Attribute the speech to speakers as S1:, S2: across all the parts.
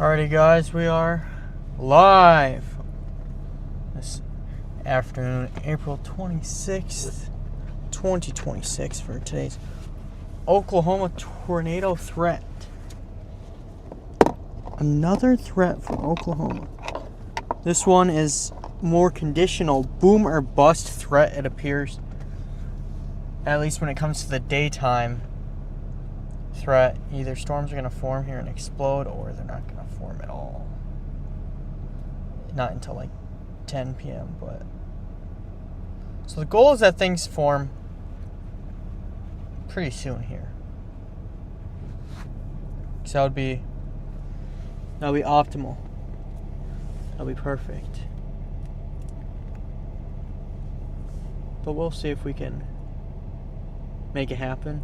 S1: Alrighty guys, we are live this afternoon, April 26th, 2026 for today's Oklahoma tornado threat. Another threat from Oklahoma. This one is more conditional, boom or bust threat, it appears. At least when it comes to the daytime threat, either storms are going to form here and explode, or they're not going to form at all. Not until like 10 p.m. But so the goal is that things form pretty soon here. So that would be optimal. That'll be perfect. But we'll see if we can make it happen.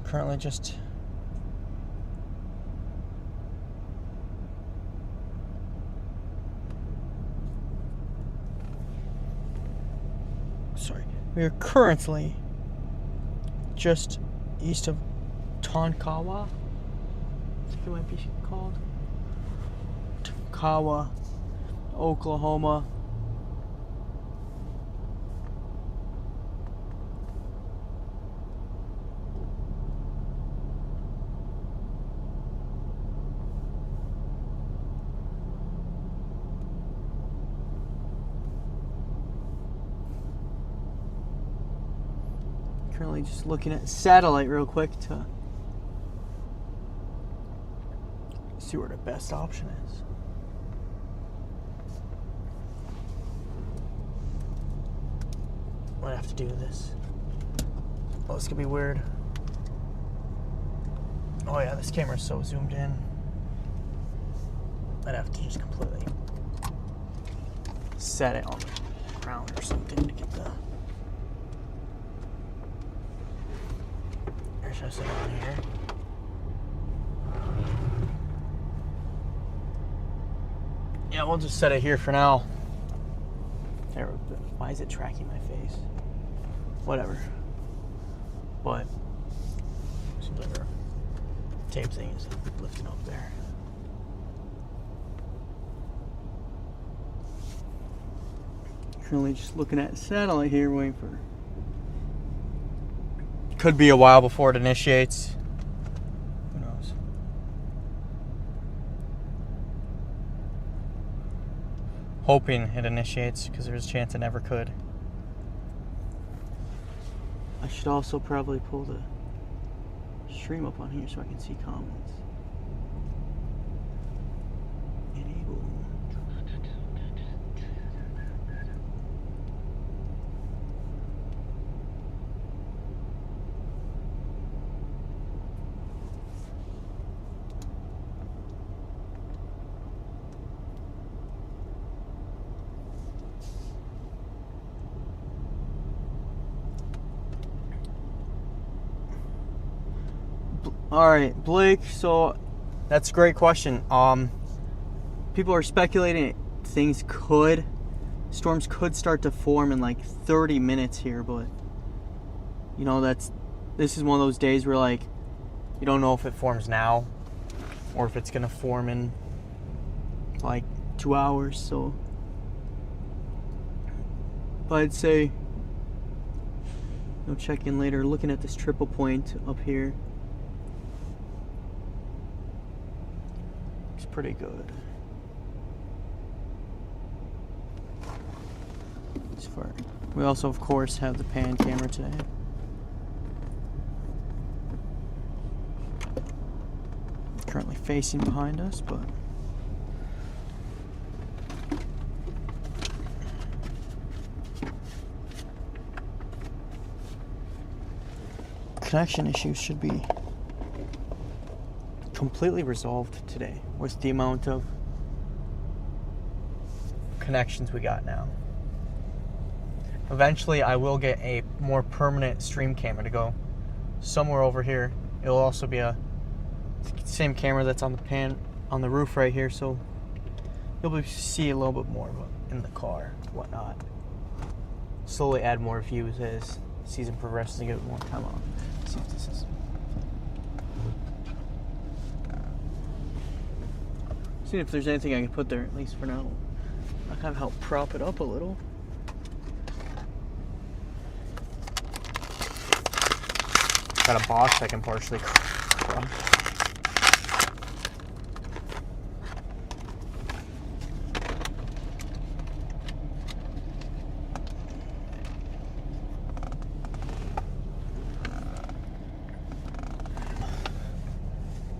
S1: Currently just we are currently just east of Tonkawa, I think it might be called Tonkawa, Oklahoma. Currently just looking at satellite real quick to see where the best option is. Might have to do this. Oh, this could be weird. Oh yeah, this camera's so zoomed in. I'd have to just completely set it on the ground or something to get the... Should I set it on here? Yeah, we'll just set it here for now. There, why is it tracking my face? Whatever. But seems like our tape thing is lifting up there. Currently just looking at satellite here, waiting for... Could be a while before it initiates. Who knows? Hoping it initiates, because there's a chance it never could. I should also probably pull the stream up on here so I can see comments. Enable. All right, Blake, so that's a great question. People are speculating storms could start to form in like 30 minutes here, but you know, this is one of those days where like you don't know if it forms now or if it's gonna form in like 2 hours. So, but I'd say check in later. Looking at this triple point up here. Pretty good. We also, of course, have the pan camera today. facing behind us, but connection issues should be completely resolved today with the amount of connections we got now. Eventually I will get a more permanent stream camera to go somewhere over here. It'll also be a same camera that's on the pan on the roof right here, so you'll be see a little bit more of it in the car, whatnot. Slowly add more views as season progresses and get more time on. Let's see if this is. See if there's anything I can put there, at least for now. I'll kind of help prop it up a little. Got a box I can partially crush.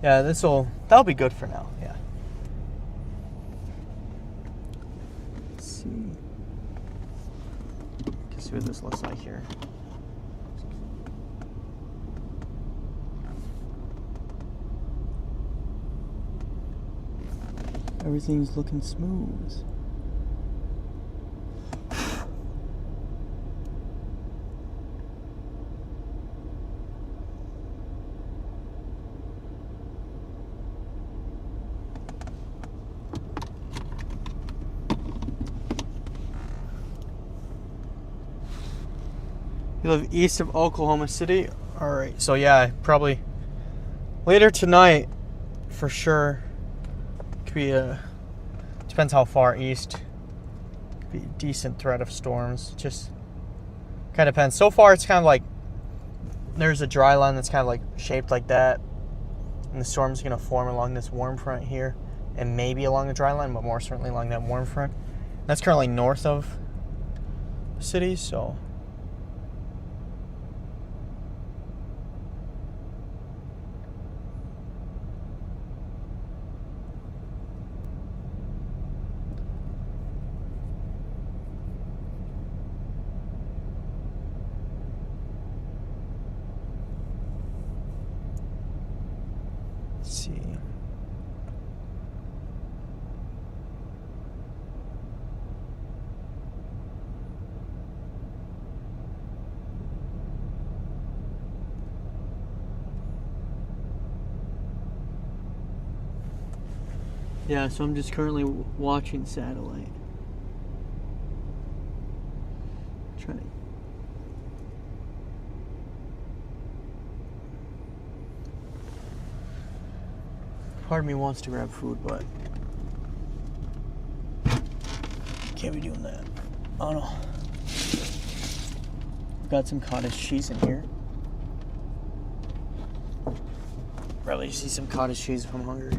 S1: Yeah, that'll be good for now, yeah. Let's see. Let's see what this looks like here. Everything's looking smooth. You live east of Oklahoma City? Alright, so yeah, probably later tonight for sure. Could be depends how far east. Could be a decent threat of storms. Just kind of depends. So far it's kind of like there's a dry line that's kind of like shaped like that, and the storm's gonna form along this warm front here, and maybe along the dry line, but more certainly along that warm front. That's currently north of the city, so see. Yeah, so I'm just currently watching satellite. Trying to. Part of me wants to grab food, but can't be doing that. Oh no. Got some cottage cheese in here. Probably see some cottage cheese if I'm hungry.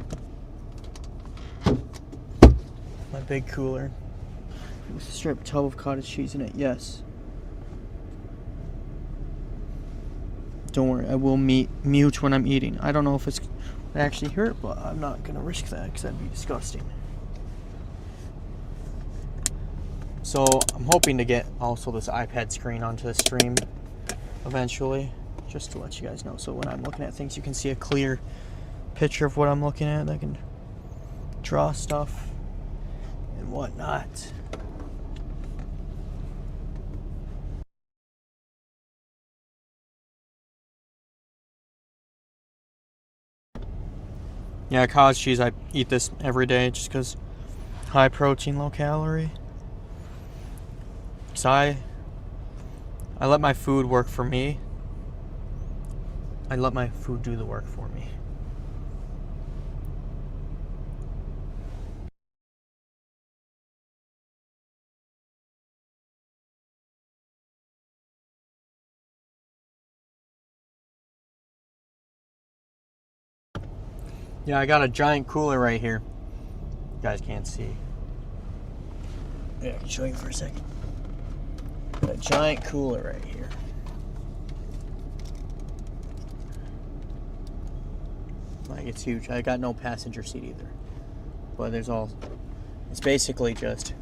S1: My big cooler with a striped tub of cottage cheese in it. Yes. Don't worry, I will mute when I'm eating. I don't know if it's I actually hear it, but I'm not gonna risk that because that'd be disgusting. So I'm hoping to get also this iPad screen onto the stream eventually, just to let you guys know. So when I'm looking at things, you can see a clear picture of what I'm looking at. I can draw stuff and whatnot. Yeah, cottage cheese, I eat this every day just because high protein, low calorie. So I let my food work for me. I let my food do the work for me. Yeah, I got a giant cooler right here. You guys can't see. Yeah, I can show you for a second. Got a giant cooler right here. Like, it's huge. I got no passenger seat either. But it's basically just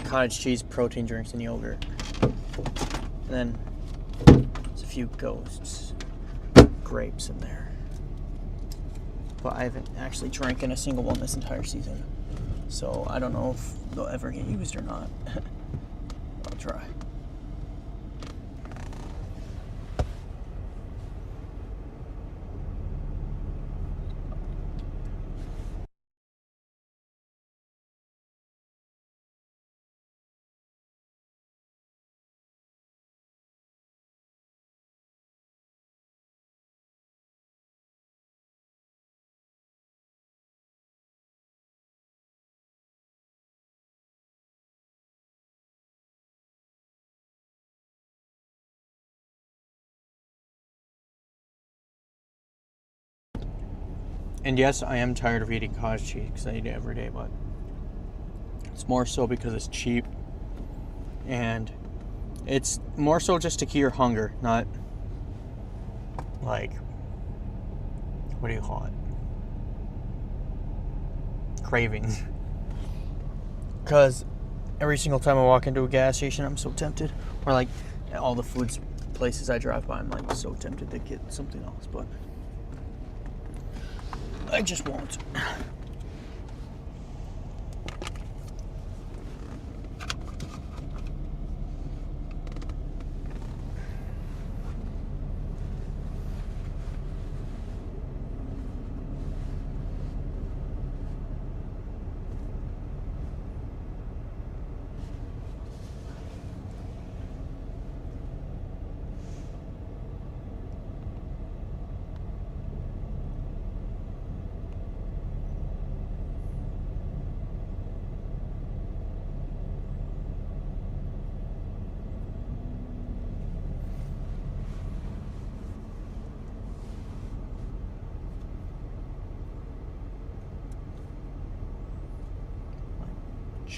S1: cottage cheese, protein drinks, and yogurt. And then there's a few ghosts, grapes in there. But I haven't actually drank in a single one this entire season. So I don't know if they'll ever get used or not. I'll try. And yes, I am tired of eating cottage cheese because I eat it every day, but it's more so because it's cheap. And it's more so just to cure your hunger, not like, what do you call it? Cravings. Because every single time I walk into a gas station, I'm so tempted. Or like all the foods places I drive by, I'm like so tempted to get something else, but I just won't.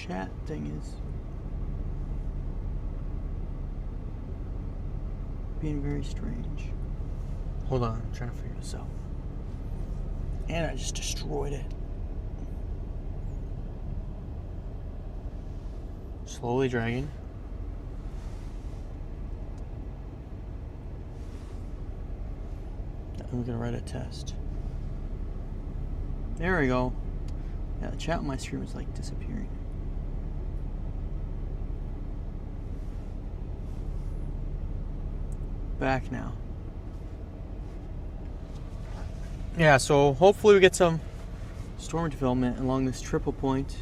S1: Chat thing is being very strange. Hold on, I'm trying to figure this out. And I just destroyed it. Slowly dragging. I'm gonna write a test. There we go. Yeah, the chat on my screen was like disappearing. Back now. Yeah, so hopefully we get some storm development along this triple point.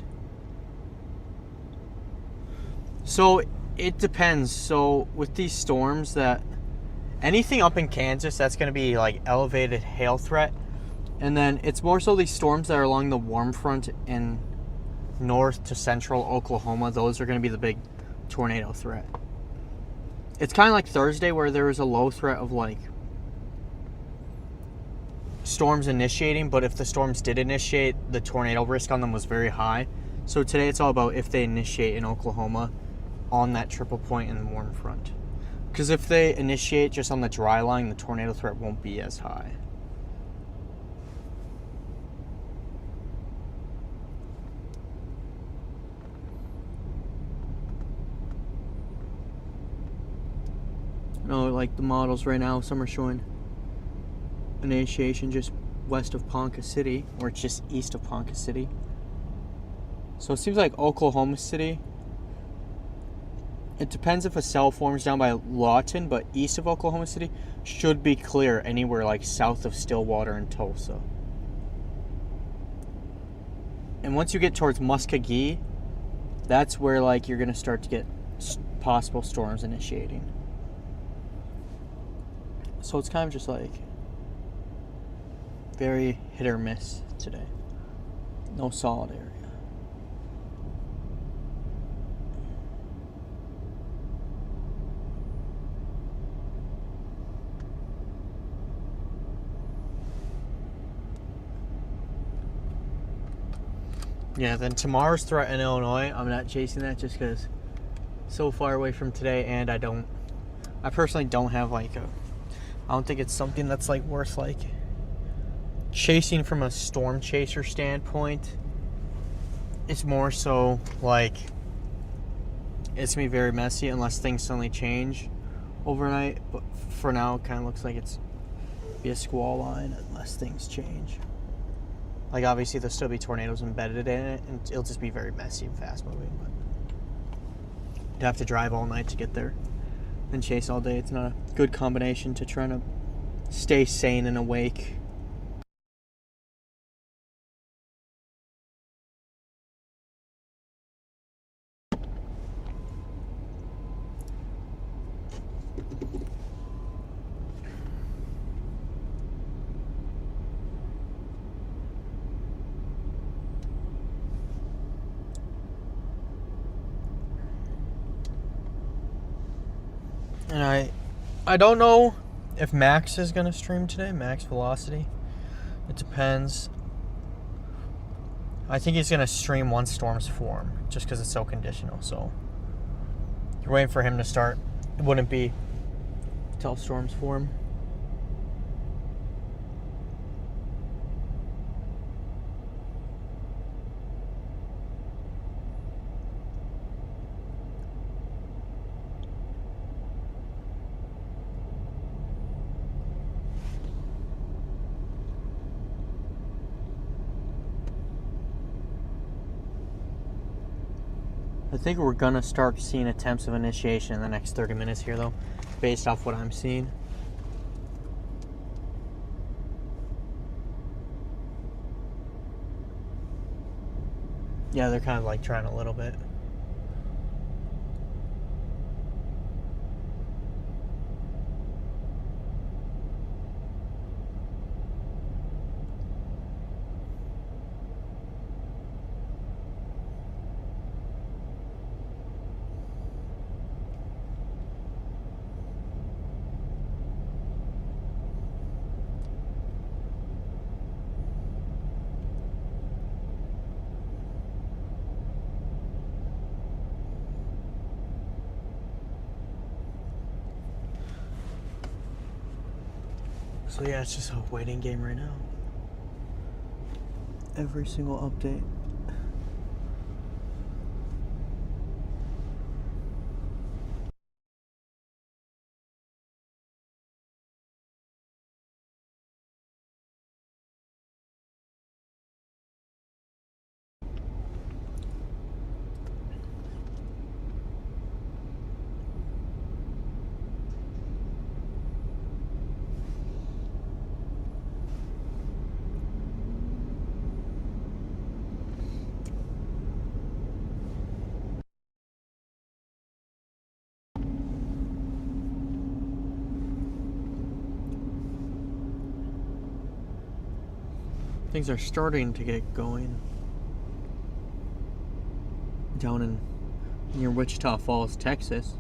S1: So it depends. So with these storms, that anything up in Kansas, that's going to be like elevated hail threat. And then it's more so these storms that are along the warm front in north to central Oklahoma. Those are going to be the big tornado threat. It's kind of like Thursday where there was a low threat of like storms initiating, but if the storms did initiate, the tornado risk on them was very high. So today it's all about if they initiate in Oklahoma on that triple point in the warm front. Because if they initiate just on the dry line, the tornado threat won't be as high. No, like the models right now, some are showing initiation just west of Ponca City, or just east of Ponca City. So it seems like Oklahoma City, it depends if a cell forms down by Lawton, but east of Oklahoma City should be clear anywhere like south of Stillwater and Tulsa. And once you get towards Muskogee, that's where like you're going to start to get possible storms initiating. So it's kind of just like very hit or miss today. No solid area. Yeah, then tomorrow's threat in Illinois, I'm not chasing that just because it's so far away from today, and I personally don't have like I don't think it's something that's like worth like chasing from a storm chaser standpoint. It's more so like it's gonna be very messy unless things suddenly change overnight. But for now, it kind of looks like it's be a squall line unless things change. Like obviously there'll still be tornadoes embedded in it, and it'll just be very messy and fast moving. But you'd have to drive all night to get there and chase all day. It's not a good combination to try to stay sane and awake. And I don't know if Max is going to stream today, Max Velocity. It depends. I think he's going to stream once storms form, just because it's so conditional. So you're waiting for him to start. It wouldn't be until storms form. I think we're going to start seeing attempts of initiation in the next 30 minutes here, though, based off what I'm seeing. Yeah, they're kind of like trying a little bit. So yeah, it's just a waiting game right now. Every single update. Things are starting to get going down in near Wichita Falls, Texas.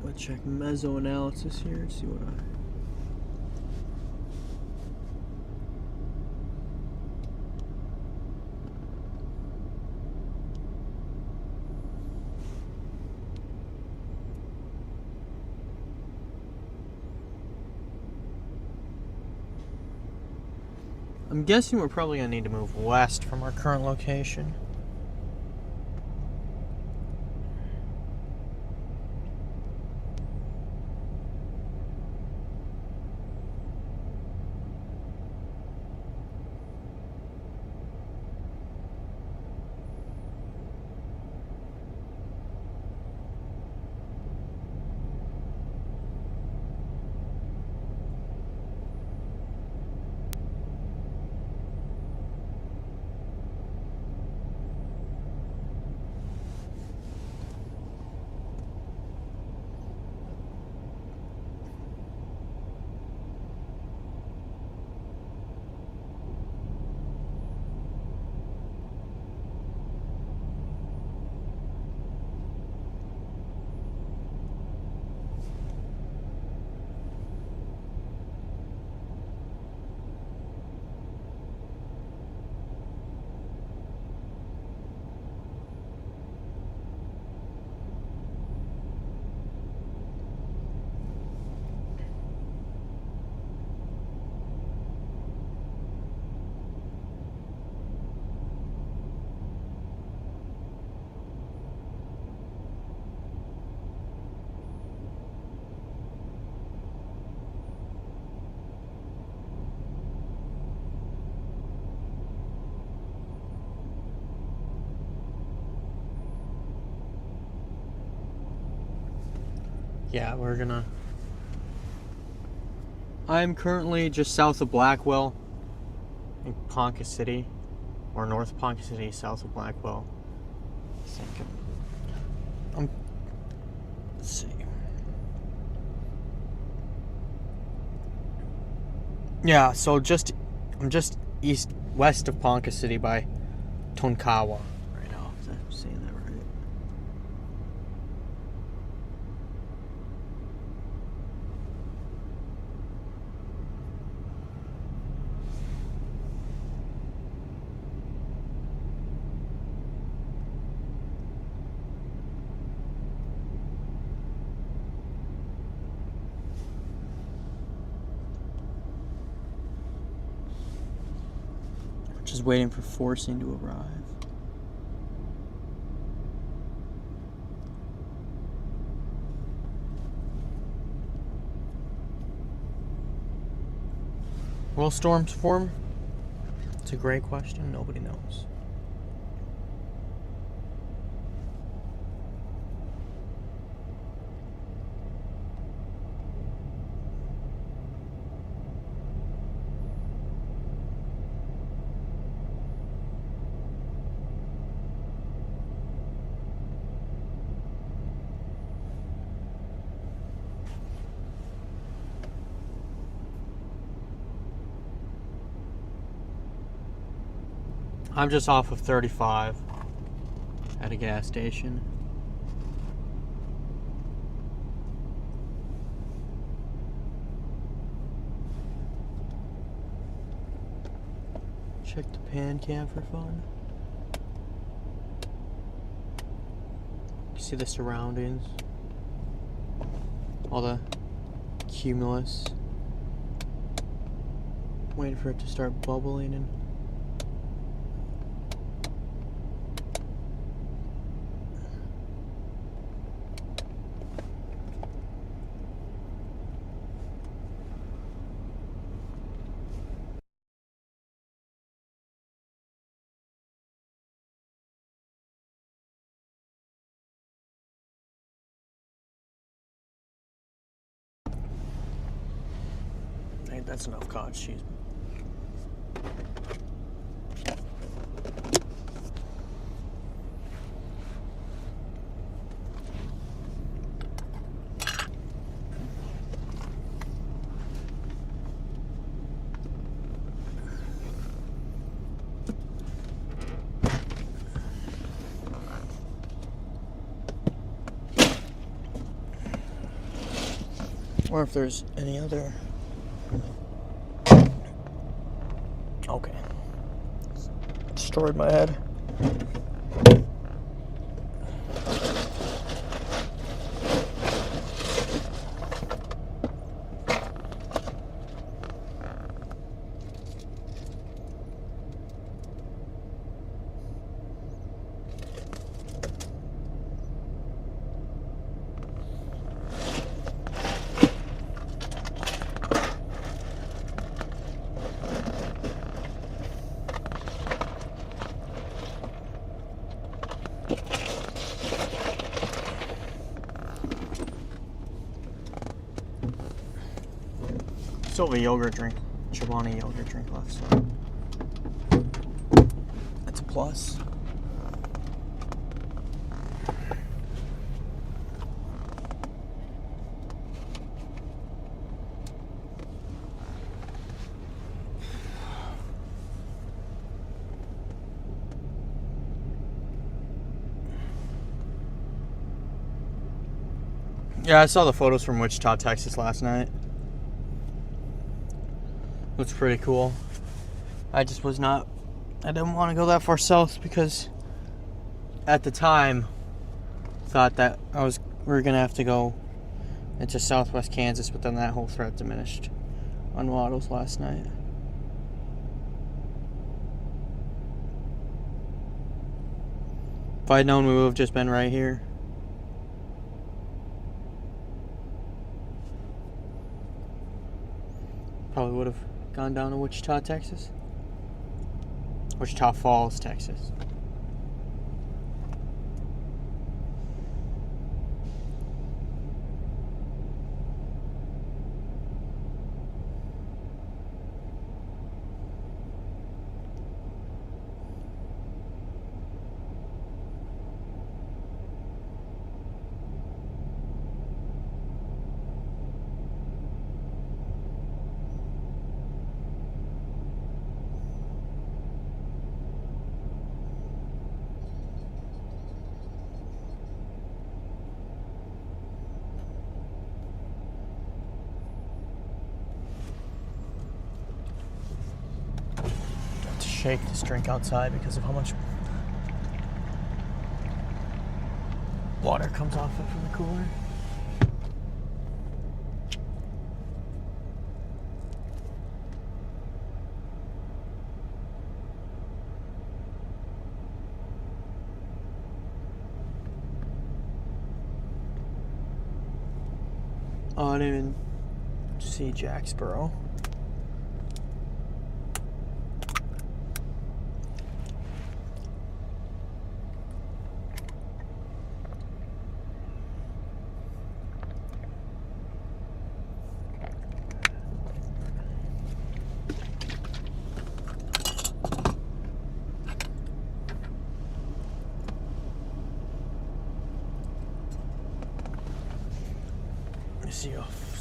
S1: Let's check meso analysis here and see what I'm guessing we're probably going to need to move west from our current location. Yeah, I'm currently just south of Blackwell in Ponca City, or North Ponca City, south of Blackwell. I think let's see. Yeah, so I'm just west of Ponca City by Tonkawa right now. Is that saying that right? Just waiting for forcing to arrive. Will storms form? It's a great question. Nobody knows. I'm just off of 35 at a gas station. Check the pan cam for fun. You see the surroundings, all the cumulus. Waiting for it to start bubbling and I think that's enough cottage cheese. Or if there's any other. Okay. Destroyed my head. Still have a yogurt drink, Chobani yogurt drink left, so that's a plus. Yeah, I saw the photos from Wichita, Texas last night. Looks pretty cool. I didn't want to go that far south because at the time thought that we were gonna have to go into southwest Kansas, but then that whole threat diminished on models last night. If I'd known, we would have just been right here. Probably would have gone down to Wichita, Texas. Wichita Falls, Texas. shake this drink outside because of how much water comes off it from the cooler. Oh, I didn't even see Jacksboro.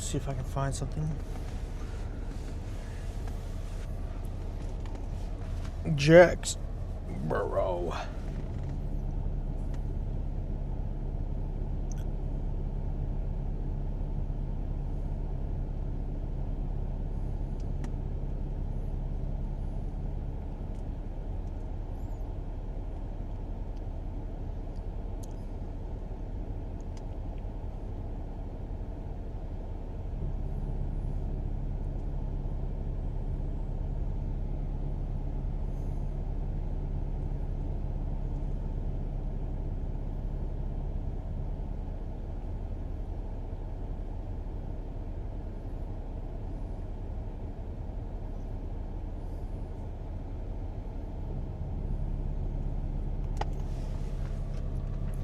S1: See if I can find something. Jacksboro.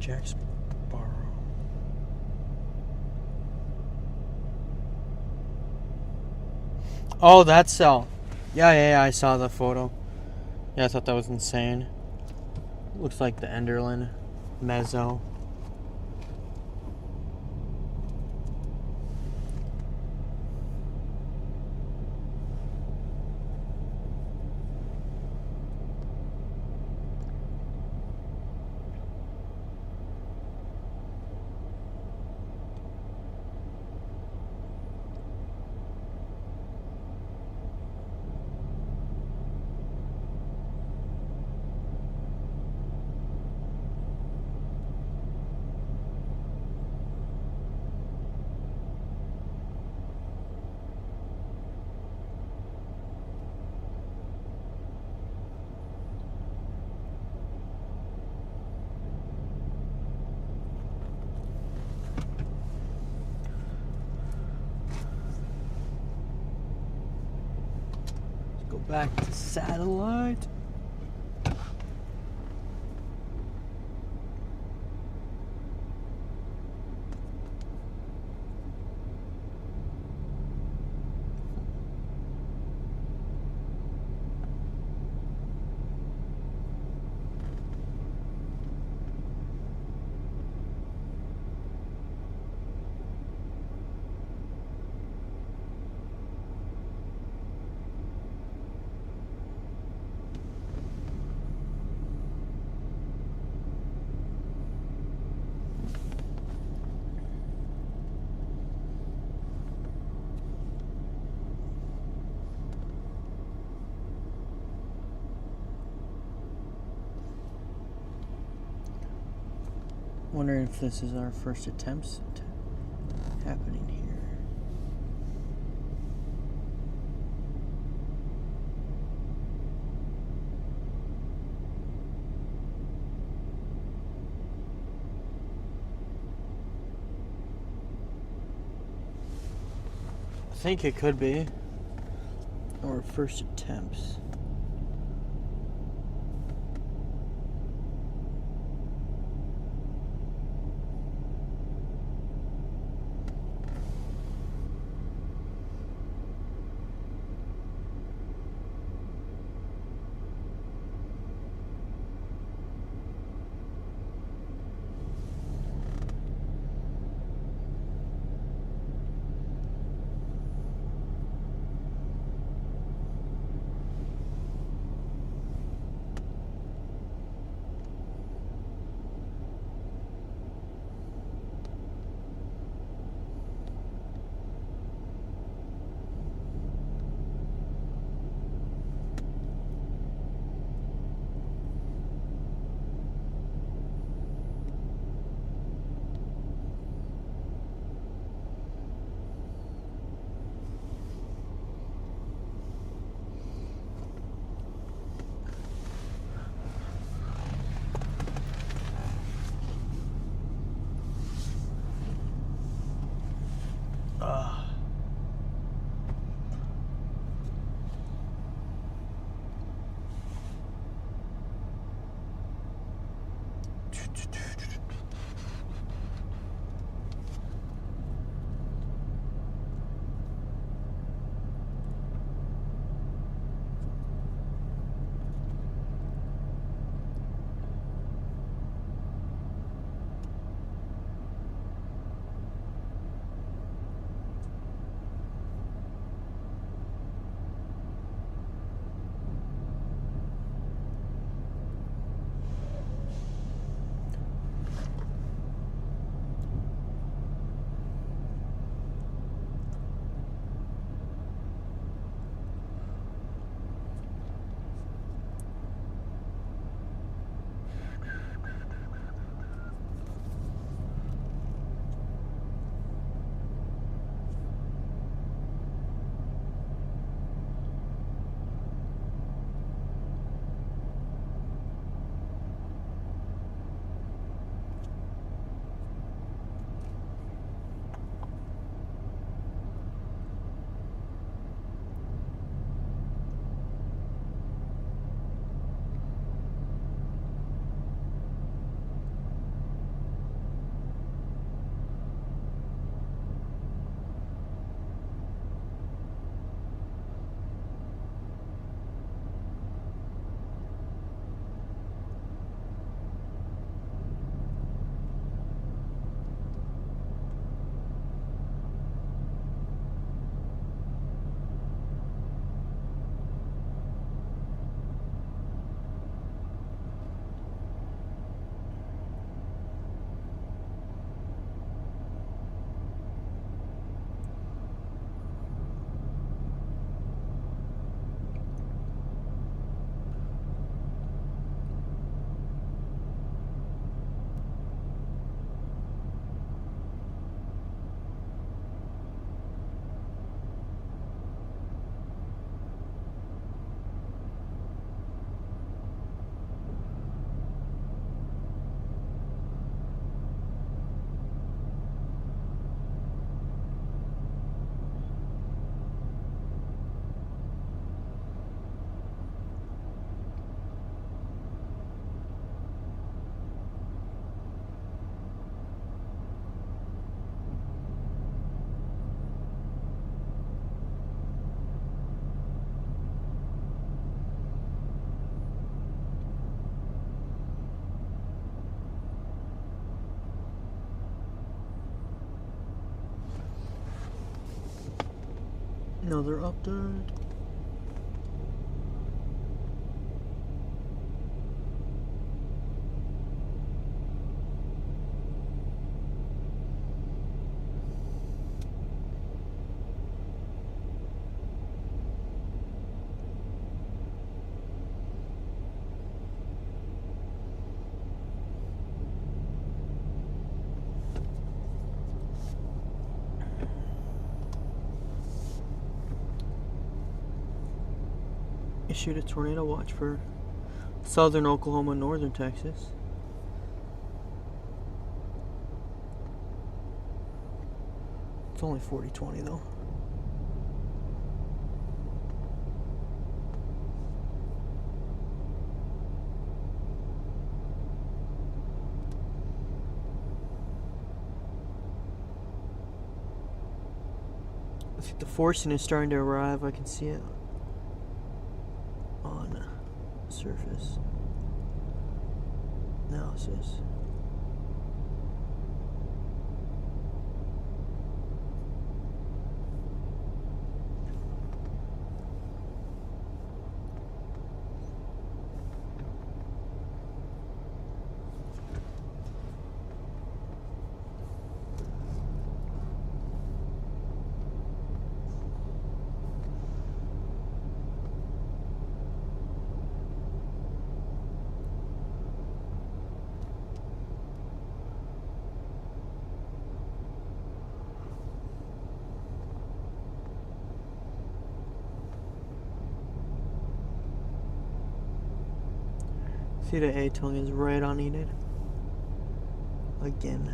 S1: Jacksboro. Oh, that cell. Yeah, I saw the photo. Yeah, I thought that was insane. Looks like the Enderlin Mezzo. Go back to satellite. Wondering if this is our first attempts happening here. I think it could be our first attempts. Another update. Issued a tornado watch for southern Oklahoma and northern Texas. It's only 40/20 though. I think the forcing is starting to arrive. I can see it on surface analysis. Theta A telling is right on needed. Again.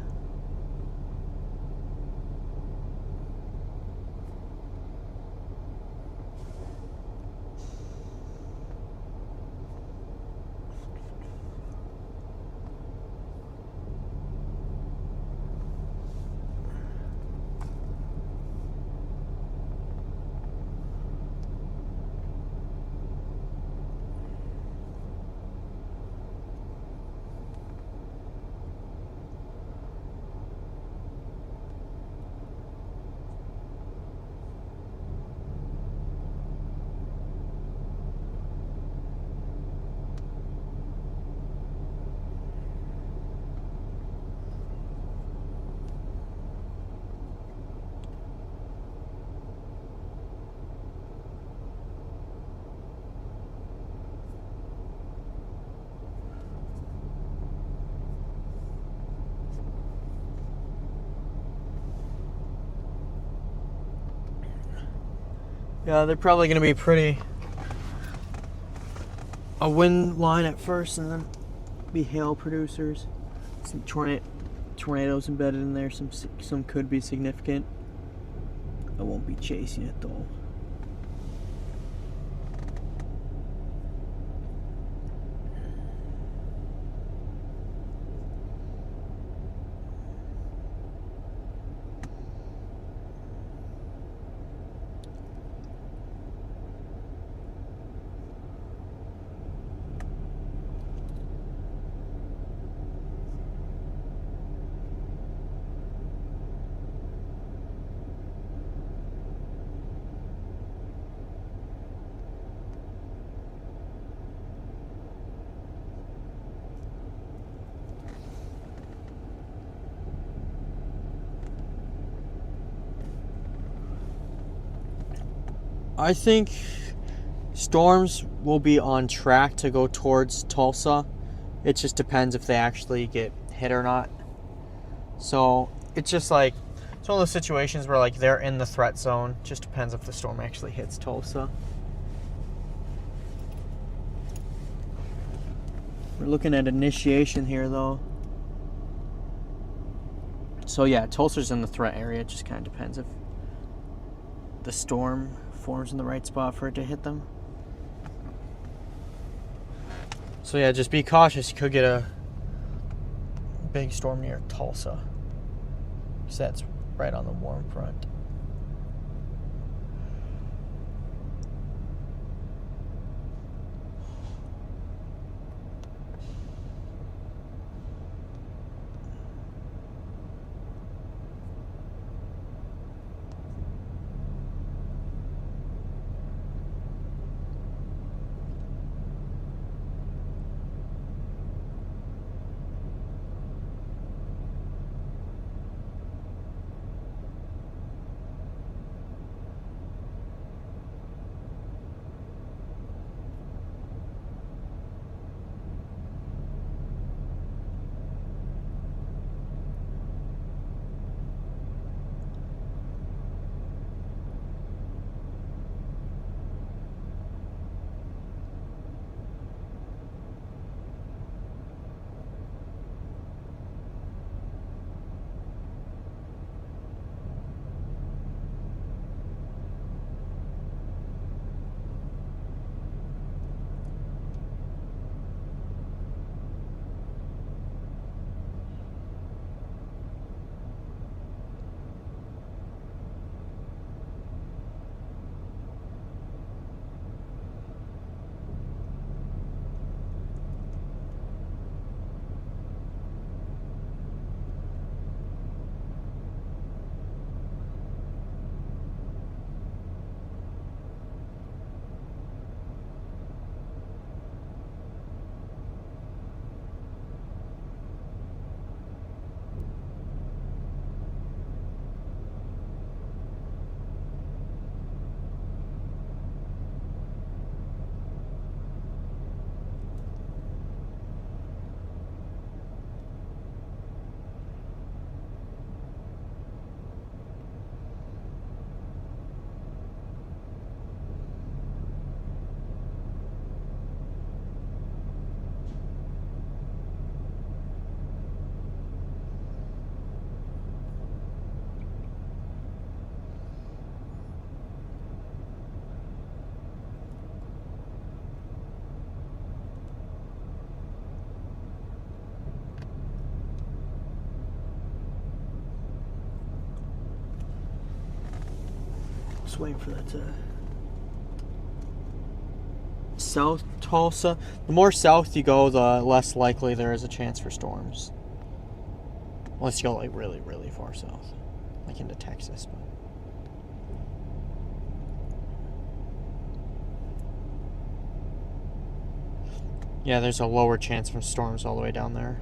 S1: Yeah, they're probably going to be pretty a wind line at first and then be hail producers. Some tornadoes embedded in there. Some could be significant. I won't be chasing it though. I think storms will be on track to go towards Tulsa. It just depends if they actually get hit or not. So it's just like, it's one of those situations where like they're in the threat zone. Just depends if the storm actually hits Tulsa. We're looking at initiation here though. So yeah, Tulsa's in the threat area. It just kind of depends if the storm forms in the right spot for it to hit them. So yeah, just be cautious. You could get a big storm near Tulsa. So that's right on the warm front. Just waiting for that to... South Tulsa. The more south you go, the less likely there is a chance for storms. Unless you go like really, really far south. Like into Texas. But... yeah, there's a lower chance for storms all the way down there.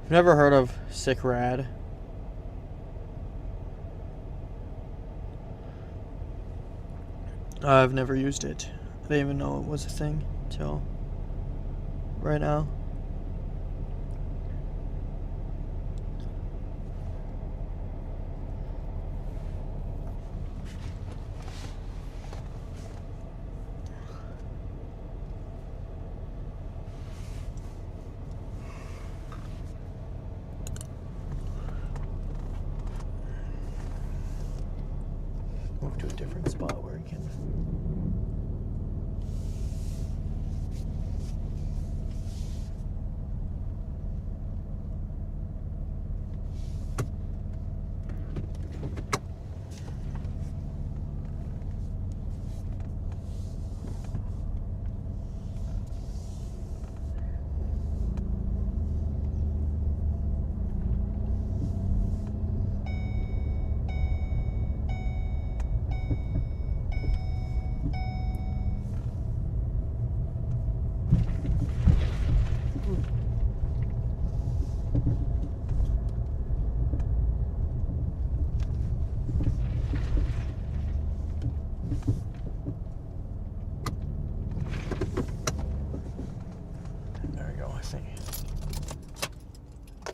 S1: Never heard of Sick Rad. I've never used it. I didn't even know it was a thing till right now. Move to a different spot where we can.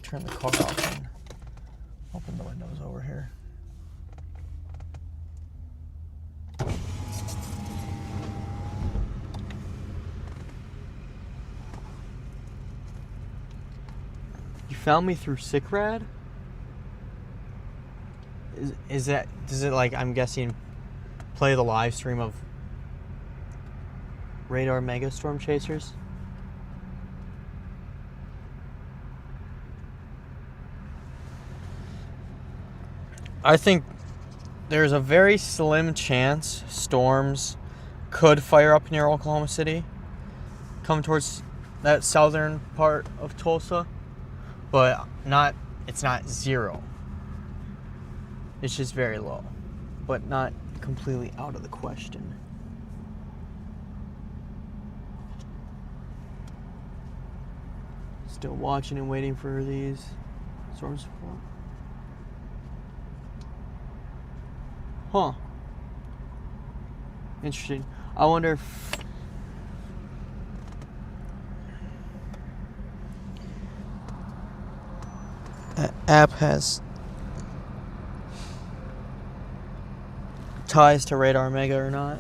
S1: Turn the car off and open the windows over here. You found me through Sick Rad? Does it, like, I'm guessing, play the live stream of Radar Mega Storm Chasers? I think there's a very slim chance storms could fire up near Oklahoma City, come towards that southern part of Tulsa, but it's not zero. It's just very low, but not completely out of the question. Still watching and waiting for these storms to form. Huh. Interesting. I wonder if that app has ties to Radar Mega or not.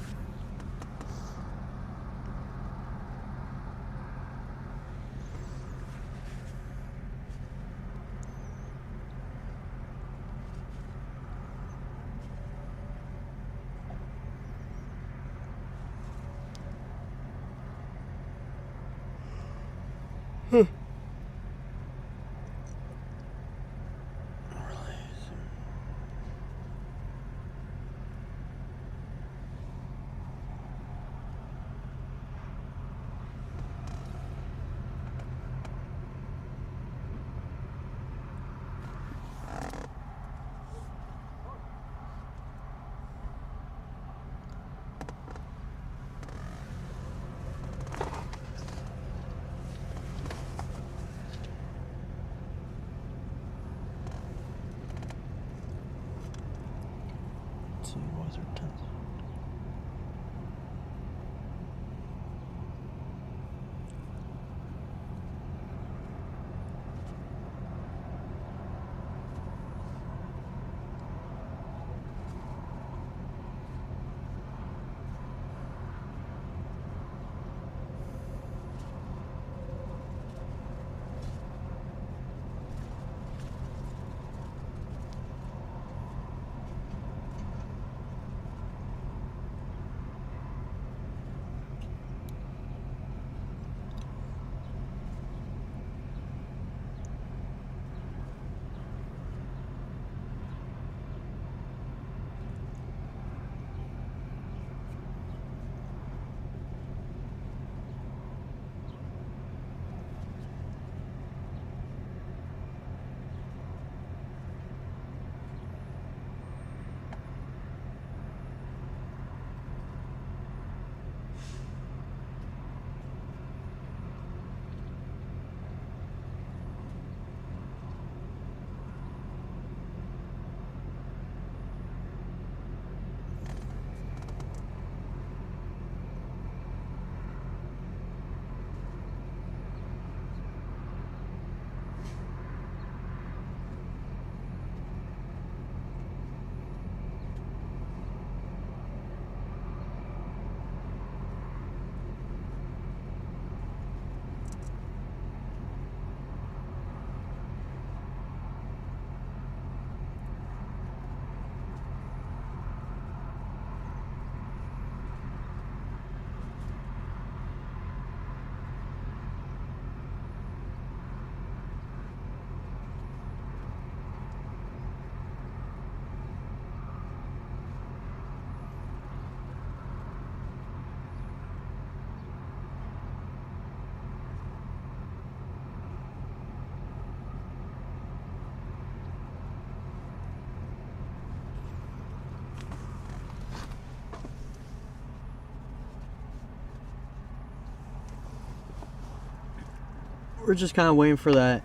S1: we're just kind of waiting for that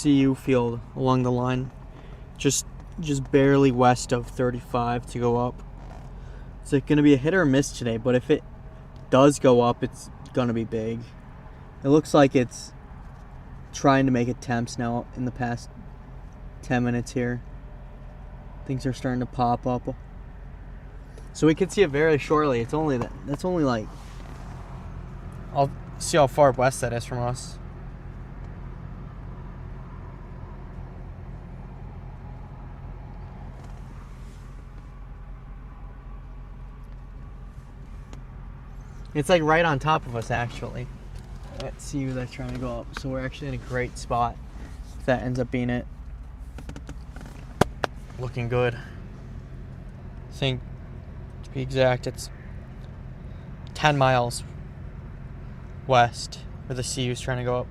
S1: CU field along the line, just barely west of 35 to go up. It's like going to be a hit or miss today, but if it does go up, it's going to be big. It looks like it's trying to make attempts now in the past 10 minutes here. Things are starting to pop up. So we could see it very shortly. It's only that's only like, I'll see how far west that is from us. It's like right on top of us, actually. Let's see who that's trying to go up. So we're actually in a great spot if that ends up being it. Looking good. I think, to be exact, it's 10 miles west where the CU is trying to go up.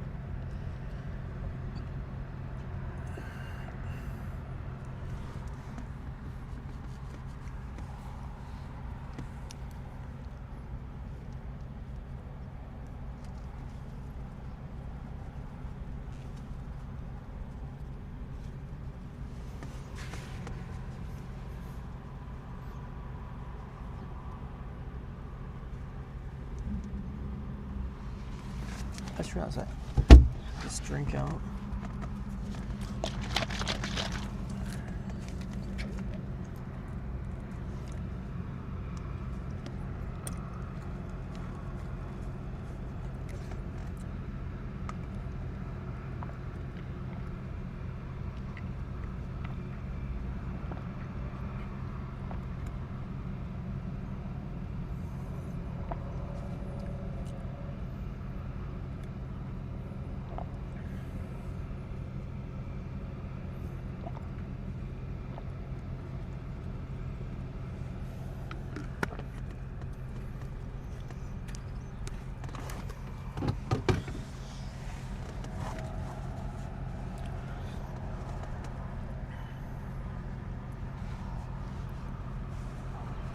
S1: I just realized this drink out.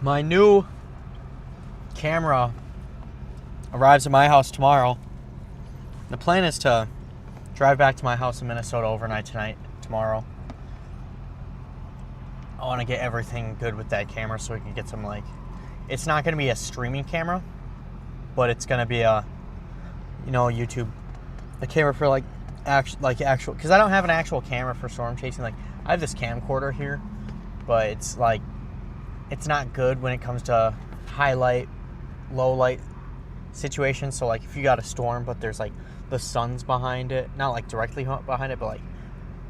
S1: My new camera arrives at my house tomorrow. The plan is to drive back to my house in Minnesota overnight tomorrow. I want to get everything good with that camera so we can get some, like, it's not going to be a streaming camera, but it's going to be a, YouTube, a camera for actual, because I don't have an actual camera for storm chasing. Like, I have this camcorder here, but it's like, it's not good when it comes to high light, low light situations. So like if you got a storm, but there's like the sun's behind it, not like directly behind it, but like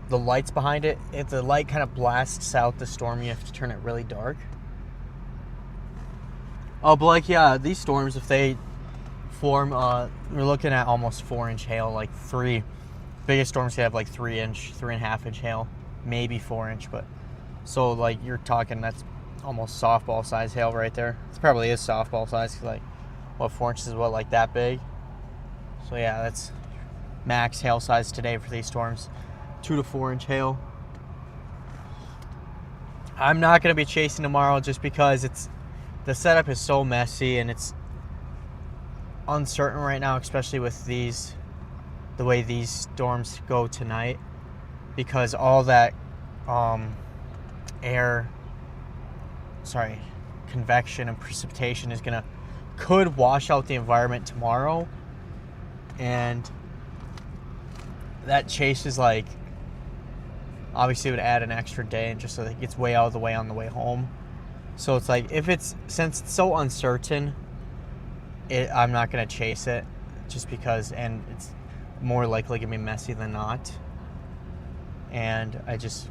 S1: the light's behind it. If the light kind of blasts out the storm, you have to turn it really dark. Oh, but like, yeah, these storms, if they form, we're looking at almost 4-inch hail, like biggest storms have like 3.5-inch hail, maybe 4-inch, but so like you're talking, that's almost softball size hail right there. It probably is softball size, cause like, what, 4 inches is what, like that big? So yeah, that's max hail size today for these storms. 2 to 4-inch hail. I'm not gonna be chasing tomorrow just because the setup is so messy and it's uncertain right now, especially with the way these storms go tonight, because all that convection and precipitation could wash out the environment tomorrow, and that chase is like, obviously it would add an extra day, and just so it gets way out of the way on the way home. So it's like, since it's so uncertain, I'm not gonna chase it, just because, and it's more likely gonna be messy than not, and I just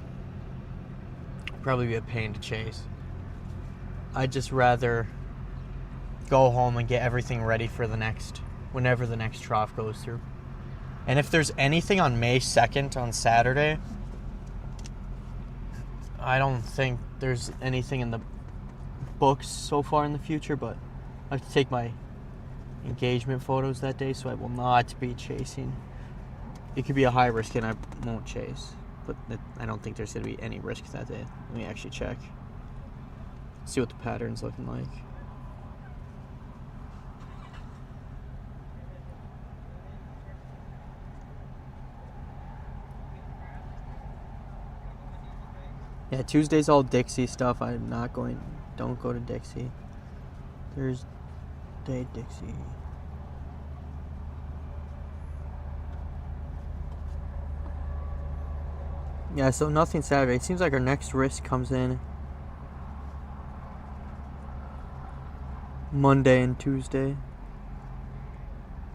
S1: probably be a pain to chase. I'd just rather go home and get everything ready for whenever the next trough goes through. And if there's anything on May 2nd on Saturday, I don't think there's anything in the books so far in the future, but I have to take my engagement photos that day, so I will not be chasing. It could be a high risk and I won't chase, but I don't think there's going to be any risk that day. Let me actually check. See what the pattern's looking like. Yeah, Tuesday's all Dixie stuff. I'm not going. Don't go to Dixie. Thursday, Dixie. Yeah, so nothing Saturday. It seems like our next risk comes in Monday and Tuesday.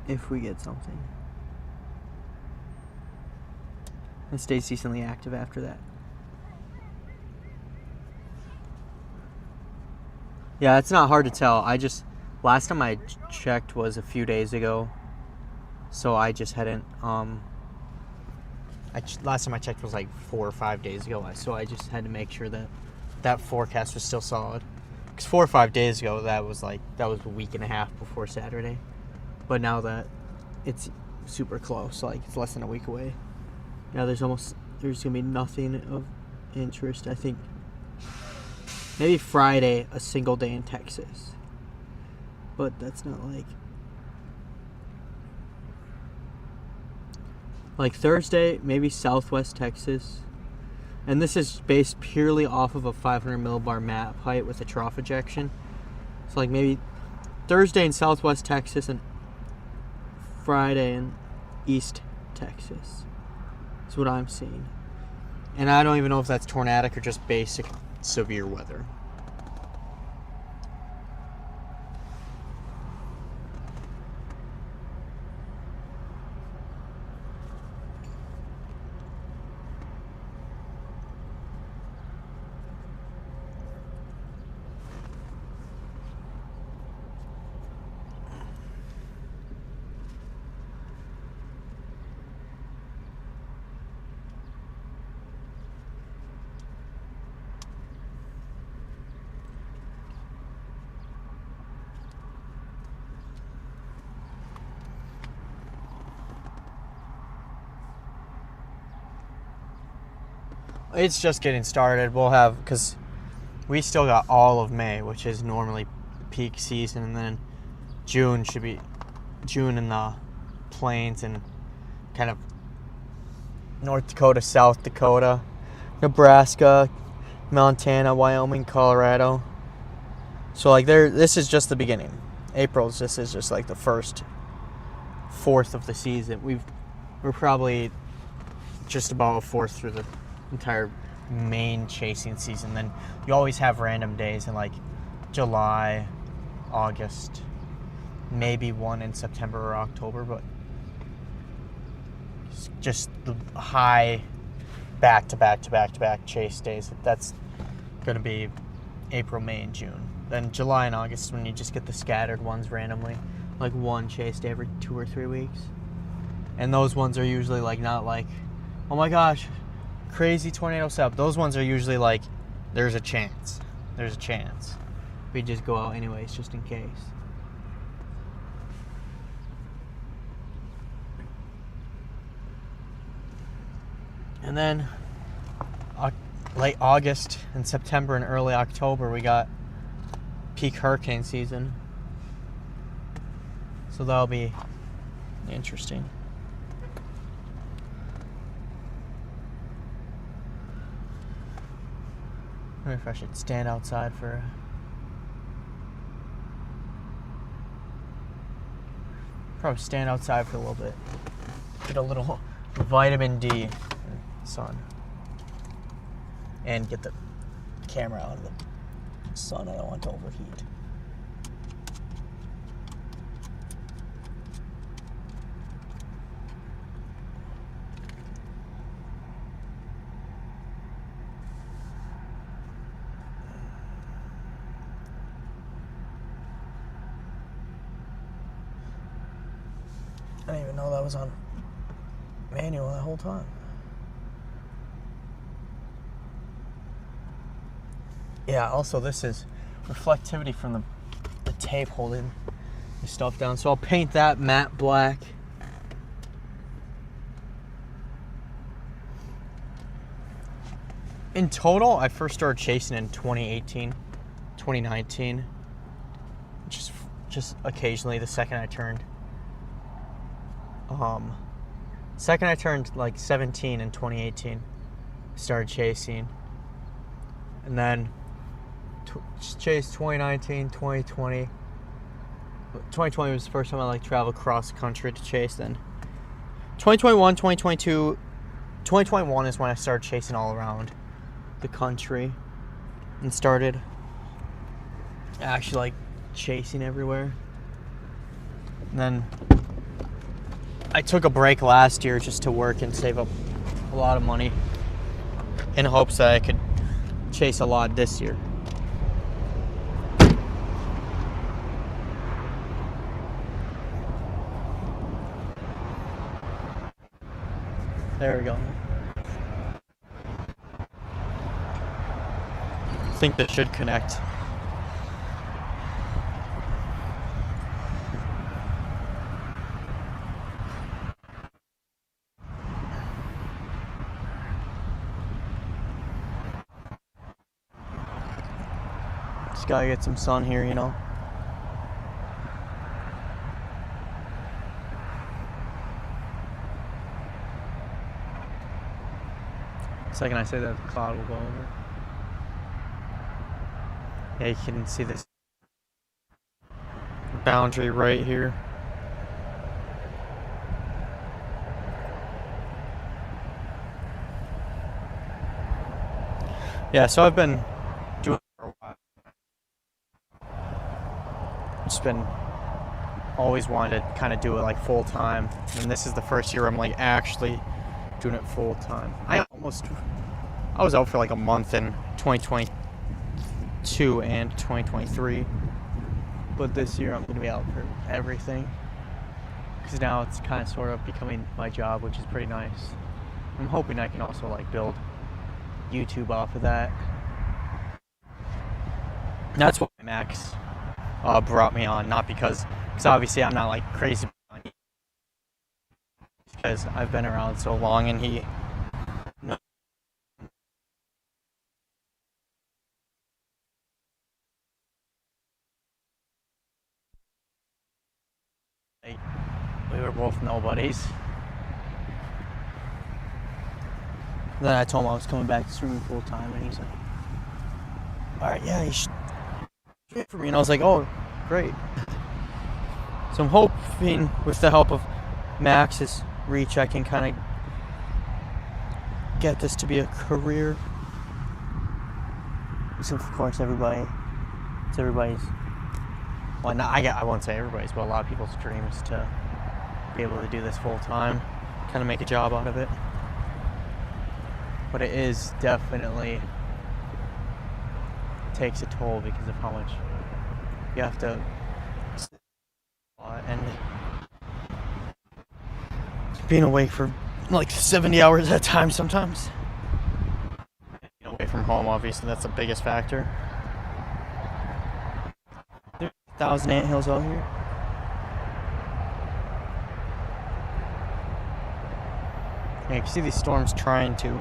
S1: If we get something. And stays decently active after that. Yeah, it's not hard to tell. Last time I checked was a few days ago. So I just hadn't, last time I checked was like 4 or 5 days ago. So I just had to make sure that forecast was still solid. Because 4 or 5 days ago, that was a week and a half before Saturday. But now that it's super close, like it's less than a week away. Now there's going to be nothing of interest. I think maybe Friday, a single day in Texas. But that's not like Thursday, maybe Southwest Texas. And this is based purely off of a 500 millibar map height with a trough ejection. So like maybe Thursday in Southwest Texas and Friday in East Texas. That's what I'm seeing. And I don't even know if that's tornadic or just basic severe weather. It's just getting started. We'll have, because we still got all of May, which is normally peak season, and then June in the plains and kind of North Dakota, South Dakota, Nebraska, Montana, Wyoming, Colorado. So like this is just the beginning. This is just like the first fourth of the season. We're probably just about a fourth through the entire main chasing season. Then you always have random days in like July, August, maybe one in September or October, but just the high back to back chase days. That's going to be April, May, and June. Then July and August is when you just get the scattered ones randomly, like one chase day every 2 or 3 weeks. And those ones are usually like not like, oh my gosh, crazy tornado setup. Those ones are usually like, there's a chance. We just go out anyways, just in case. And then late August and September and early October, we got peak hurricane season. So that'll be interesting. I wonder if I should stand outside for probably stand outside for a little bit. Get a little vitamin D sun. And get the camera out of the sun. I don't want to overheat. I didn't even know that was on manual that whole time. Yeah, also this is reflectivity from the tape holding the stuff down. So I'll paint that matte black. In total, I first started chasing in 2018, 2019. Just occasionally the second I turned like 17 in 2018, started chasing. And then chased 2019, 2020. 2020 was the first time I like traveled cross country to chase. Then 2021, 2022, 2021 is when I started chasing all around the country and started actually like chasing everywhere. And then I took a break last year just to work and save up a lot of money in hopes that I could chase a lot this year. There we go. I think this should connect. Just gotta get some sun here, you know. The second I say that, the cloud will go over. Yeah, you can see this boundary right here. Yeah, so I've been doing it for a while. Just been always wanted to kind of do it like full time, and this is the first year I'm like actually doing it full time. I was out for like a month in 2022 and 2023, but this year I'm gonna be out for everything because now it's kind of sort of becoming my job, which is pretty nice. I'm hoping I can also like build YouTube off of that. That's what Max brought me on, not because obviously I'm not like crazy, because I've been around so long and he we were both nobodies. Then I told him I was coming back to swimming full time, and he's like, "Alright, yeah, you should do it for me." And I was like, "Oh, great." So I'm hoping with the help of Max's reach, I can kind of get this to be a career. So of course, it's everybody's. Well, I won't say everybody's, but a lot of people's dreams to be able to do this full time, kind of make a job out of it. But it is definitely takes a toll because of how much you have to, and being awake for like 70 hours at a time sometimes. Being away from home, obviously, that's the biggest factor. There's 1,000 anthills out here. Yeah, you can see these storms trying to.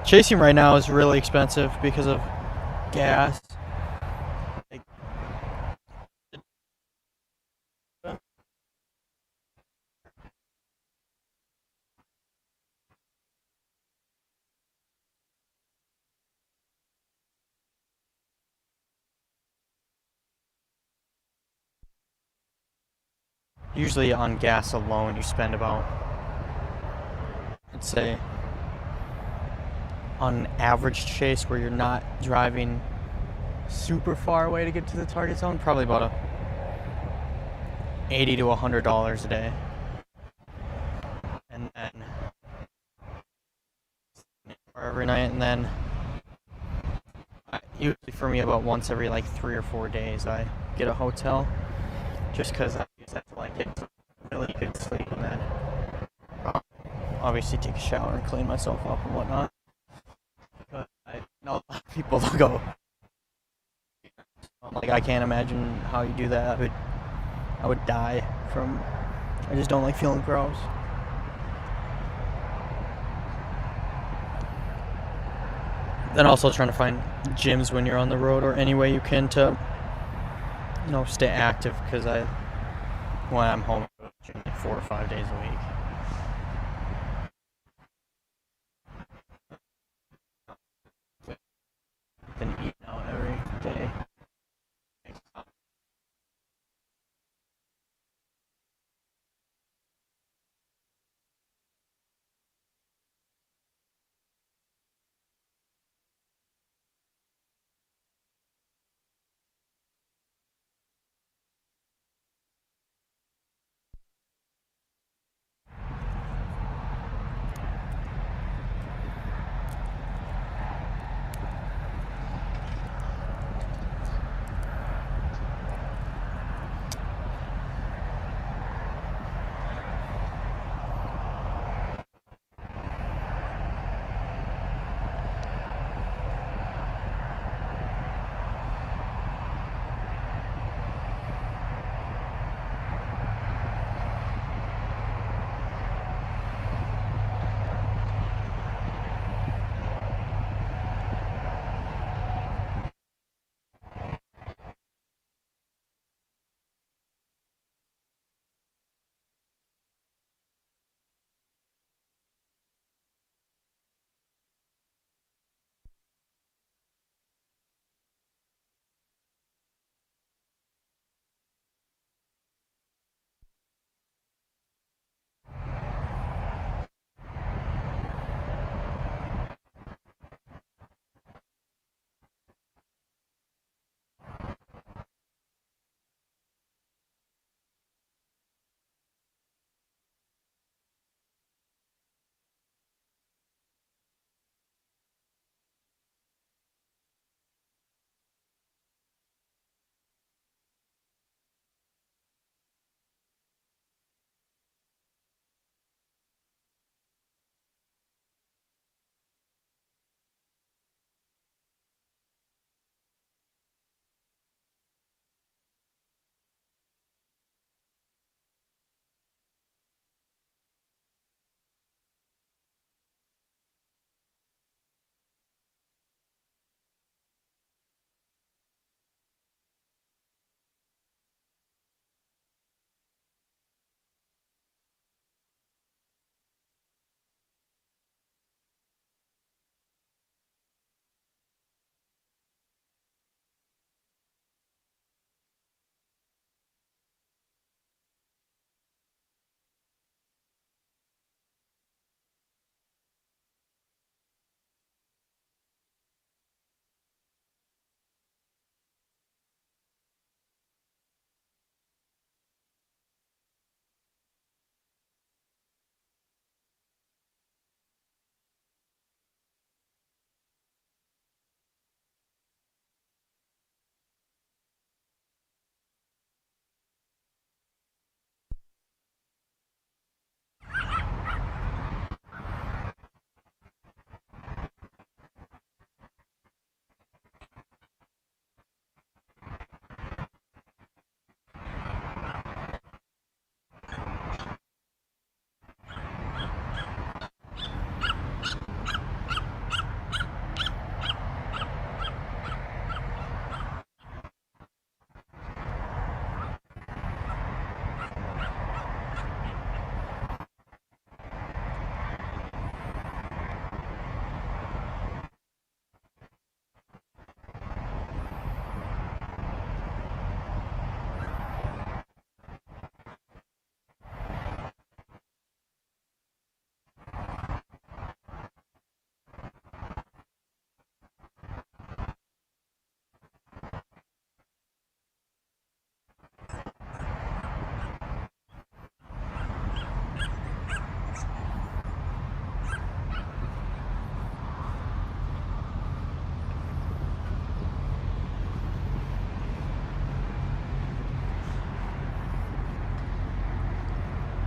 S1: Chasing right now is really expensive because of gas. Usually on gas alone you spend about, let's say, on an average chase where you're not driving super far away to get to the target zone, probably about $80 to $100 a day. And then every night, and then usually for me about once every like 3 or 4 days I get a hotel, just because I use that to like get really good sleep, and then obviously take a shower and clean myself up and whatnot. But I know a lot of people will go, like, I can't imagine how you do that. I would die from, I just don't like feeling gross. Then also trying to find gyms when you're on the road, or any way you can to, you know, stay active, because when I'm home, I go to the gym like 4 or 5 days a week.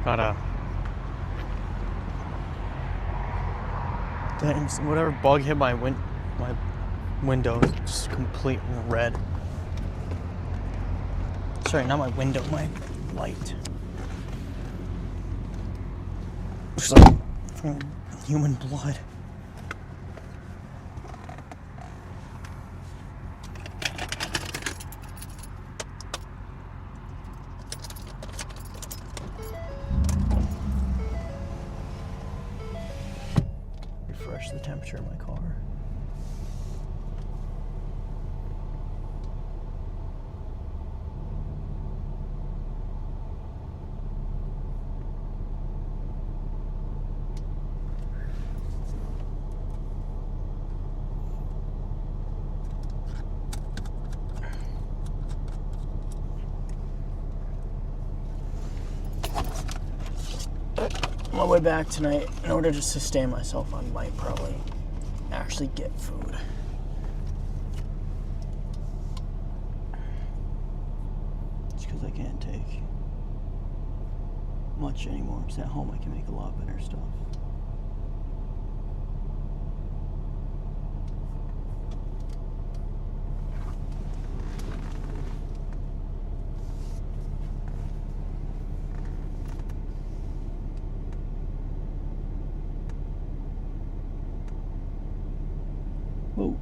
S1: Gotta. Dang, whatever bug hit my window is just complete red. Sorry, not my window, my light. Looks like human blood. Refresh the temperature of my car. On my way back tonight, in order to sustain myself, I might probably actually get food. It's because I can't take much anymore, because at home I can make a lot better stuff. Whoa.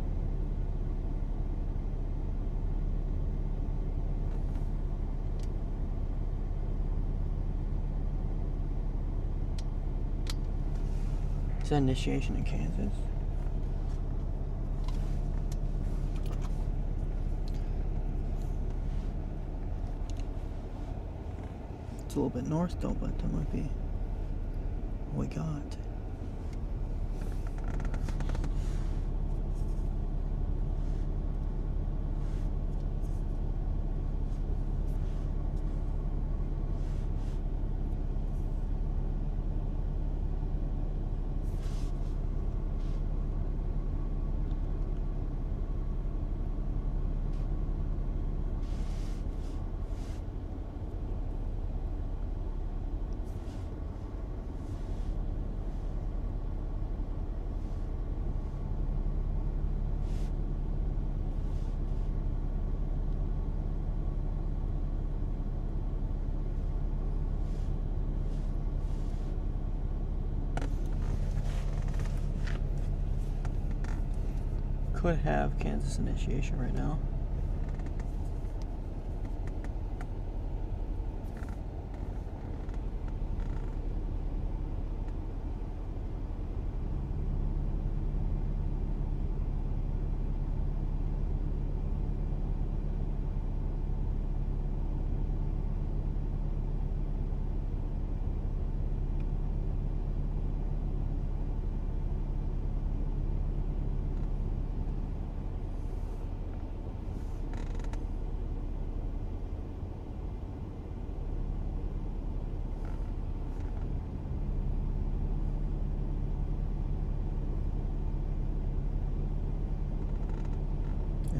S1: Is that initiation in Kansas? It's a little bit north though, but that might be what we got. Could have Kansas initiation right now.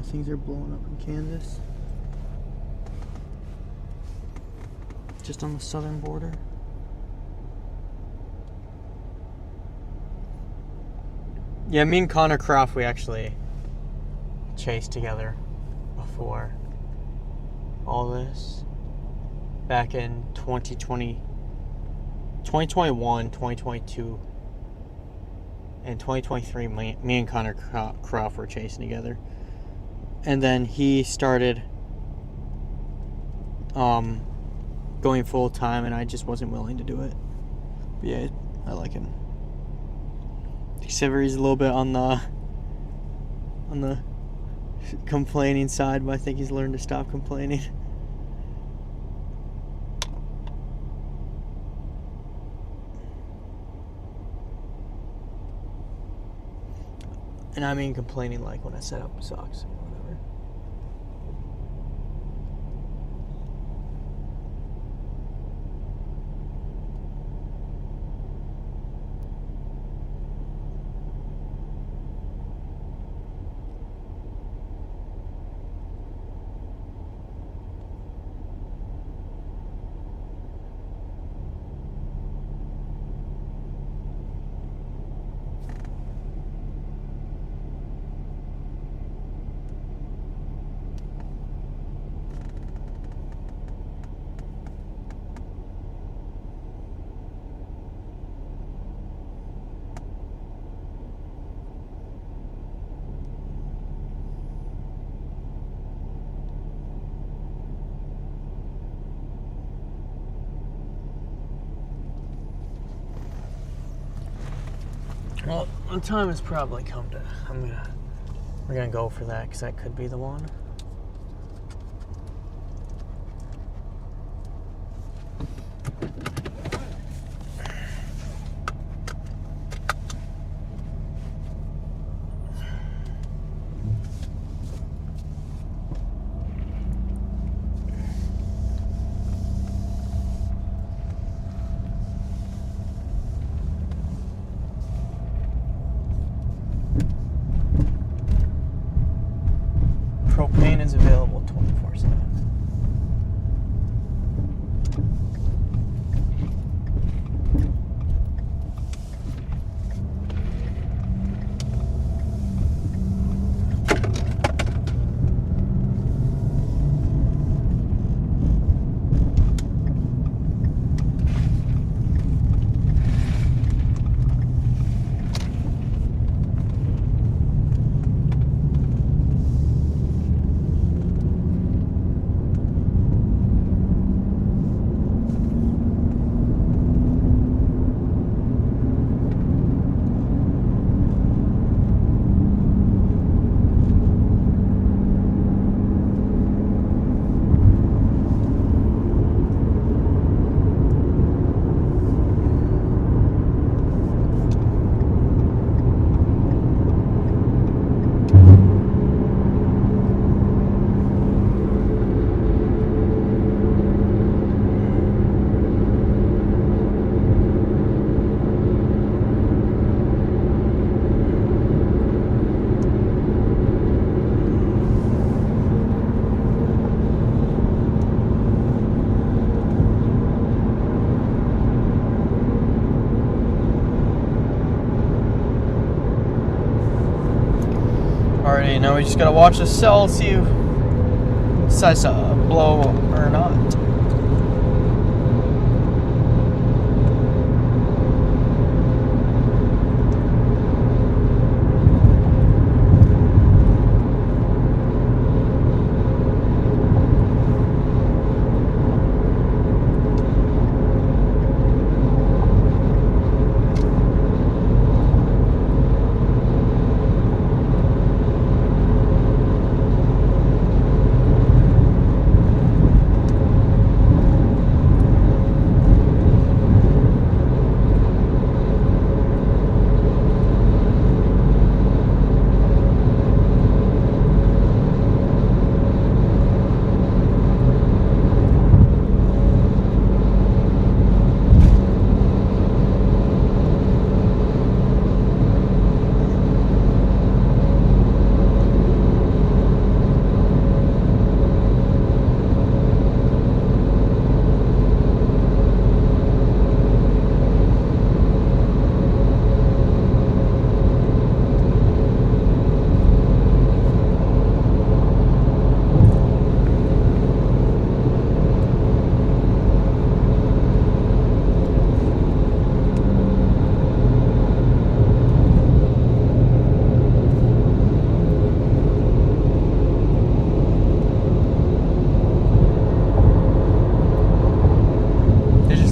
S1: Things are blowing up in Kansas. Just on the southern border. Yeah, me and Connor Croft, we actually chased together before all this. Back in 2020, 2021, 2022, and 2023, me and Connor Croft were chasing together. And then he started going full time, and I just wasn't willing to do it. But yeah, I like him. Except for he's a little bit on the complaining side, but I think he's learned to stop complaining. And I mean complaining like when I set up socks or whatever. Well, the time has probably come to. We're gonna go for that because that could be the one. Propane is available 24/7. Alrighty, now we just gotta watch the cell, see if it decides to blow or not.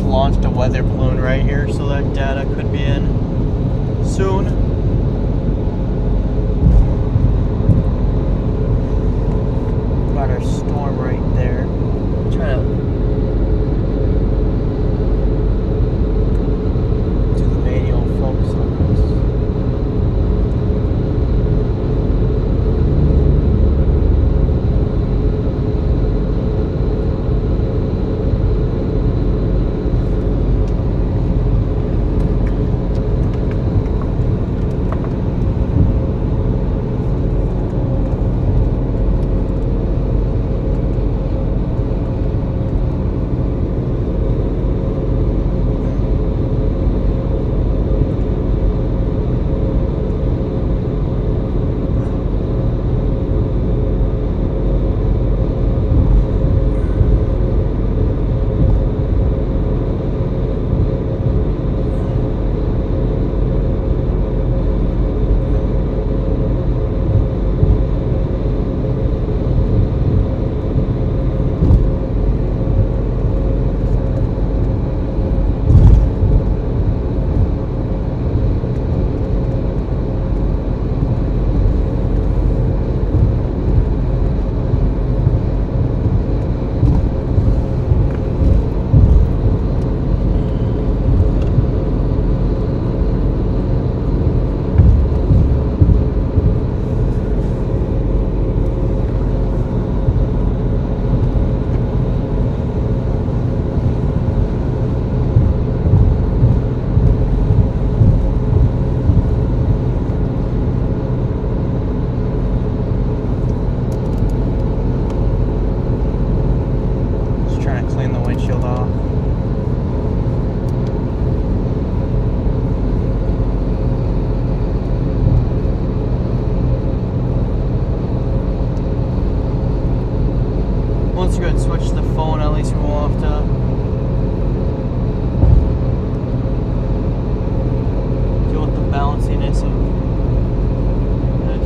S1: Launched a weather balloon right here, so that data could be in soon. Got our storm right there. Trying to do the manual focus on this. windshield off. Once you go and switch the phone, at least we won't have to deal with the bounciness of this.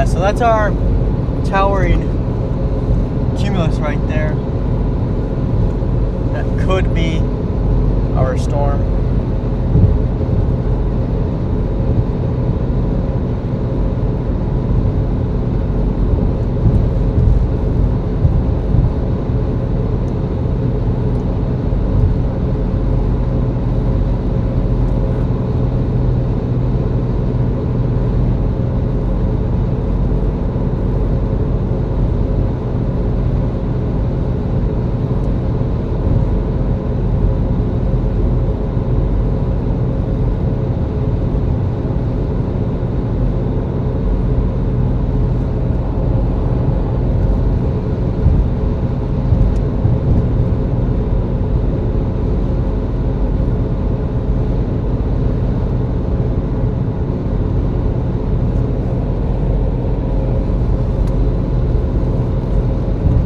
S1: So that's our towering cumulus right there. That could be our storm.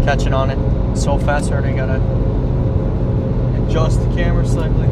S1: Catching on it so fast, I already gotta adjust the camera slightly.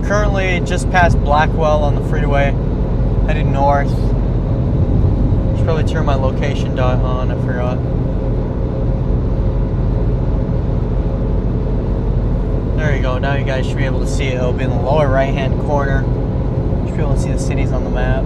S1: Currently just past Blackwell on the freeway, heading north. Should probably turn my location dot on, I forgot. There you go, now you guys should be able to see it. It'll be in the lower right hand corner. You should be able to see the cities on the map.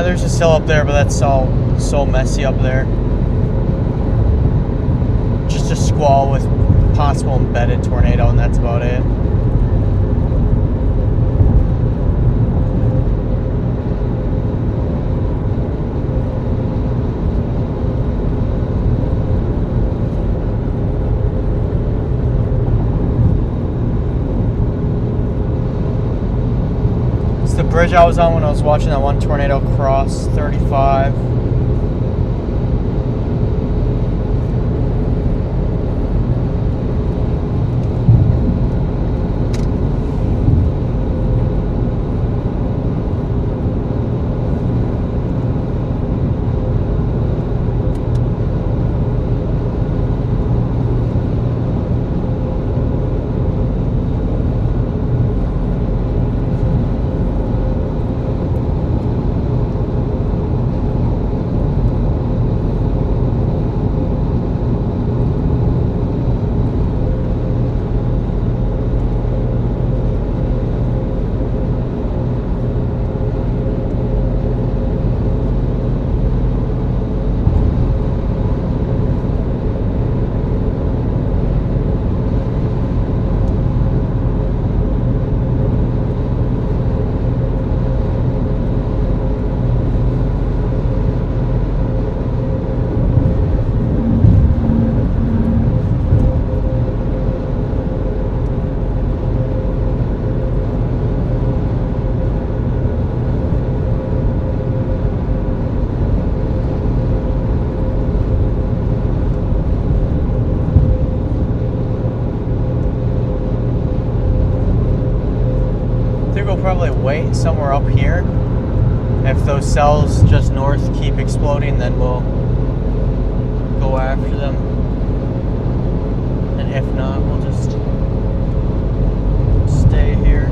S1: there's a sill up there, but that's all so messy up there. Just a squall with possible embedded tornado, and that's about it. It's the bridge I was on when I was watching that one tornado cross 35. Probably wait somewhere up here. If those cells just north keep exploding, then we'll go after them. And if not, we'll just stay here.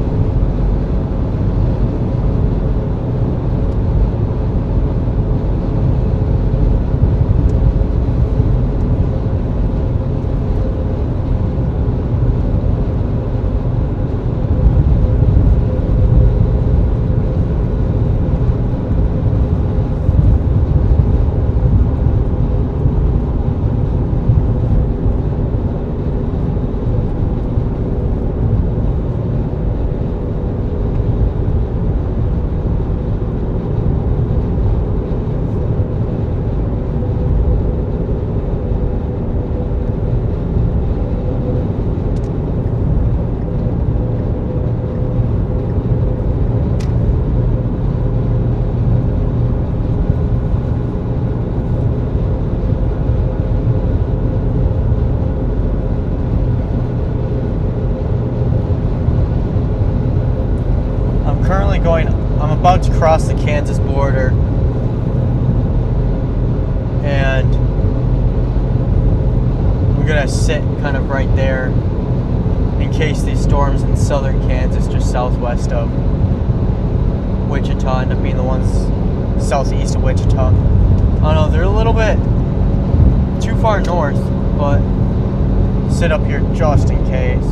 S1: I'm about to cross the Kansas border, and I'm gonna sit kind of right there in case these storms in southern Kansas, just southwest of Wichita, end up being the ones southeast of Wichita. I don't know, they're a little bit too far north, but sit up here just in case.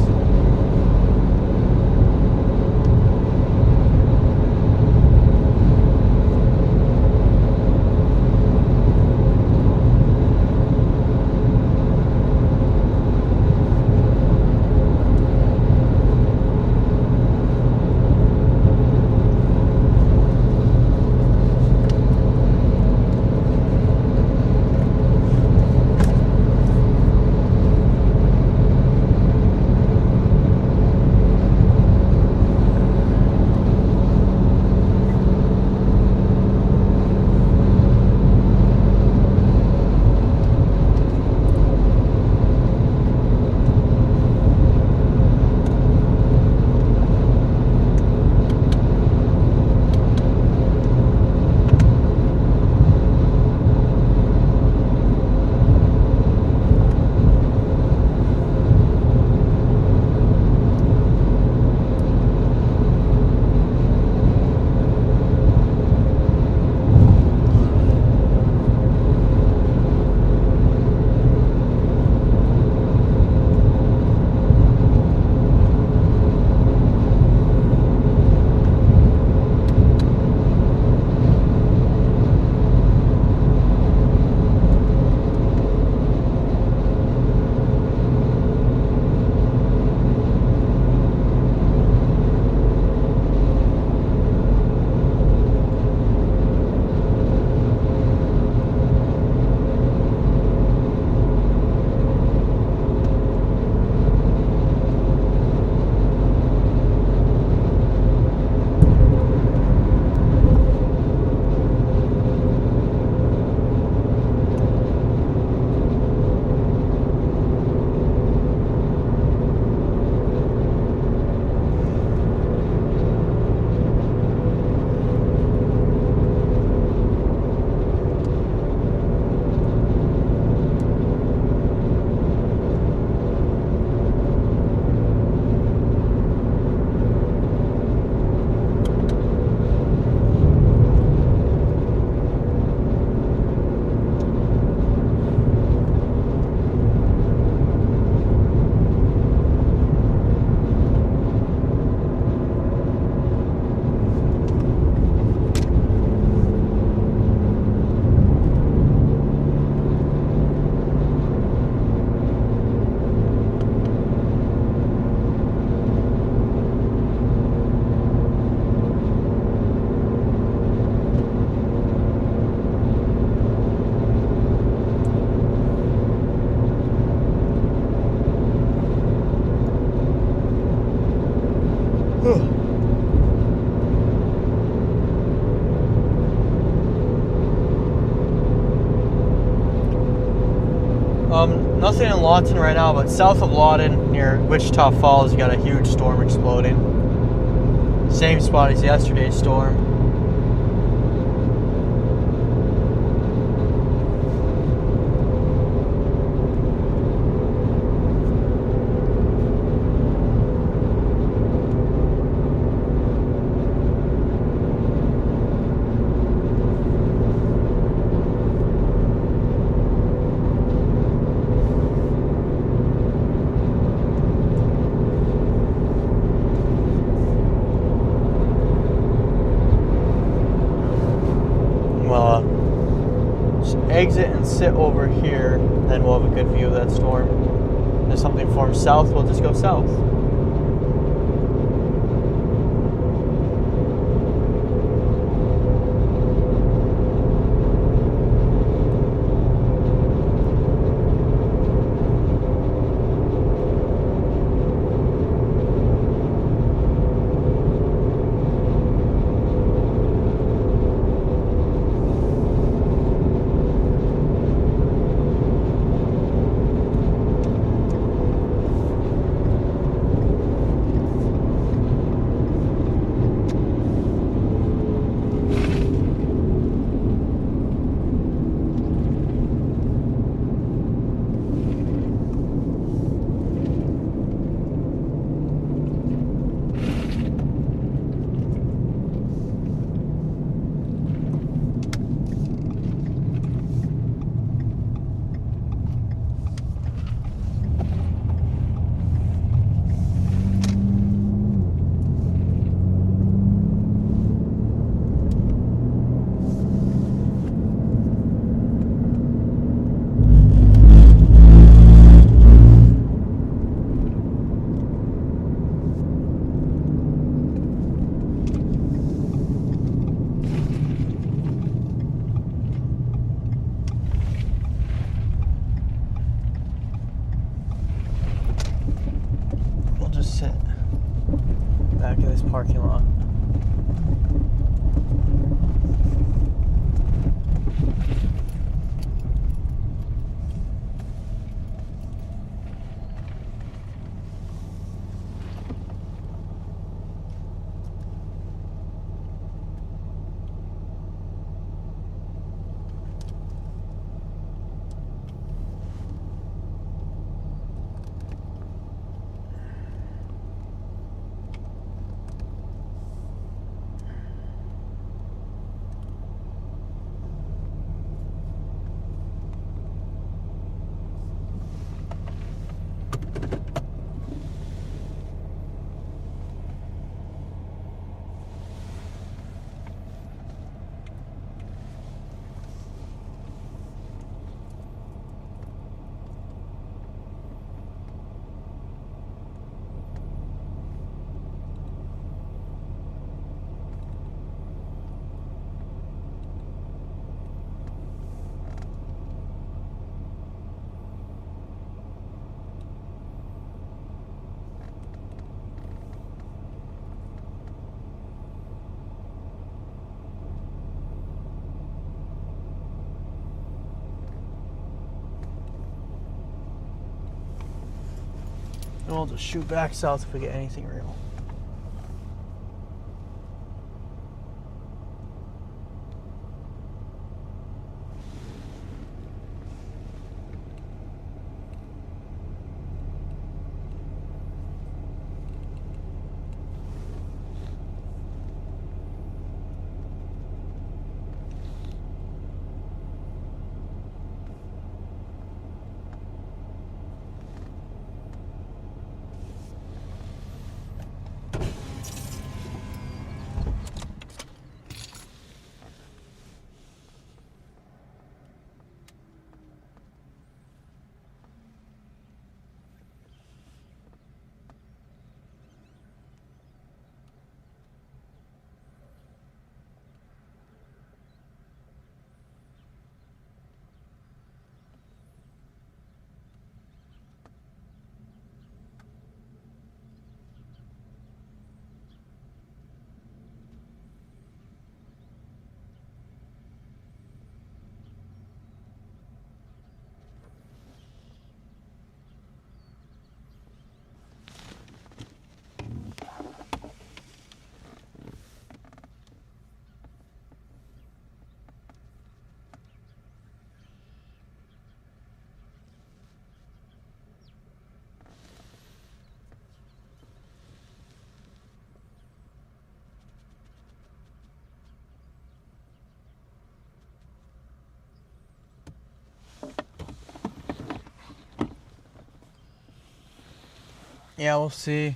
S1: Nothing in Lawton right now, but south of Lawton, near Wichita Falls, you got a huge storm exploding. Same spot as yesterday's storm. Just exit and sit over here, then we'll have a good view of that storm. If something forms south, we'll just go south. Just sit back in this parking lot. And we'll just shoot back south if we get anything real. Yeah, we'll see.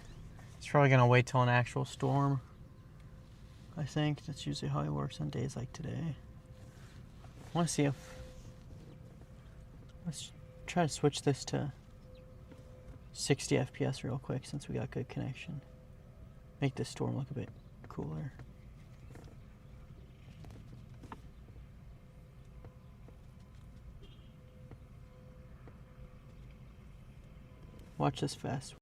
S1: It's probably gonna wait till an actual storm. I think that's usually how it works on days like today. I want to see if... Let's try to switch this to 60 FPS real quick since we got good connection. Make this storm look a bit cooler. Watch this fast.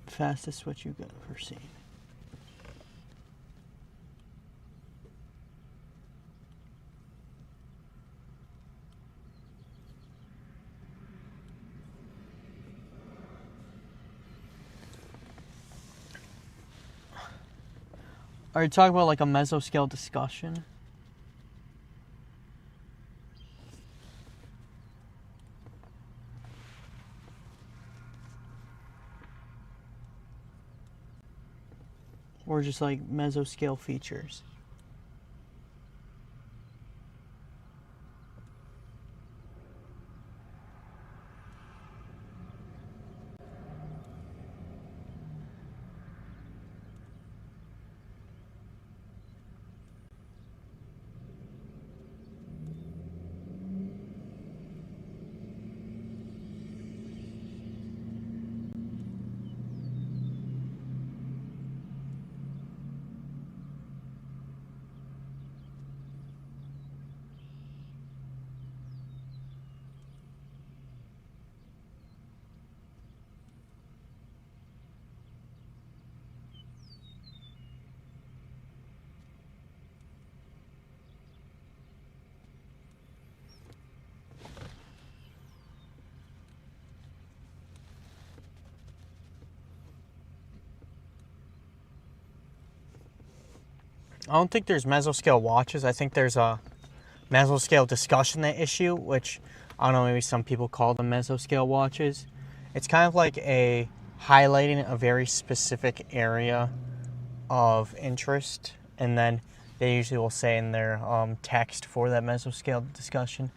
S1: Fastest what you've ever seen. Are you talking about like a mesoscale discussion? Or just like mesoscale features? I don't think there's mesoscale watches. I think there's a mesoscale discussion they issue, which I don't know, maybe some people call them mesoscale watches. It's kind of like a highlighting a very specific area of interest, and then they usually will say in their text for that mesoscale discussion,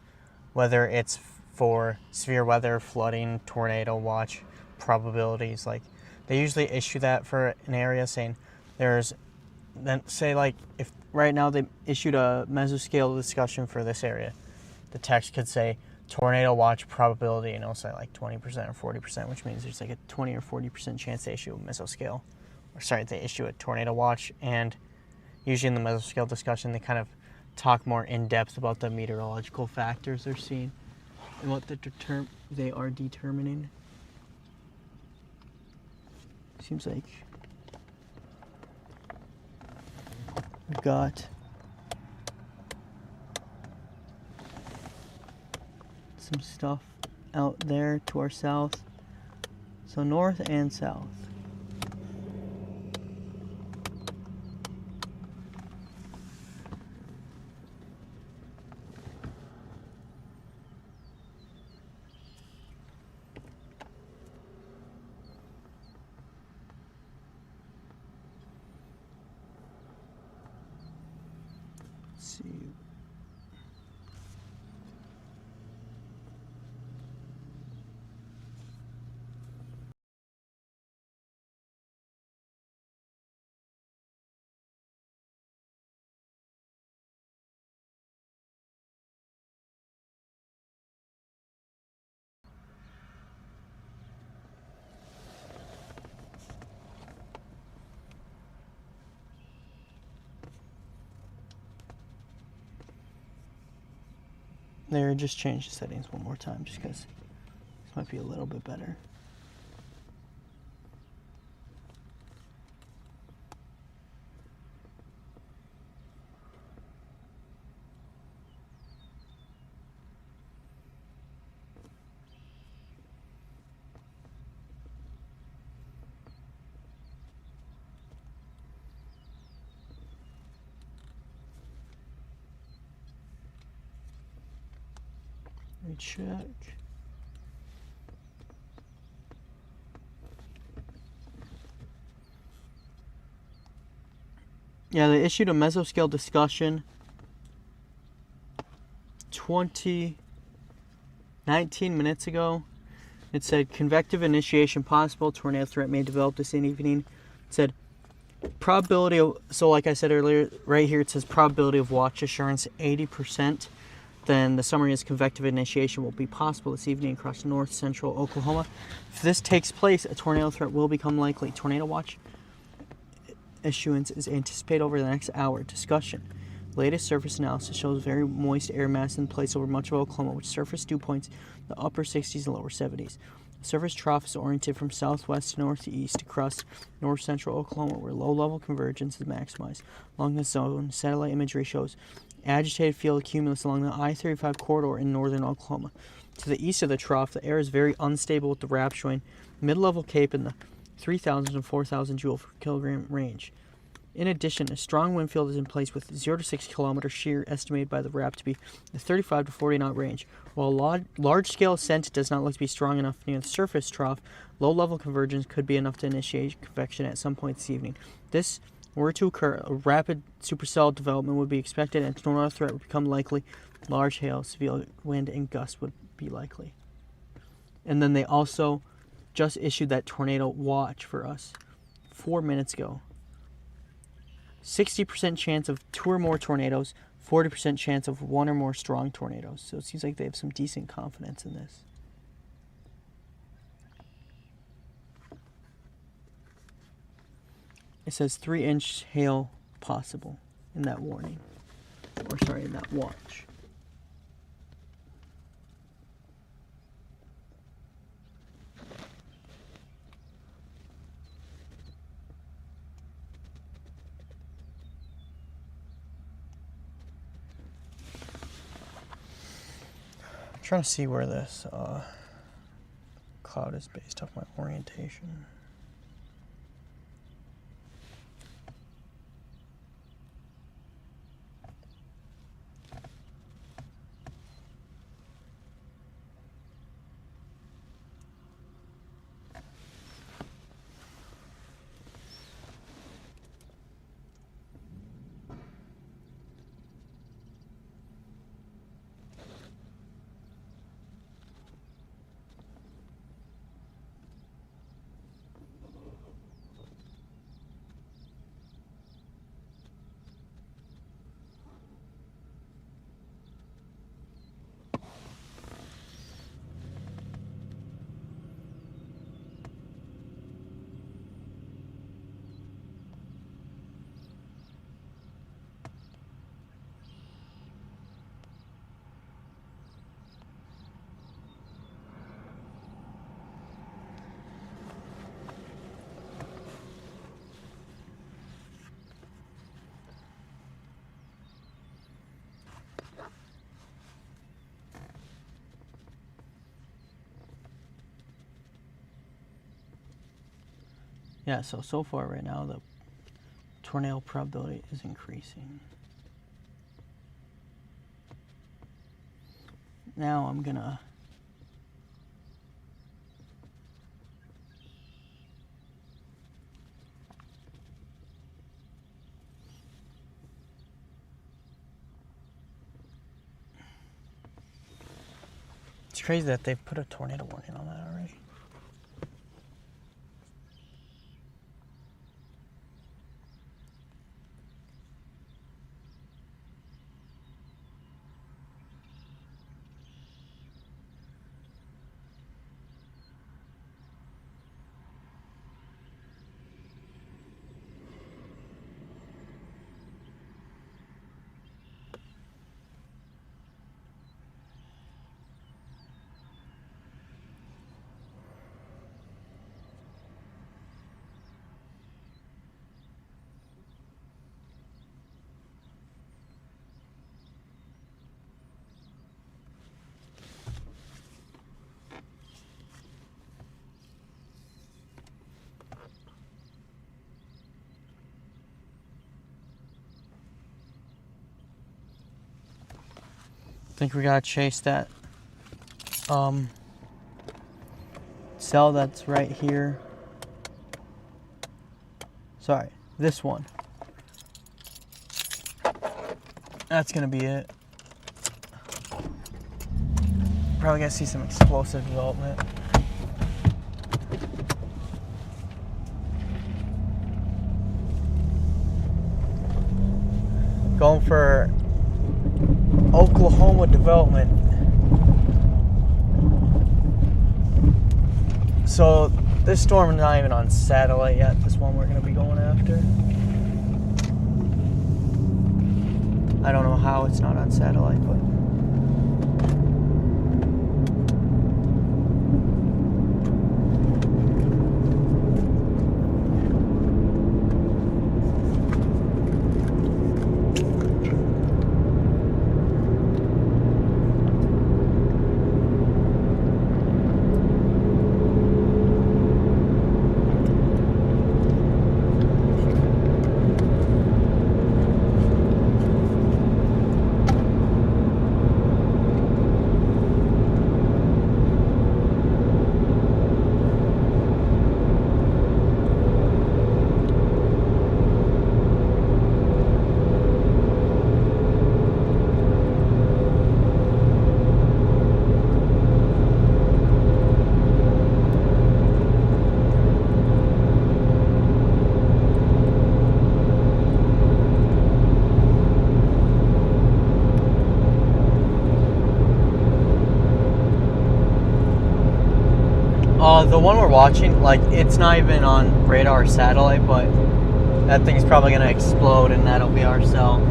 S1: whether it's for severe weather, flooding, tornado watch, probabilities. Like they usually issue that for an area, saying there's, then say like if right now they issued a mesoscale discussion for this area, the text could say tornado watch probability, and it'll say like 20% or 40%, which means there's like a 20 or 40% chance they issue a mesoscale, or sorry, they issue a tornado watch. And usually in the mesoscale discussion, they kind of talk more in depth about the meteorological factors they're seeing and what they are determining. Seems like we've got some stuff out there to our south, so north and south. Let's see. There, just change the settings one more time just because this might be a little bit better. Let me check. Yeah, they issued a mesoscale discussion 19 minutes ago. It said convective initiation possible, tornado threat may develop this evening. It said probability of, so like I said earlier, right here it says probability of watch assurance 80%. Then the summary is convective initiation will be possible this evening across north central Oklahoma. If this takes place, a tornado threat will become likely. Tornado watch issuance is anticipated over the next hour. Discussion. Latest surface analysis shows very moist air mass in place over much of Oklahoma, with surface dew points in the upper 60s and lower 70s. The surface trough is oriented from southwest to northeast across north central Oklahoma, where low-level convergence is maximized. Along the zone, satellite imagery shows agitated field cumulus along the I-35 corridor in northern Oklahoma. To the east of the trough, the air is very unstable, with the wrap showing mid-level CAPE in the 3,000 to 4,000 joule per kilogram range. In addition, a strong wind field is in place with 0 to 6 kilometer shear estimated by the wrap to be the 35 to 40 knot range. While large-scale ascent does not look to be strong enough near the surface trough, low-level convergence could be enough to initiate convection at some point this evening. If this were to occur, a rapid supercell development would be expected and a tornado threat would become likely. Large hail, severe wind, and gusts would be likely. And then they also just issued that tornado watch for us 4 minutes ago. 60% chance of 2 or more tornadoes, 40% chance of 1 or more strong tornadoes. So it seems like they have some decent confidence in this. It says 3-inch hail possible in that warning. Or sorry, in that watch. I'm trying to see where this cloud is based off my orientation. Yeah, so far right now the tornado probability is increasing. Now I'm gonna It's crazy that they've put a tornado warning on that already. I think we gotta chase that cell that's right here. Sorry, this one. That's gonna be it. Probably gonna see some explosive development. Going for Oklahoma development. So this storm is not even on satellite yet, this one we're going to be going after. I don't know how it's not on satellite, but... The one we're watching, like, it's not even on radar or satellite, but that thing's probably going to explode and that'll be our cell.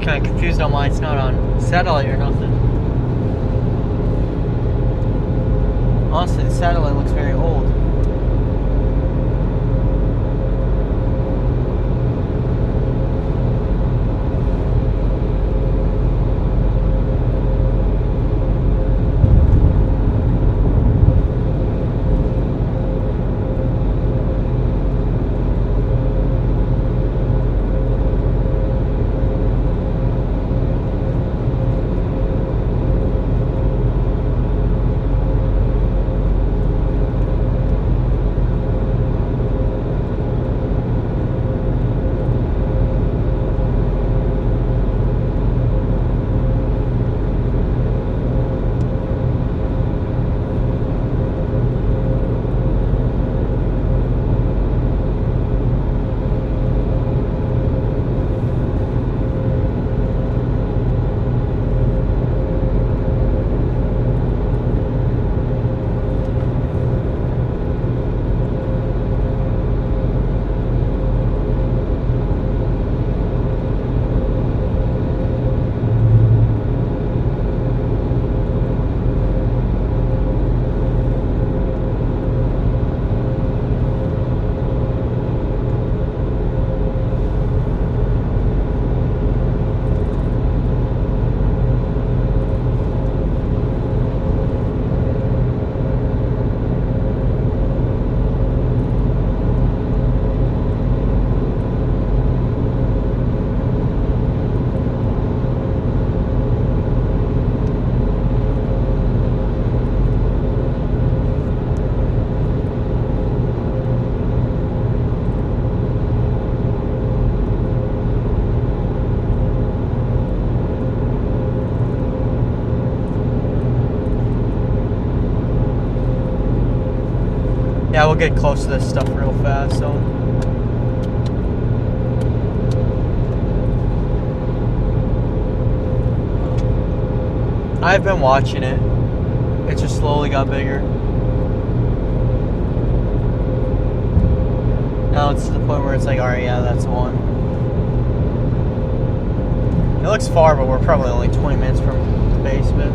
S1: Kind of confused on why it's not on satellite or nothing. Honestly, the satellite looks very old. Yeah, we'll get close to this stuff real fast, so. I've been watching it. It just slowly got bigger. Now it's to the point where it's like, alright, yeah, that's one. It looks far, but we're probably only 20 minutes from the basement.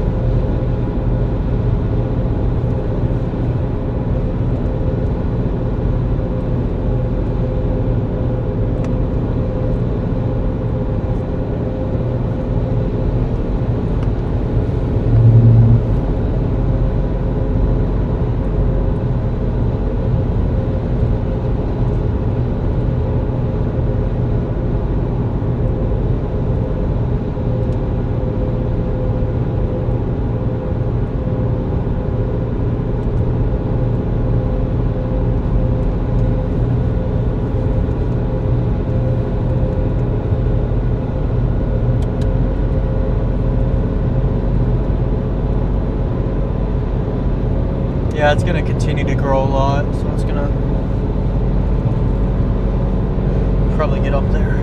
S1: Yeah, it's gonna continue to grow a lot, so it's gonna probably get up there.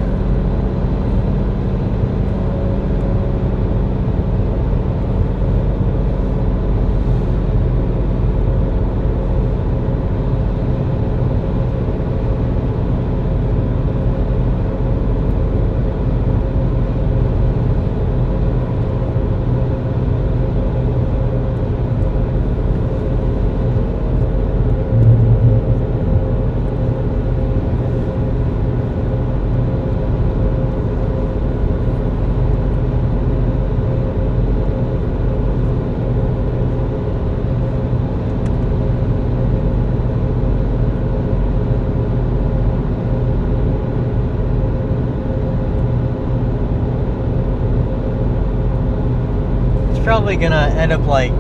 S1: Probably gonna end up like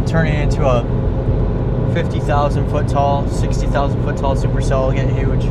S1: turning into a 50,000 foot tall, 60,000 foot tall supercell, get huge.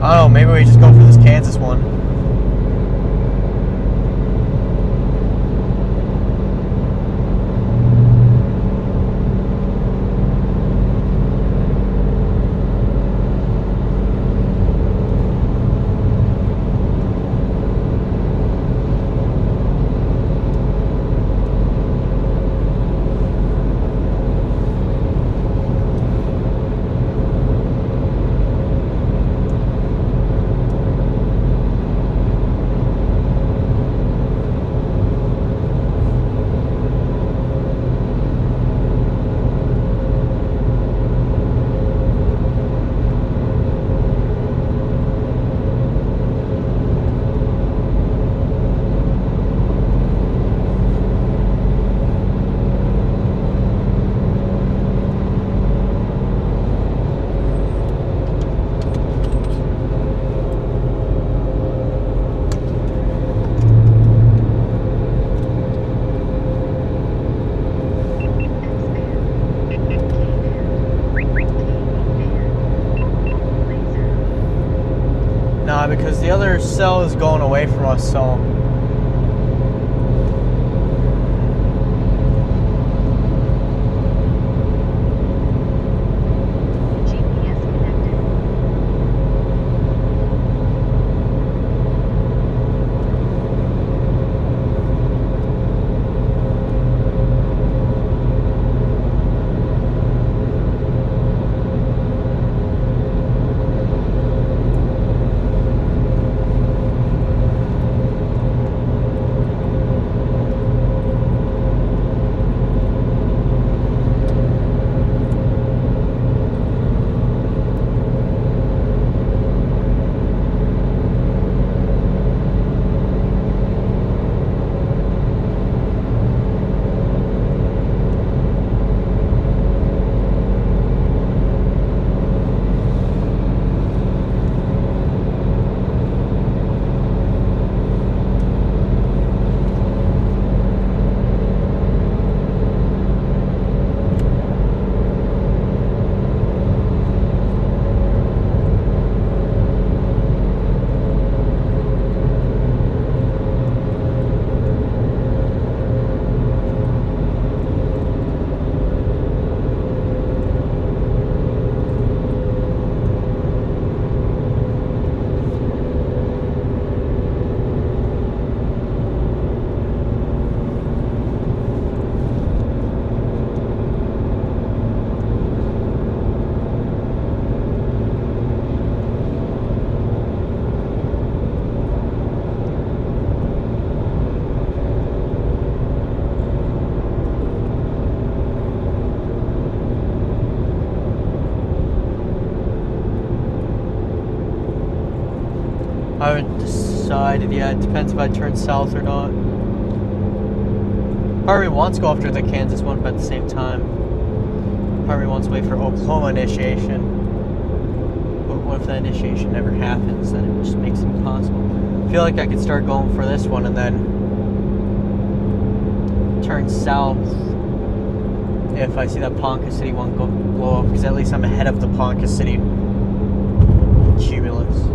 S1: I don't know, maybe we just go for this Kansas one. because the other cell is going away from us, so. I haven't decided yet. It depends if I turn south or not. Part of me wants to go after the Kansas one, but at the same time, part of me wants to wait for Oklahoma initiation. But what if that initiation never happens? Then it just makes it impossible. I feel like I could start going for this one and then turn south if I see that Ponca City one blow up, because at least I'm ahead of the Ponca City cumulus.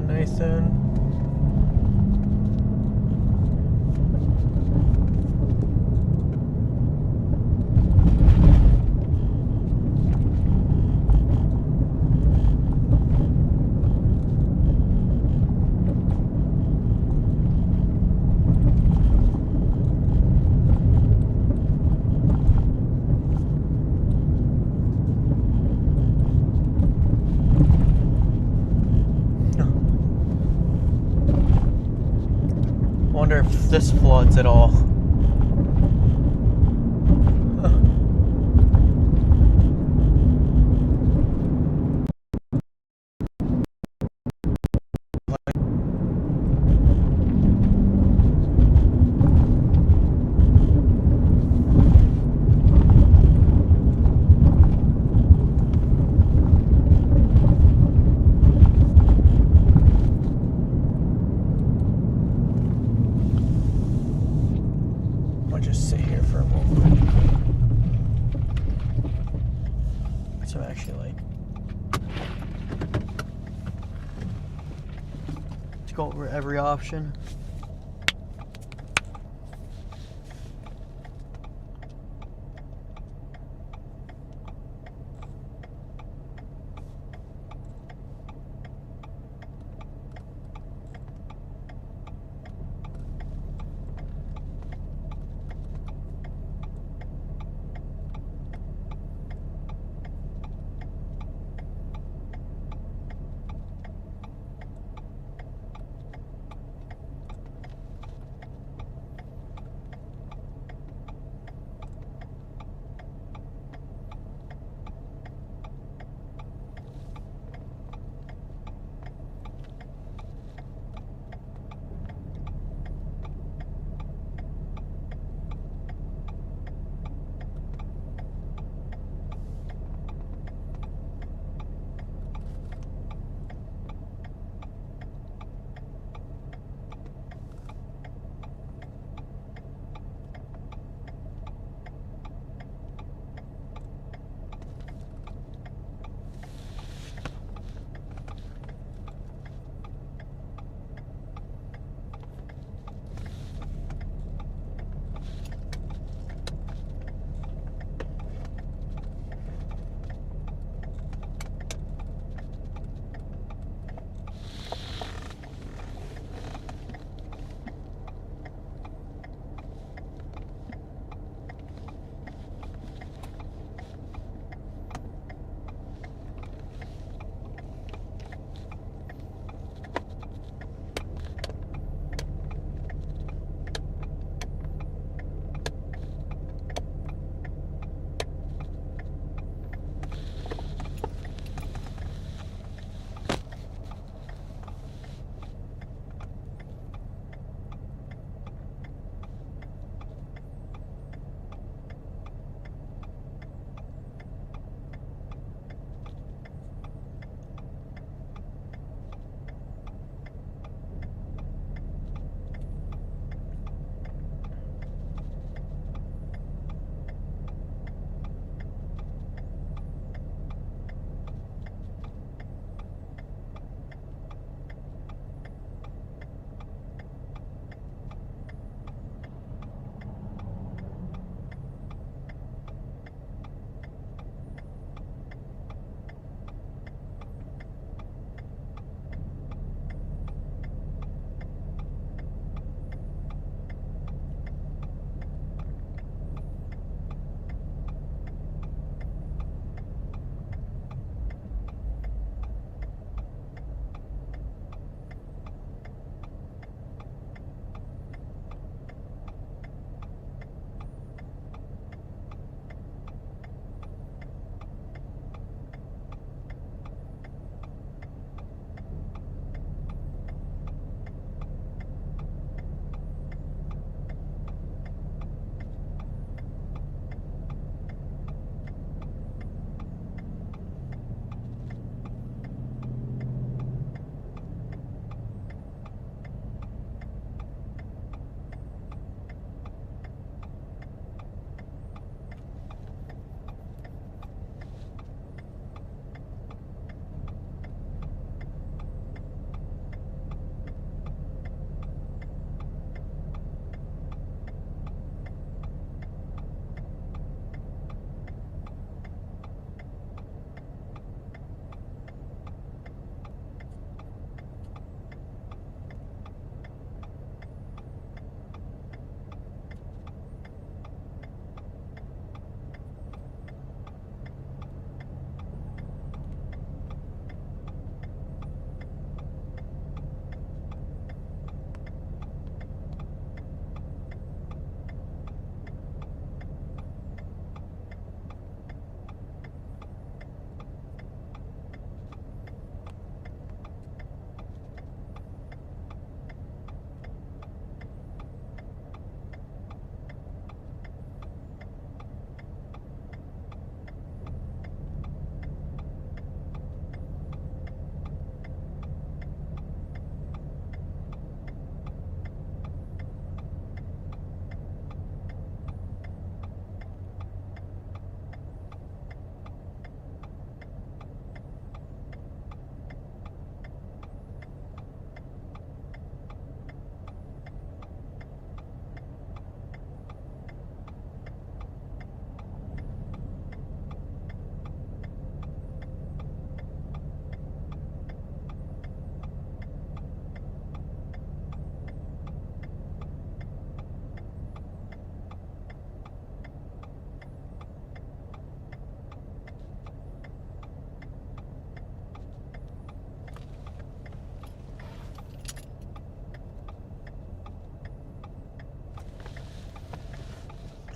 S1: Nathan. wonder if this floods at all. I'll just sit here for a moment. So actually, like, to go over every option.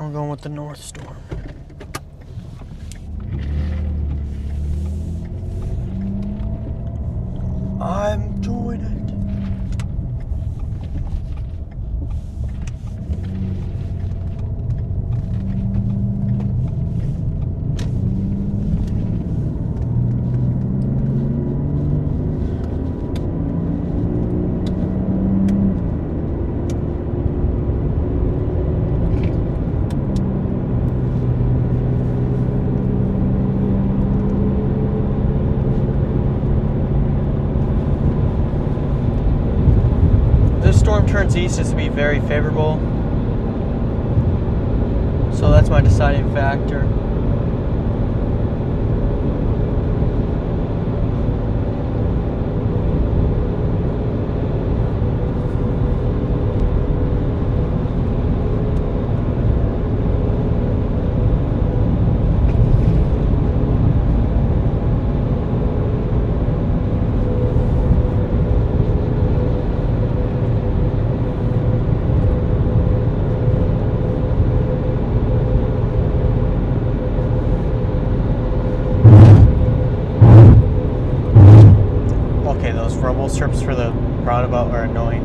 S1: I'm going with the north storm. I'm doing it. Storm turns east is to be very favorable, so that's my deciding factor. Rumble strips for the roundabout are annoying.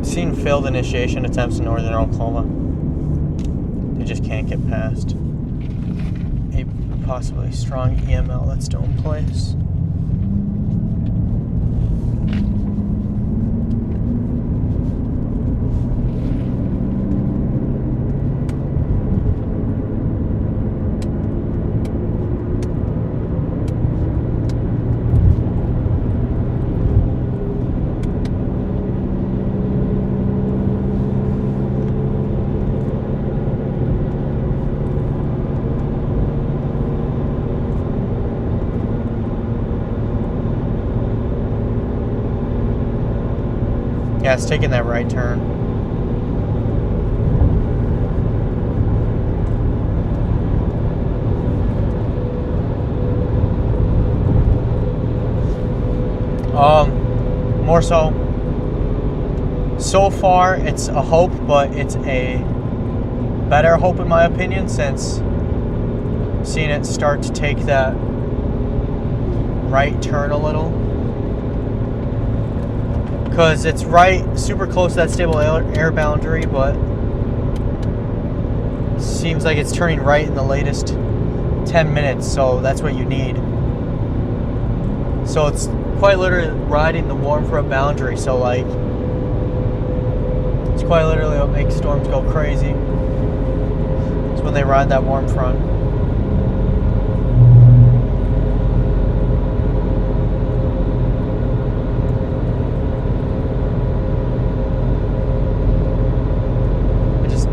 S1: Seen failed initiation attempts in northern Oklahoma. They just can't get past a possibly strong EML that's still in place. Yeah, it's taking that right turn. More so far it's a hope, but it's a better hope in my opinion, since seeing it start to take that right turn a little. Because it's right super close to that stable air boundary, but seems like it's turning right in the latest 10 minutes, so that's what you need. So it's quite literally riding the warm front boundary, so like it's quite literally what makes storms go crazy. It's when they ride that warm front.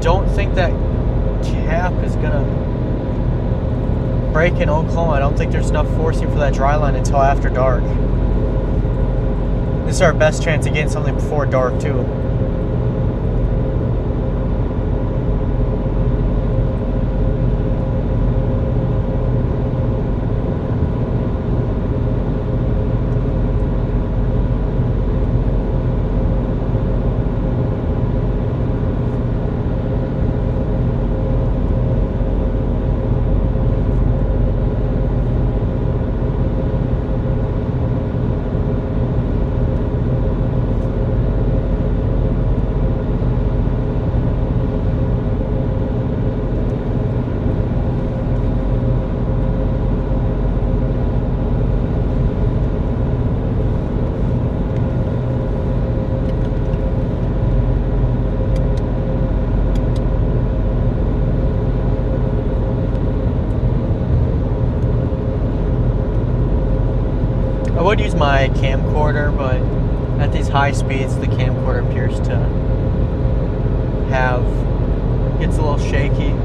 S1: Don't think that cap is gonna break in Oklahoma. I don't think there's enough forcing for that dry line until after dark. This is our best chance of getting something before dark too. I would use my camcorder, but at these high speeds, the camcorder appears to gets a little shaky.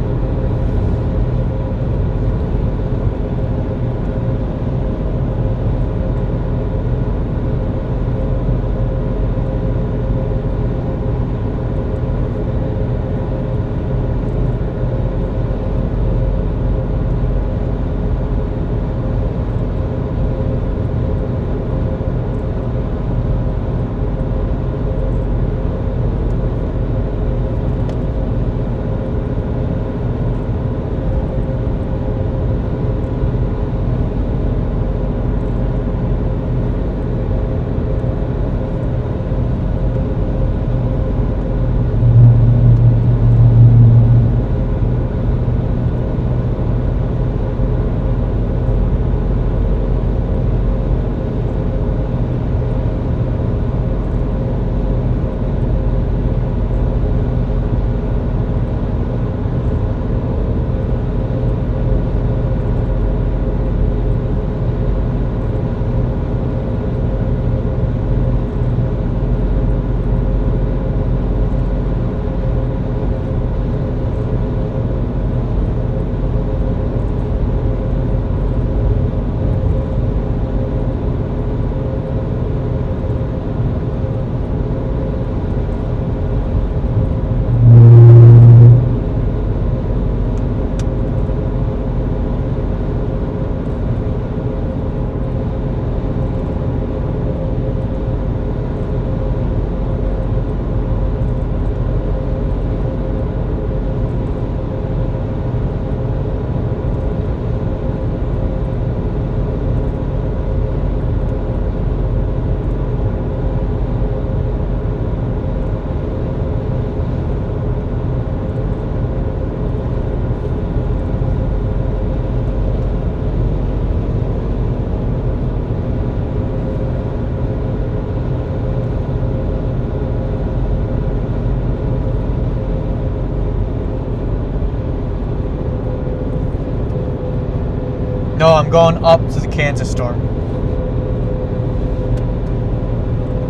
S1: No, I'm going up to the Kansas storm.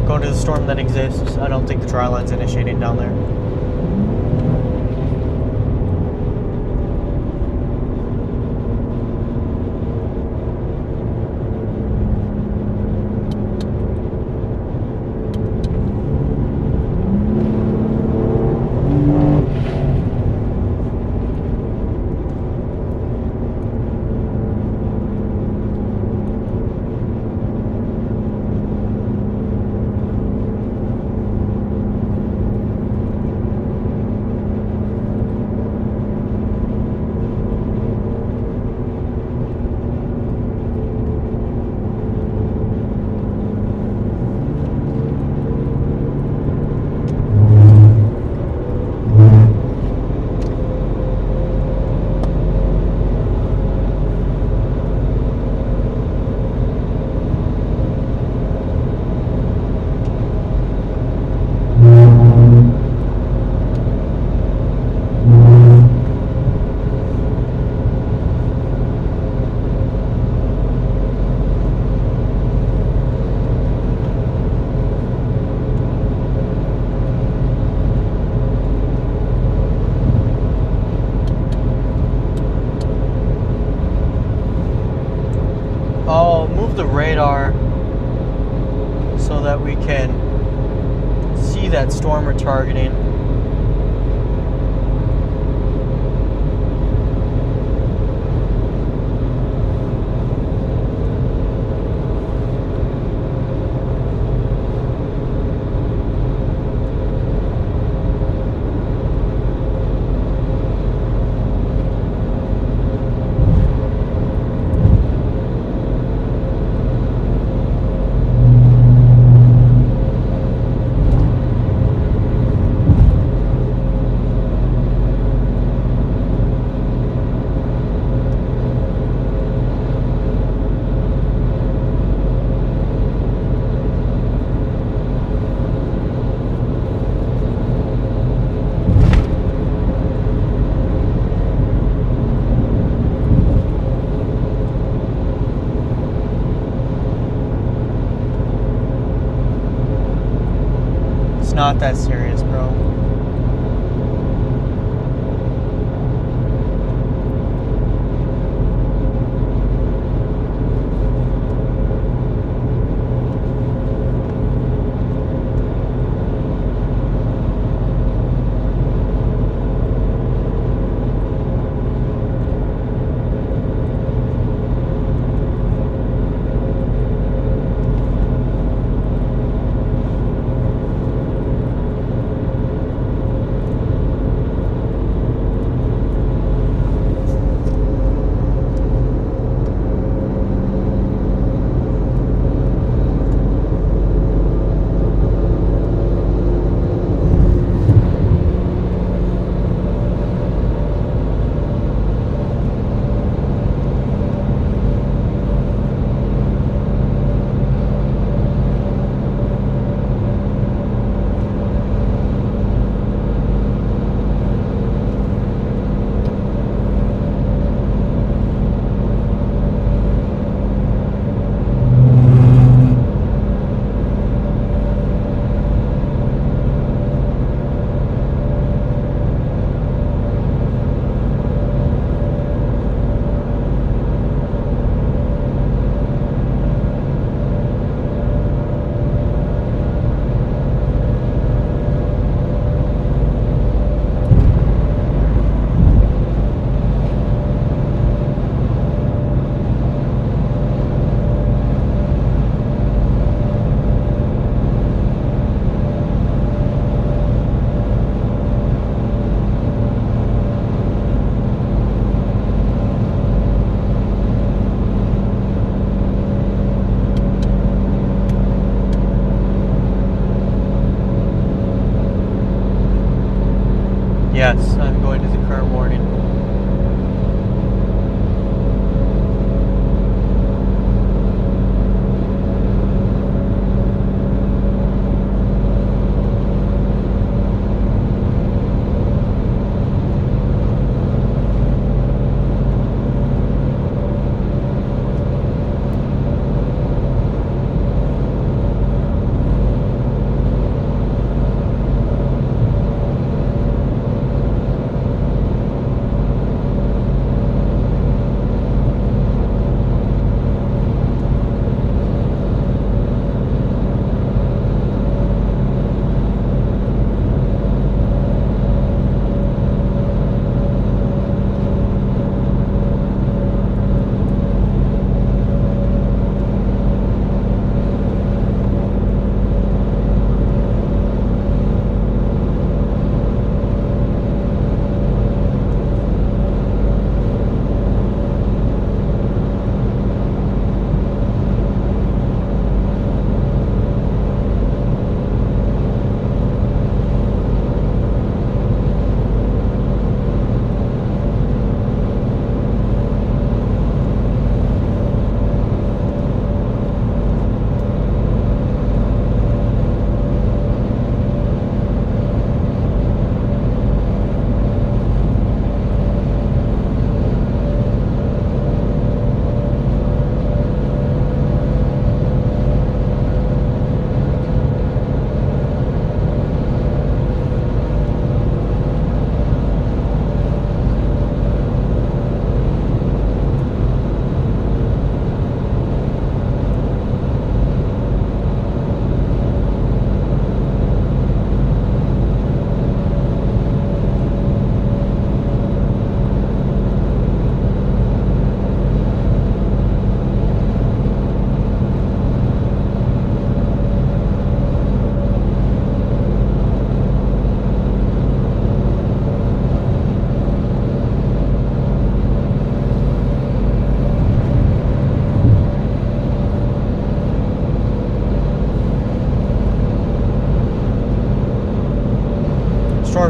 S1: Going to the storm that exists. I don't think the dry line's initiating down there. I'll move the radar so that we can see that storm we're targeting. Not that serious, bro.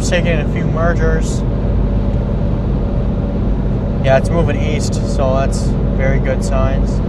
S1: Car's taking a few mergers. Yeah, it's moving east, so that's very good signs.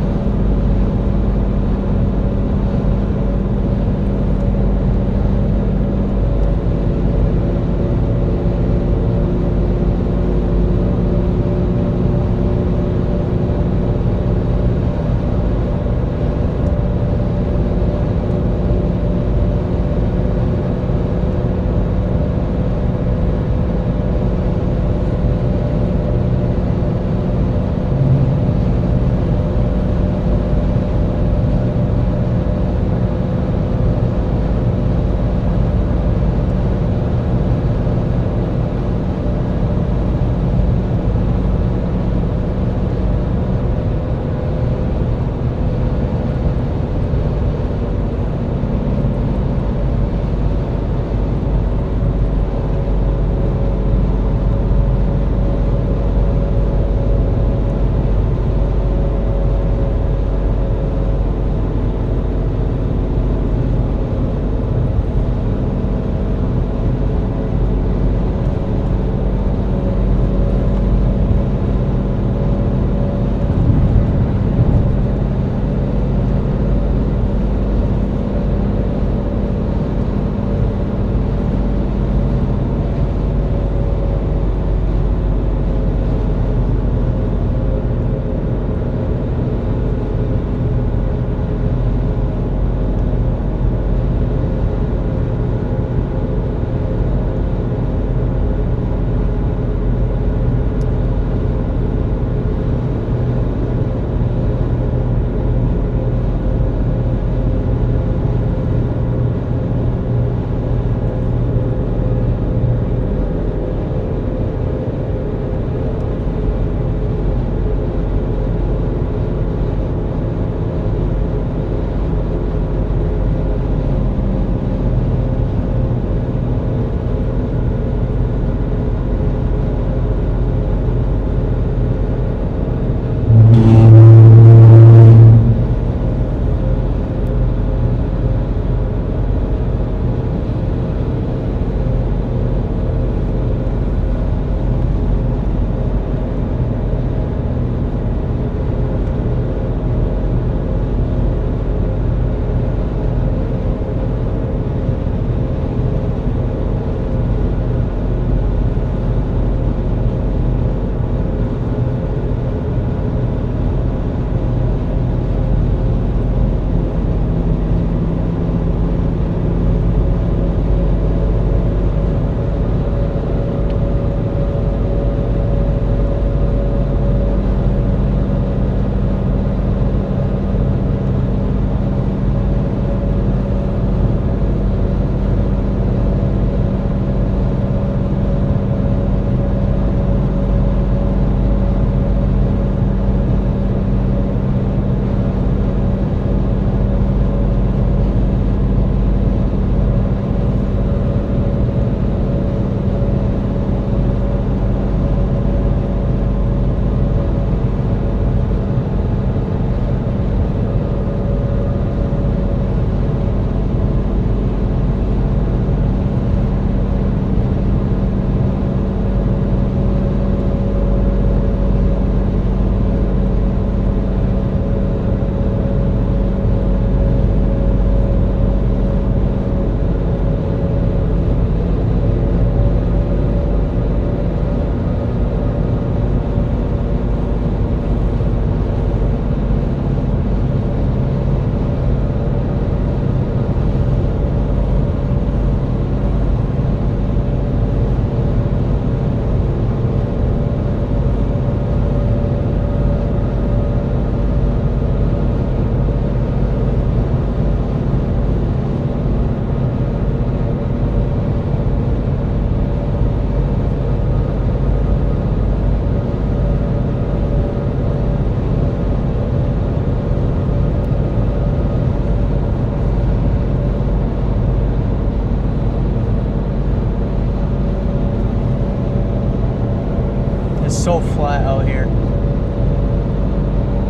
S1: so flat out here.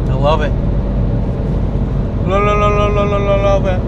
S1: I love it. Love it.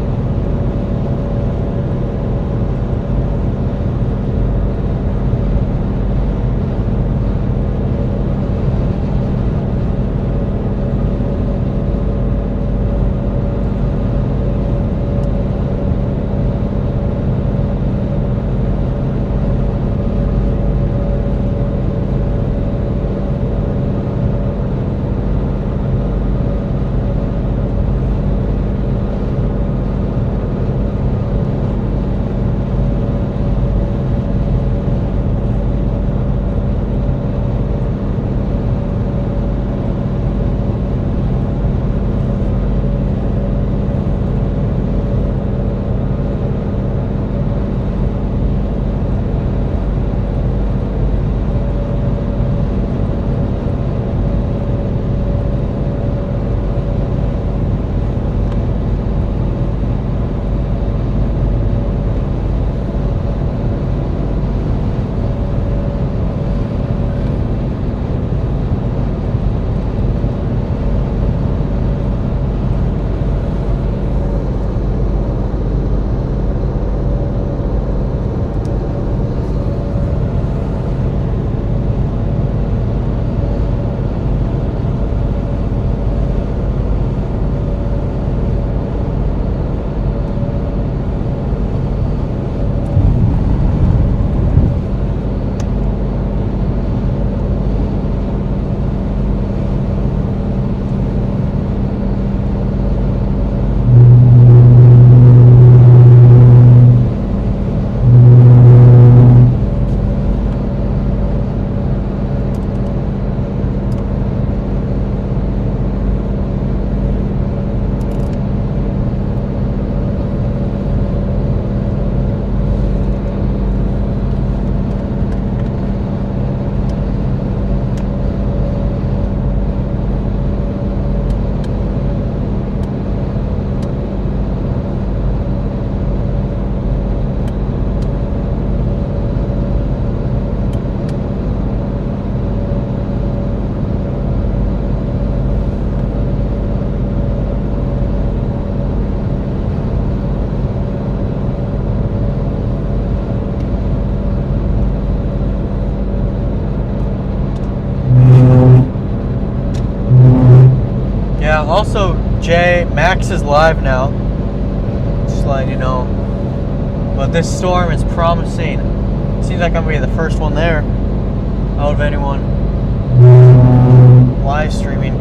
S1: Also, Max is live now. Just letting you know. But this storm is promising. Seems like I'm gonna be the first one there out of anyone live streaming.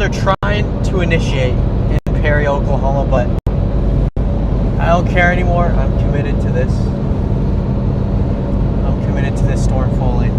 S1: storms are trying to initiate in Perry, Oklahoma, but I don't care anymore. I'm committed to this. I'm committed to this storm fully.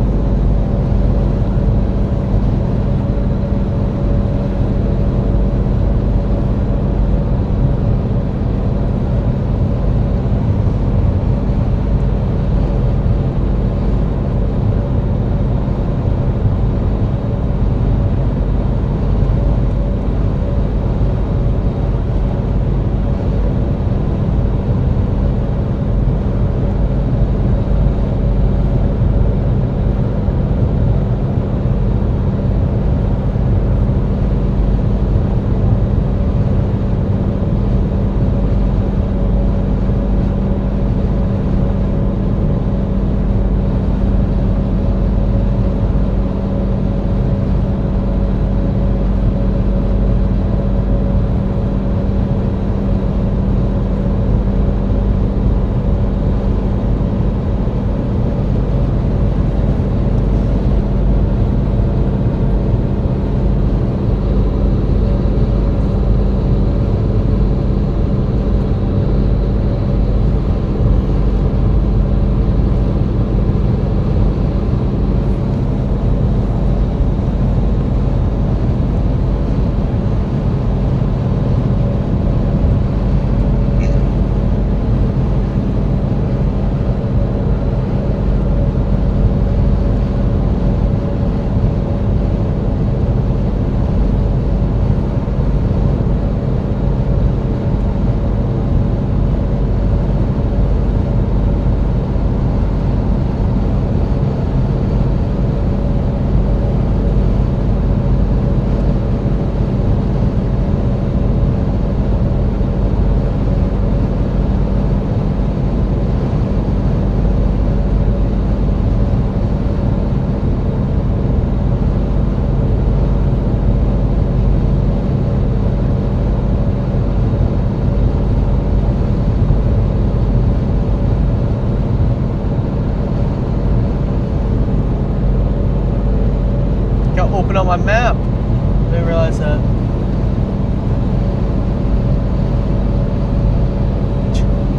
S1: Open up my map. I didn't realize that.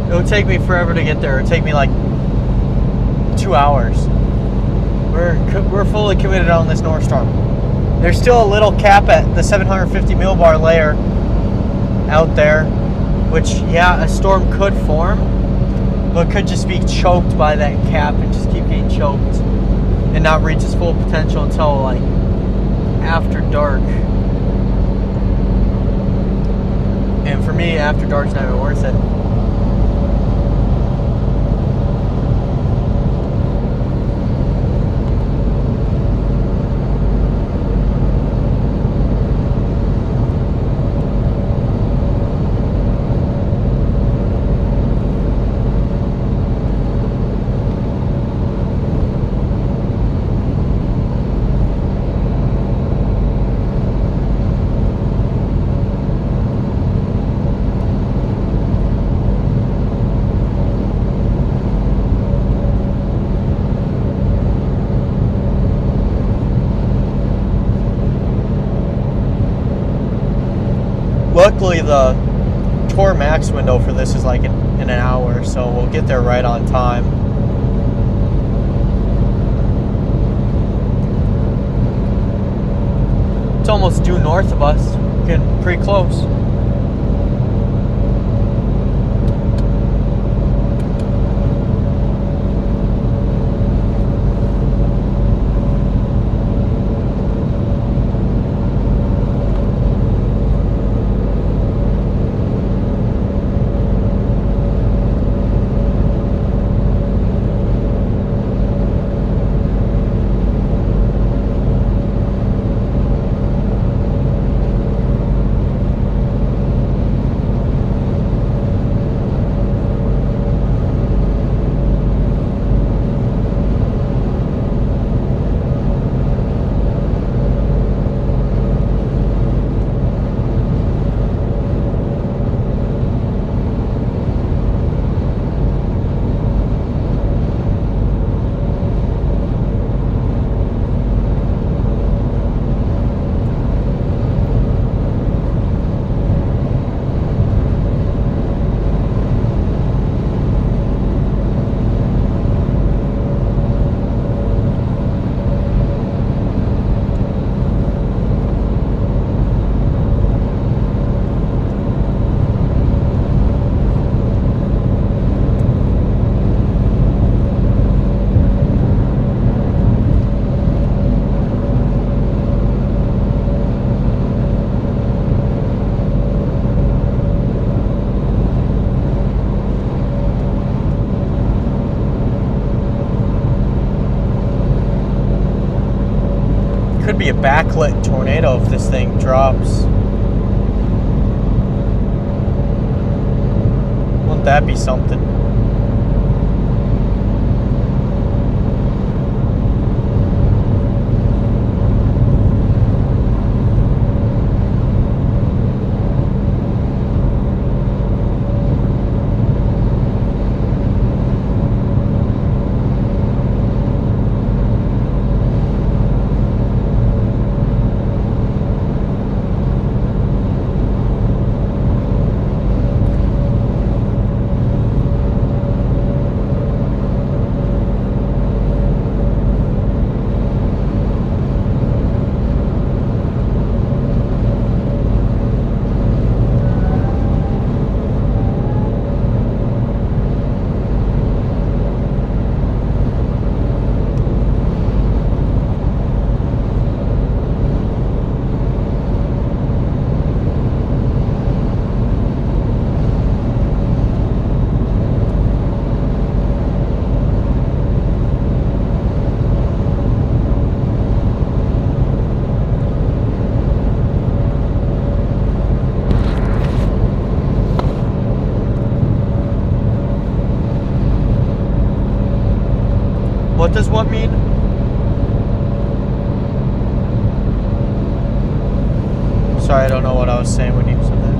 S1: It'll take me forever to get there. It'll take me like 2 hours. We're fully committed on this North Storm. There's still a little cap at the 750 millbar layer out there, which, yeah, a storm could form, but could just be choked by that cap and just keep getting choked and not reach its full potential until like after dark. And for me, after dark's not even worth it. Luckily, the tour max window for this is like in an hour, so we'll get there right on time. It's almost due north of us. Getting pretty close. backlit tornado if this thing drops. Wouldn't that be something? What does what mean? Sorry, I don't know what I was saying when you said that.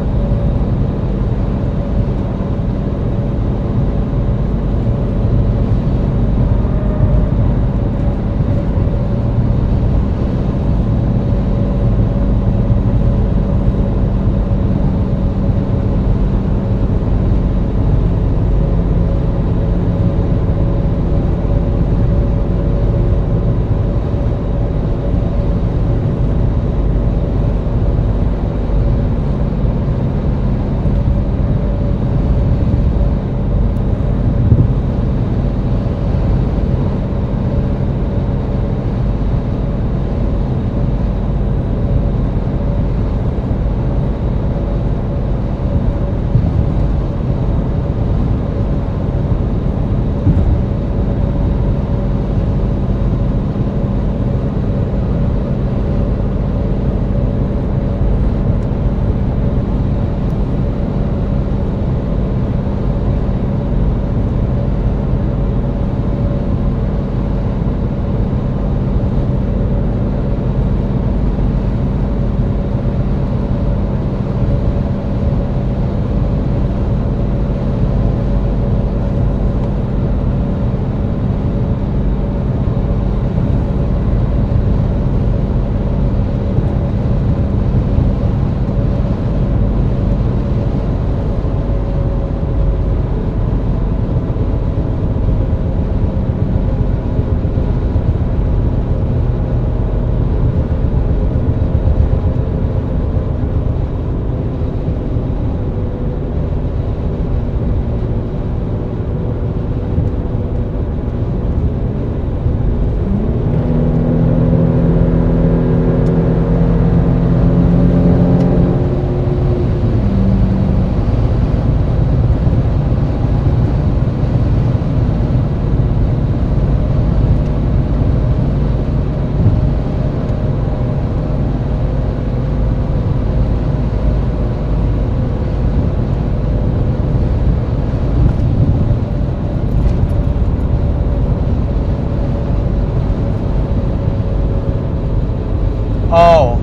S1: Oh,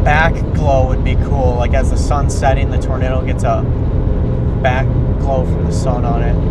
S1: back glow would be cool. Like as the sun's setting, the tornado gets a back glow from the sun on it.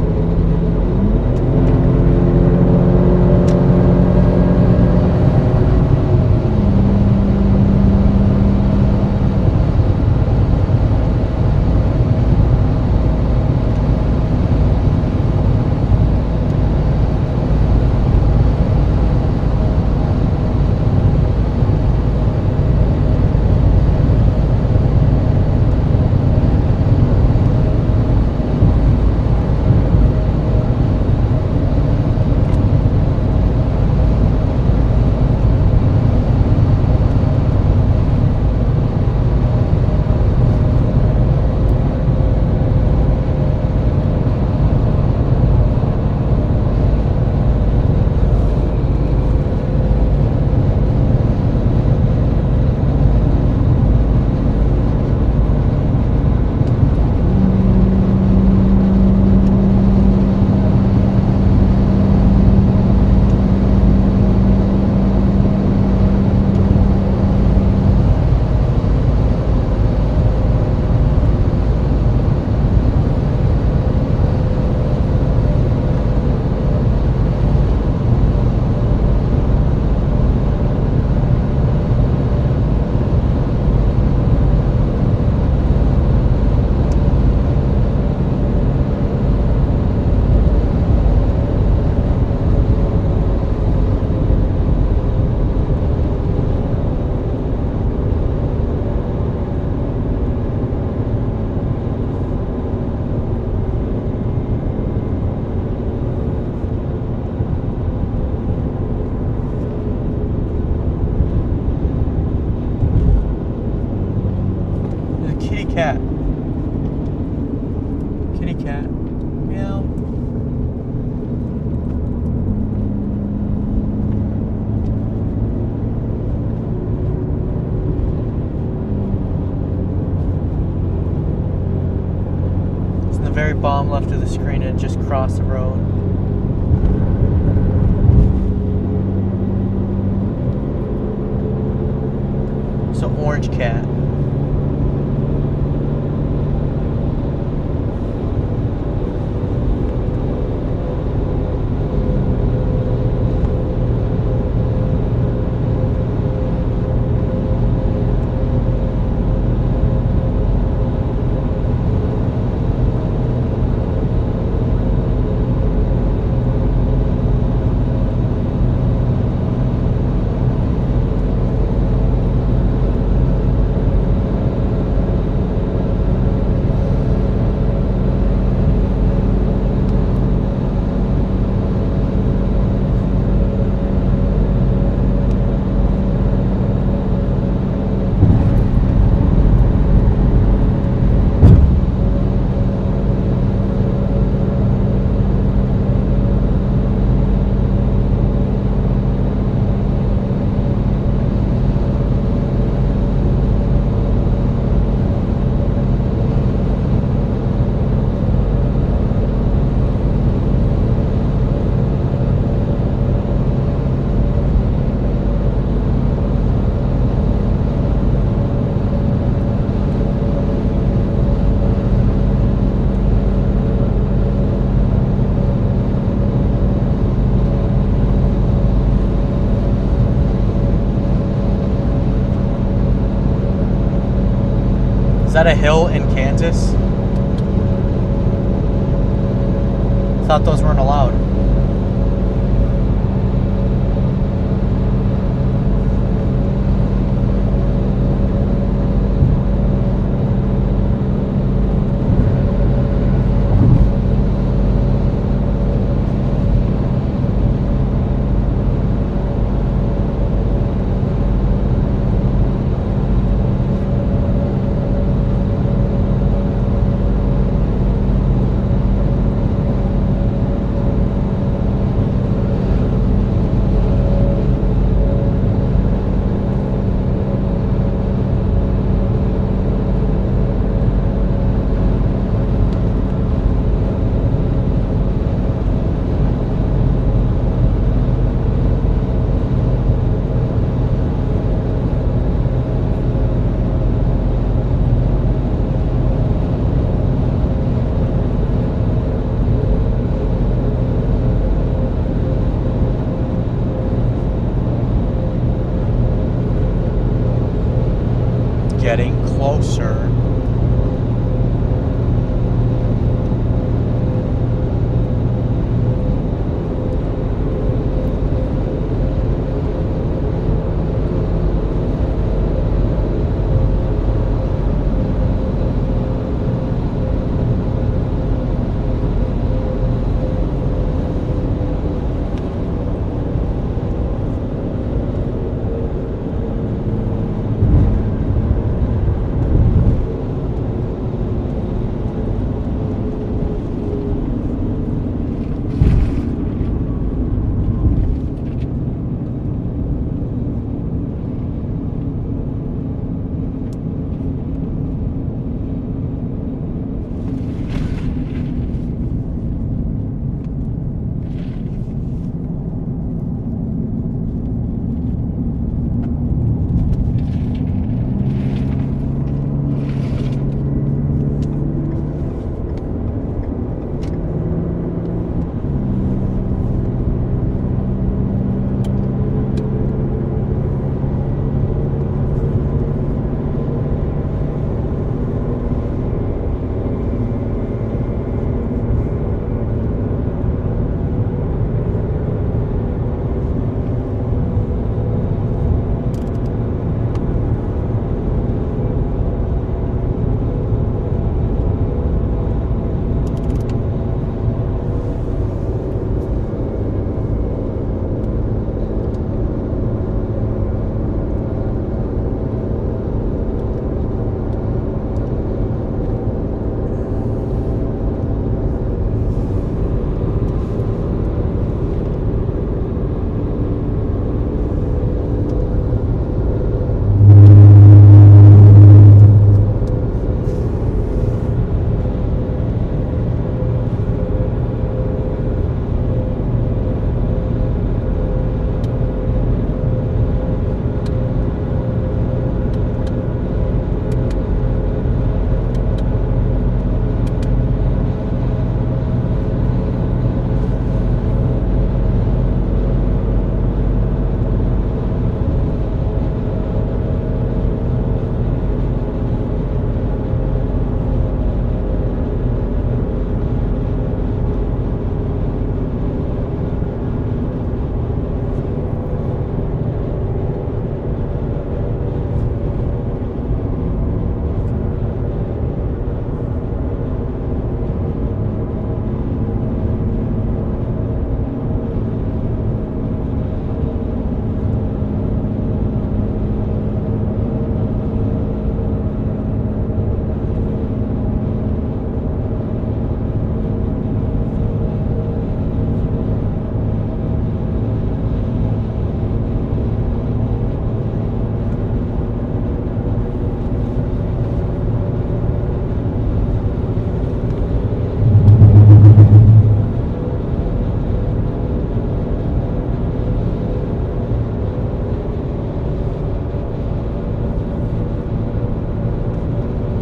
S1: cat. Kitty cat. Meow. It's in the very bottom left of the screen and it just crossed the road. So orange cat. Is that a hill in Kansas? Thought those weren't allowed. Getting closer.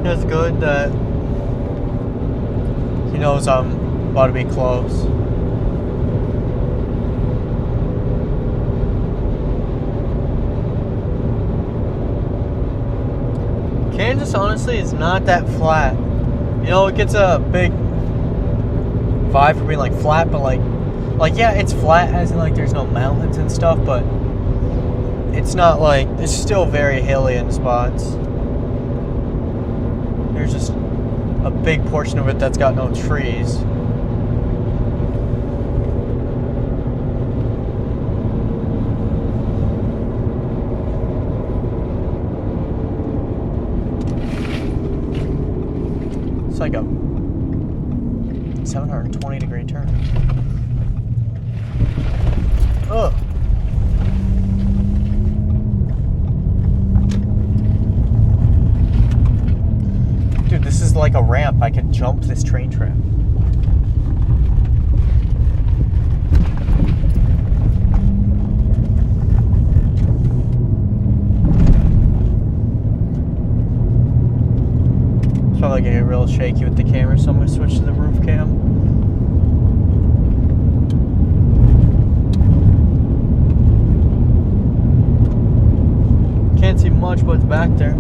S1: It's good that he knows I'm about to be close. Kansas honestly is not that flat. You know, it gets a big vibe for being like flat, but like yeah, it's flat as in like there's no mountains and stuff, but it's not like, it's still very hilly in spots. There's just a big portion of it that's got no trees. It's like a 720-degree turn. Ugh. Dude, this is like a ramp. I could jump this train track. It's probably gonna get real shaky with the camera, so I'm gonna switch to the roof cam. Can't see much what's back there.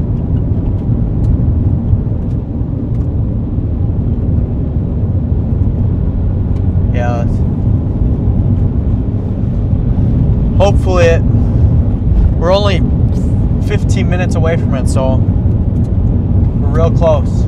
S1: Yeah. Hopefully we're only 15 minutes away from it, so we're real close.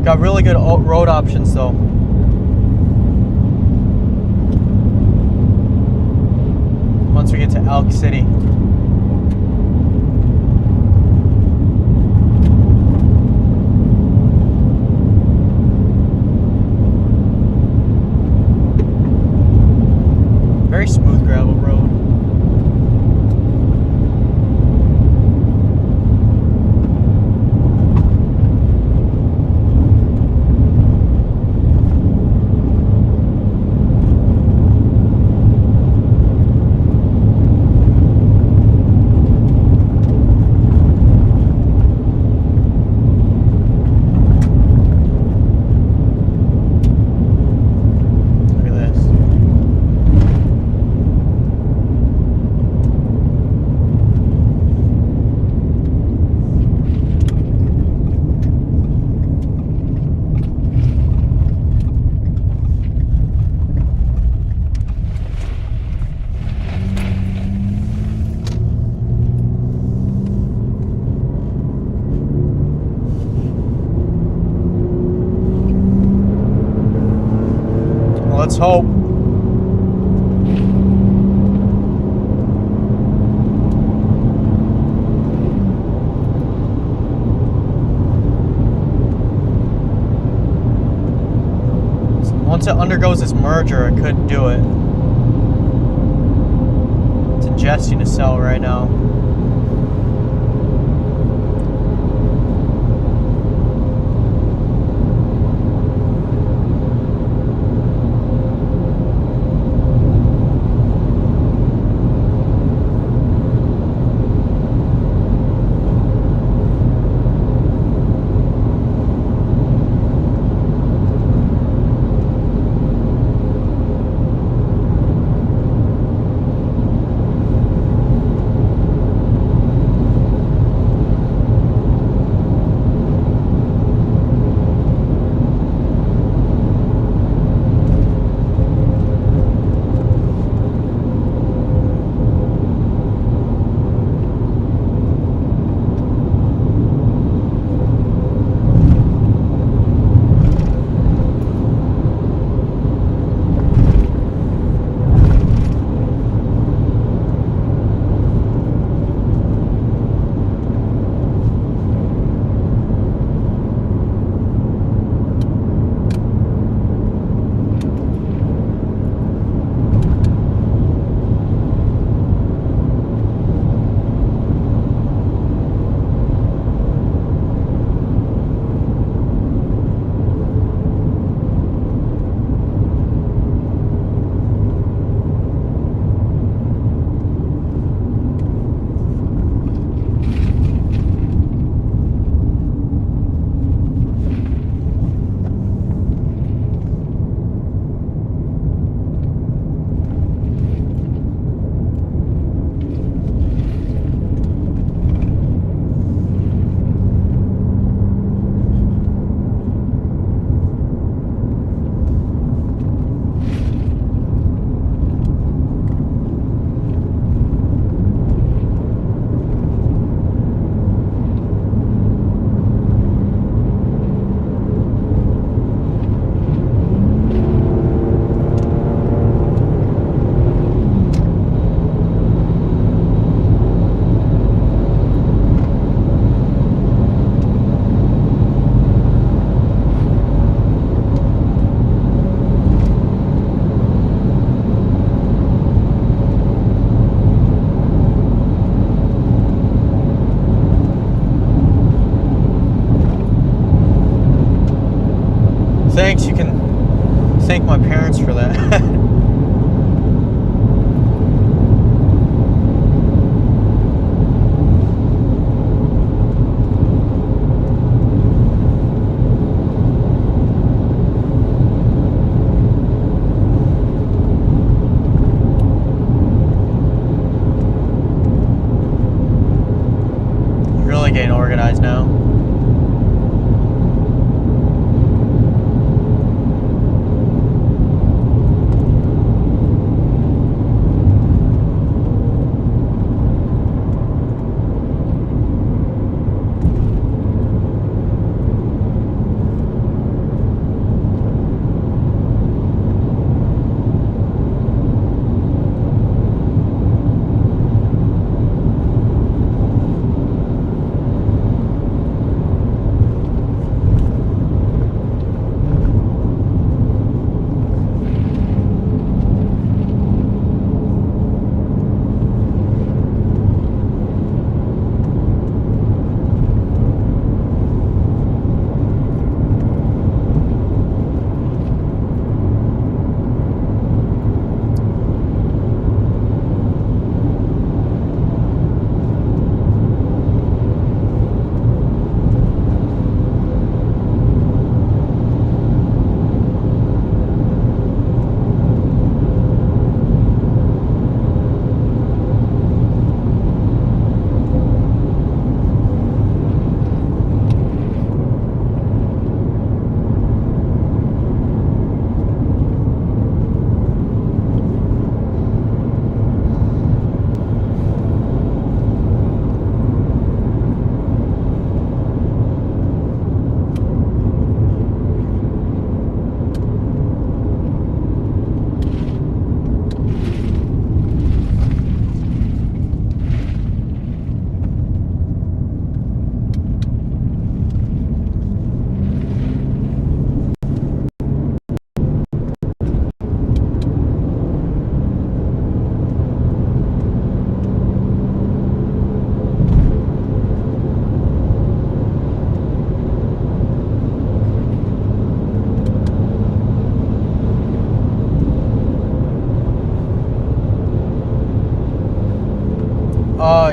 S1: Got really good road options though. Once we get to Elk City. Very smooth gravel road. Let's hope. Once it undergoes this merger, it could do it. It's ingesting a cell right now. thanks. You can thank my parents for that. Really getting organized now.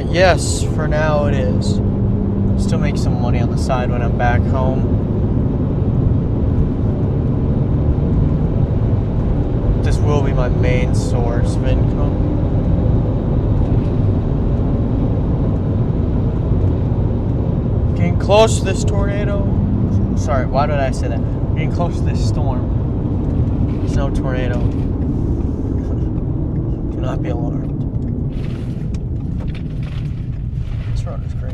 S1: Yes, for now it is. Still make some money on the side when I'm back home. This will be my main source of income. Getting close to this tornado. Sorry, why did I say that? Getting close to this storm. There's no tornado. Do not be alarmed. This road is crazy.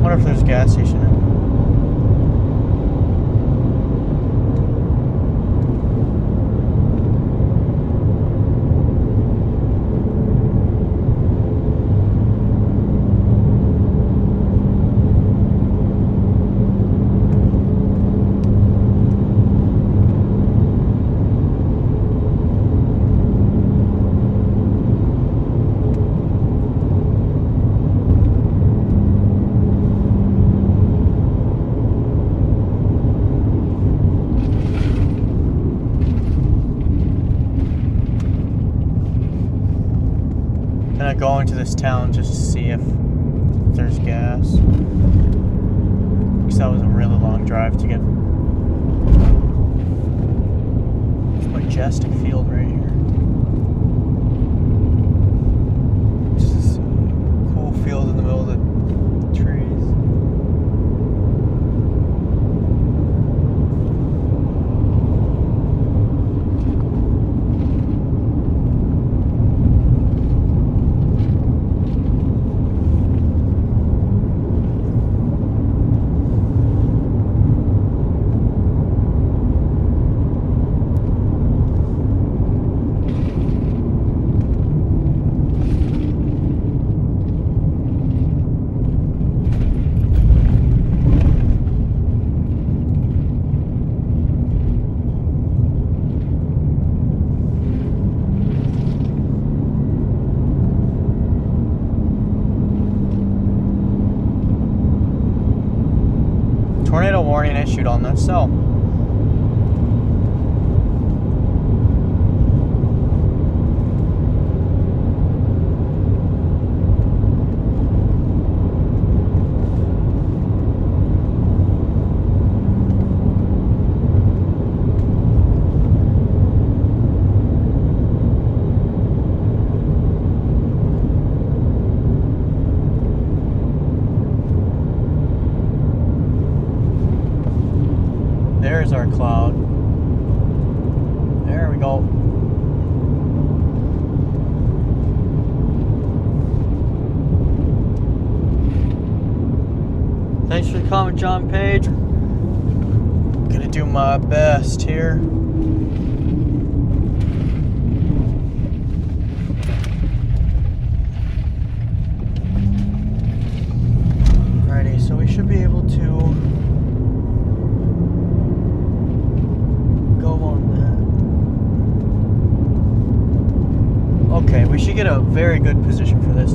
S1: Wonder if there's a gas station in. Go into this town just to see if there's gas. Because that was a really long drive to get. It's a majestic field right here. Just this cool field in the middle of the trees. Tornado warning issued on this cell. There's our cloud. There we go. Thanks for the comment, John Page. Gonna do my best here. Alrighty, so we should be able to okay, we should get a very good position for this.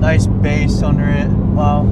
S1: Nice base under it. Wow.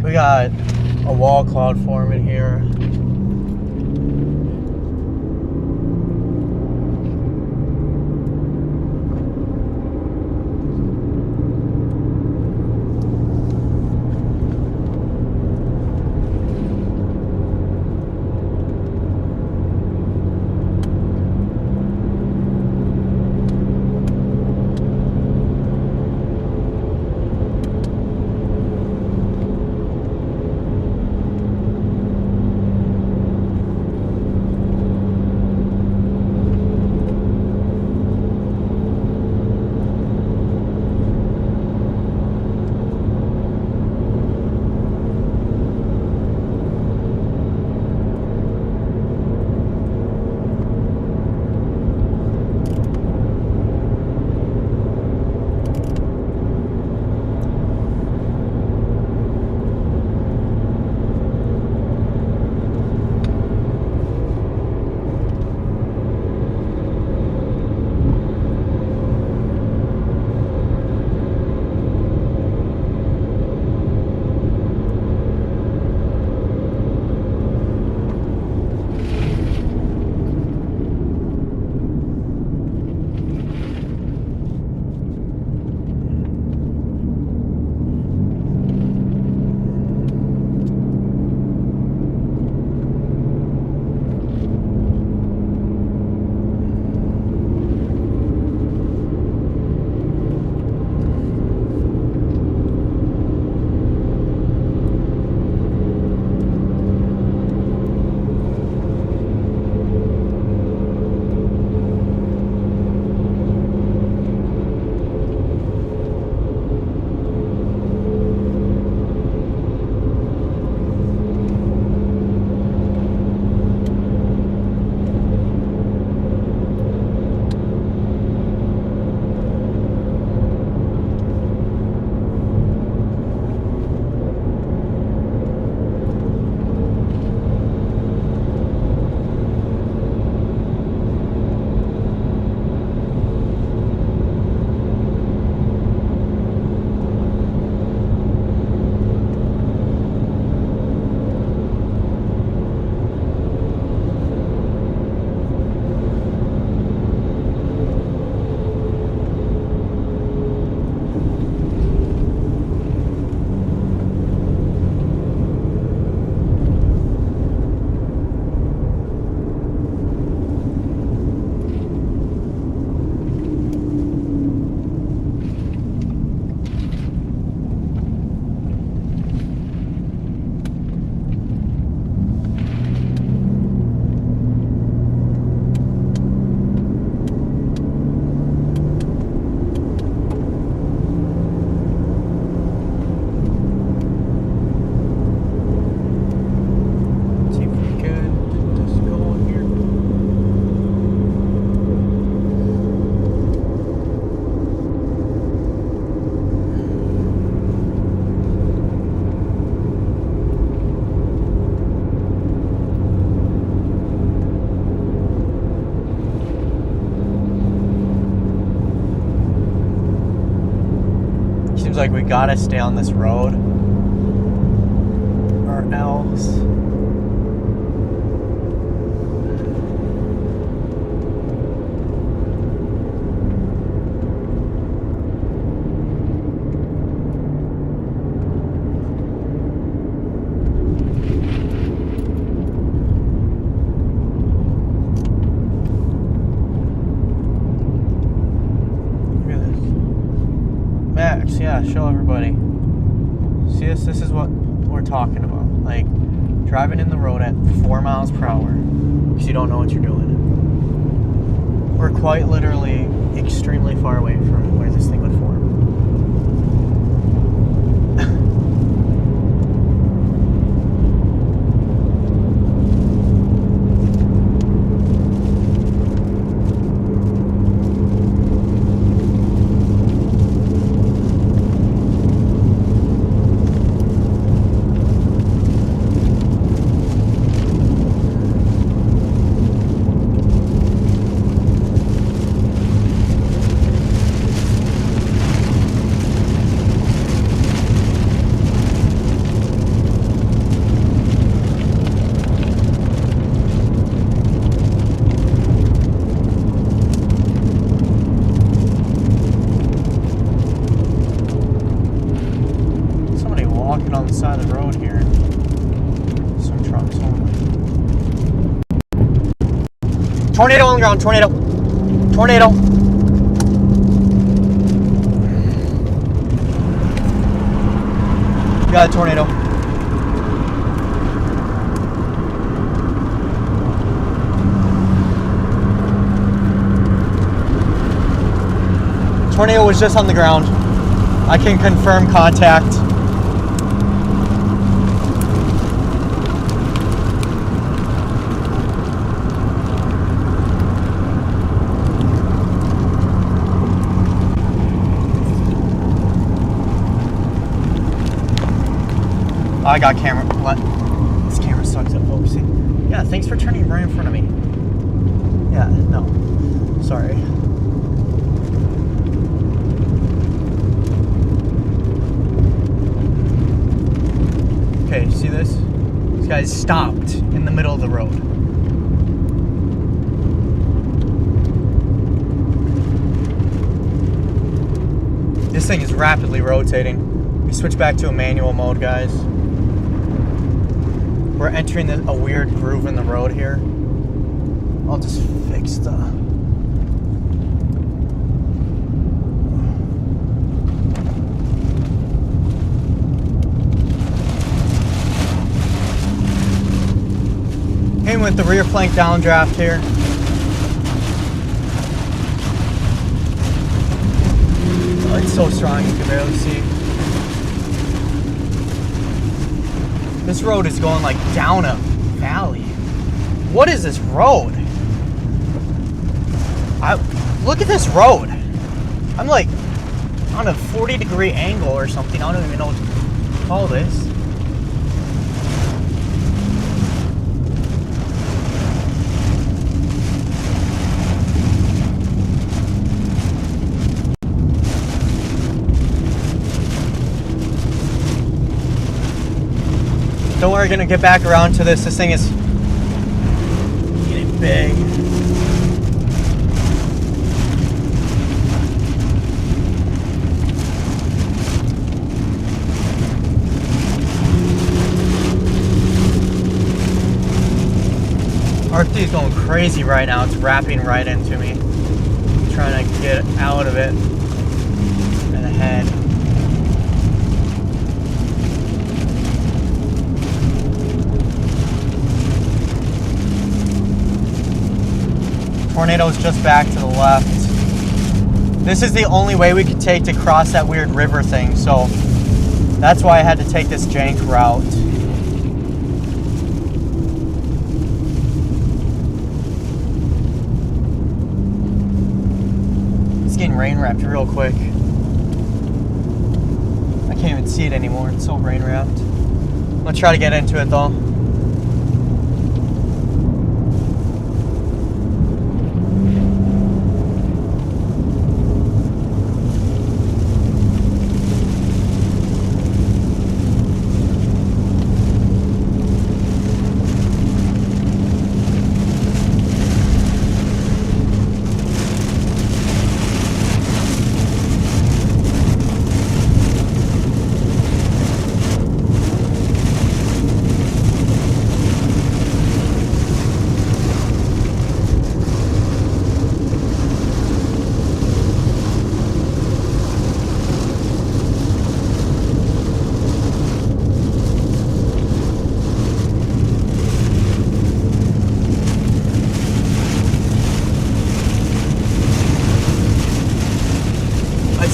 S1: We got a wall cloud forming here. like we gotta stay on this road or else. Yeah, show everybody. See this? This is what we're talking about. Like, driving in the road at 4 miles per hour because you don't know what you're doing. We're quite literally extremely far away from where this thing would form. On the side of the road here. Some trucks only. Tornado on the ground, tornado. Tornado. Got a tornado. Tornado was just on the ground. I can confirm contact. I got camera. What? This camera sucks at focusing. Yeah, thanks for turning right in front of me. Yeah, no. Sorry. Okay, see this? This guy's stopped in the middle of the road. This thing is rapidly rotating. We switch back to a manual mode, guys. We're entering a weird groove in the road here. I'll just fix the... Came with the rear flank downdraft here. Oh, it's so strong you can barely see. This road is going like down a valley. What is this road? Look at this road. I'm like on a 40-degree angle or something. I don't even know what to call this. Don't worry, gonna get back around to this. This thing is getting big. RT is going crazy right now. It's wrapping right into me. I'm trying to get out of it and ahead. Tornado's just back to the left. This is the only way we could take to cross that weird river thing, so that's why I had to take this jank route. It's getting rain wrapped real quick. I can't even see it anymore. It's so rain wrapped. I'm gonna try to get into it though.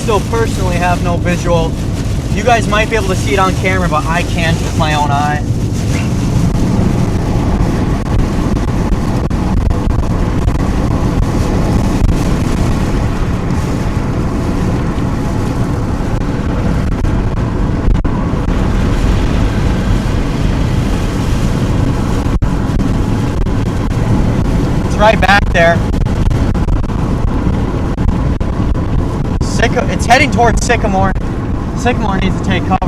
S1: still personally have no visual. You guys might be able to see it on camera, but I can't with my own eye. It's right back there. It's heading towards Sycamore. Sycamore needs to take cover.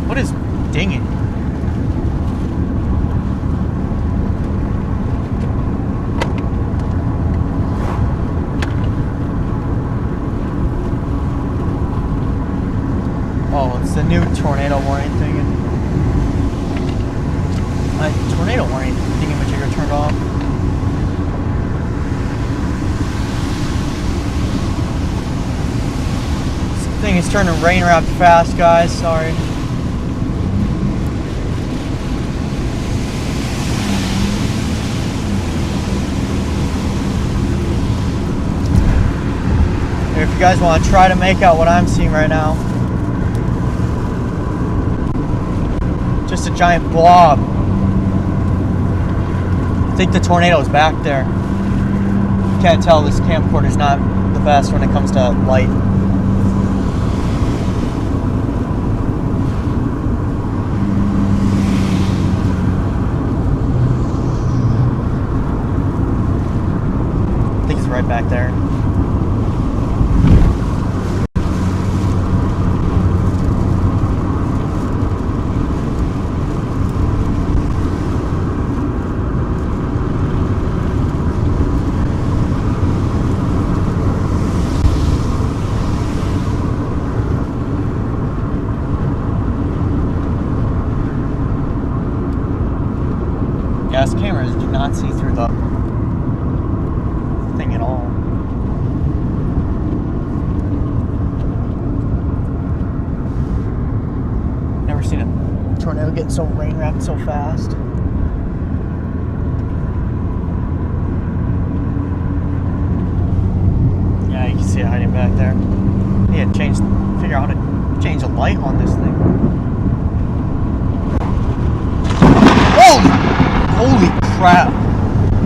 S1: What is dinging? Oh, it's the new tornado warning thing. My tornado warning thingamajigger turned off. This thing is turning rain wrapped fast, guys. Sorry. If you guys want to try to make out what I'm seeing right now. Just a giant blob. I think the tornado's back there. Can't tell, this camcorder's not the best when it comes to light. I think it's right back there. Gas cameras do not see through the thing at all. Never seen a tornado get so rain wrapped so fast. Yeah, you can see it hiding back there. Need to figure out how to change the light on this thing. Holy crap!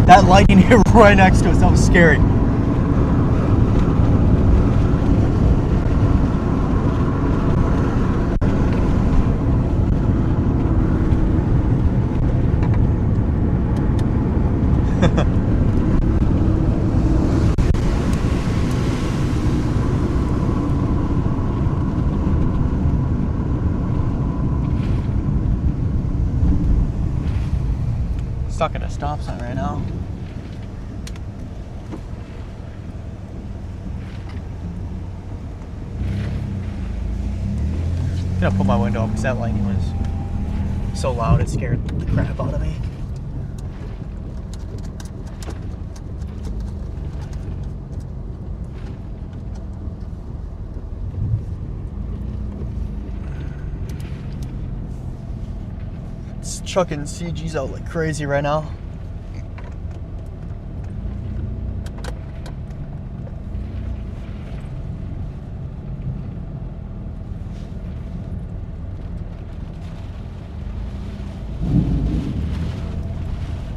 S1: That lightning hit right next to us. That was scary. Stuck at a stop sign right now. I'm gonna put my window up because that lightning was so loud it scared the crap out of me. It's chucking CGs out like crazy right now.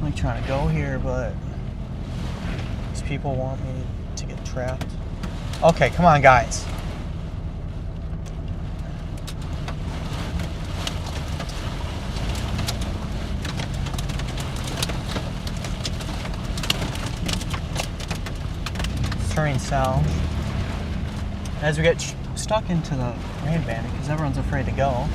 S1: I'm trying to go here, but these people want me to get trapped. Okay, come on, guys. turning south as we get stuck into the rain band because everyone's afraid to go.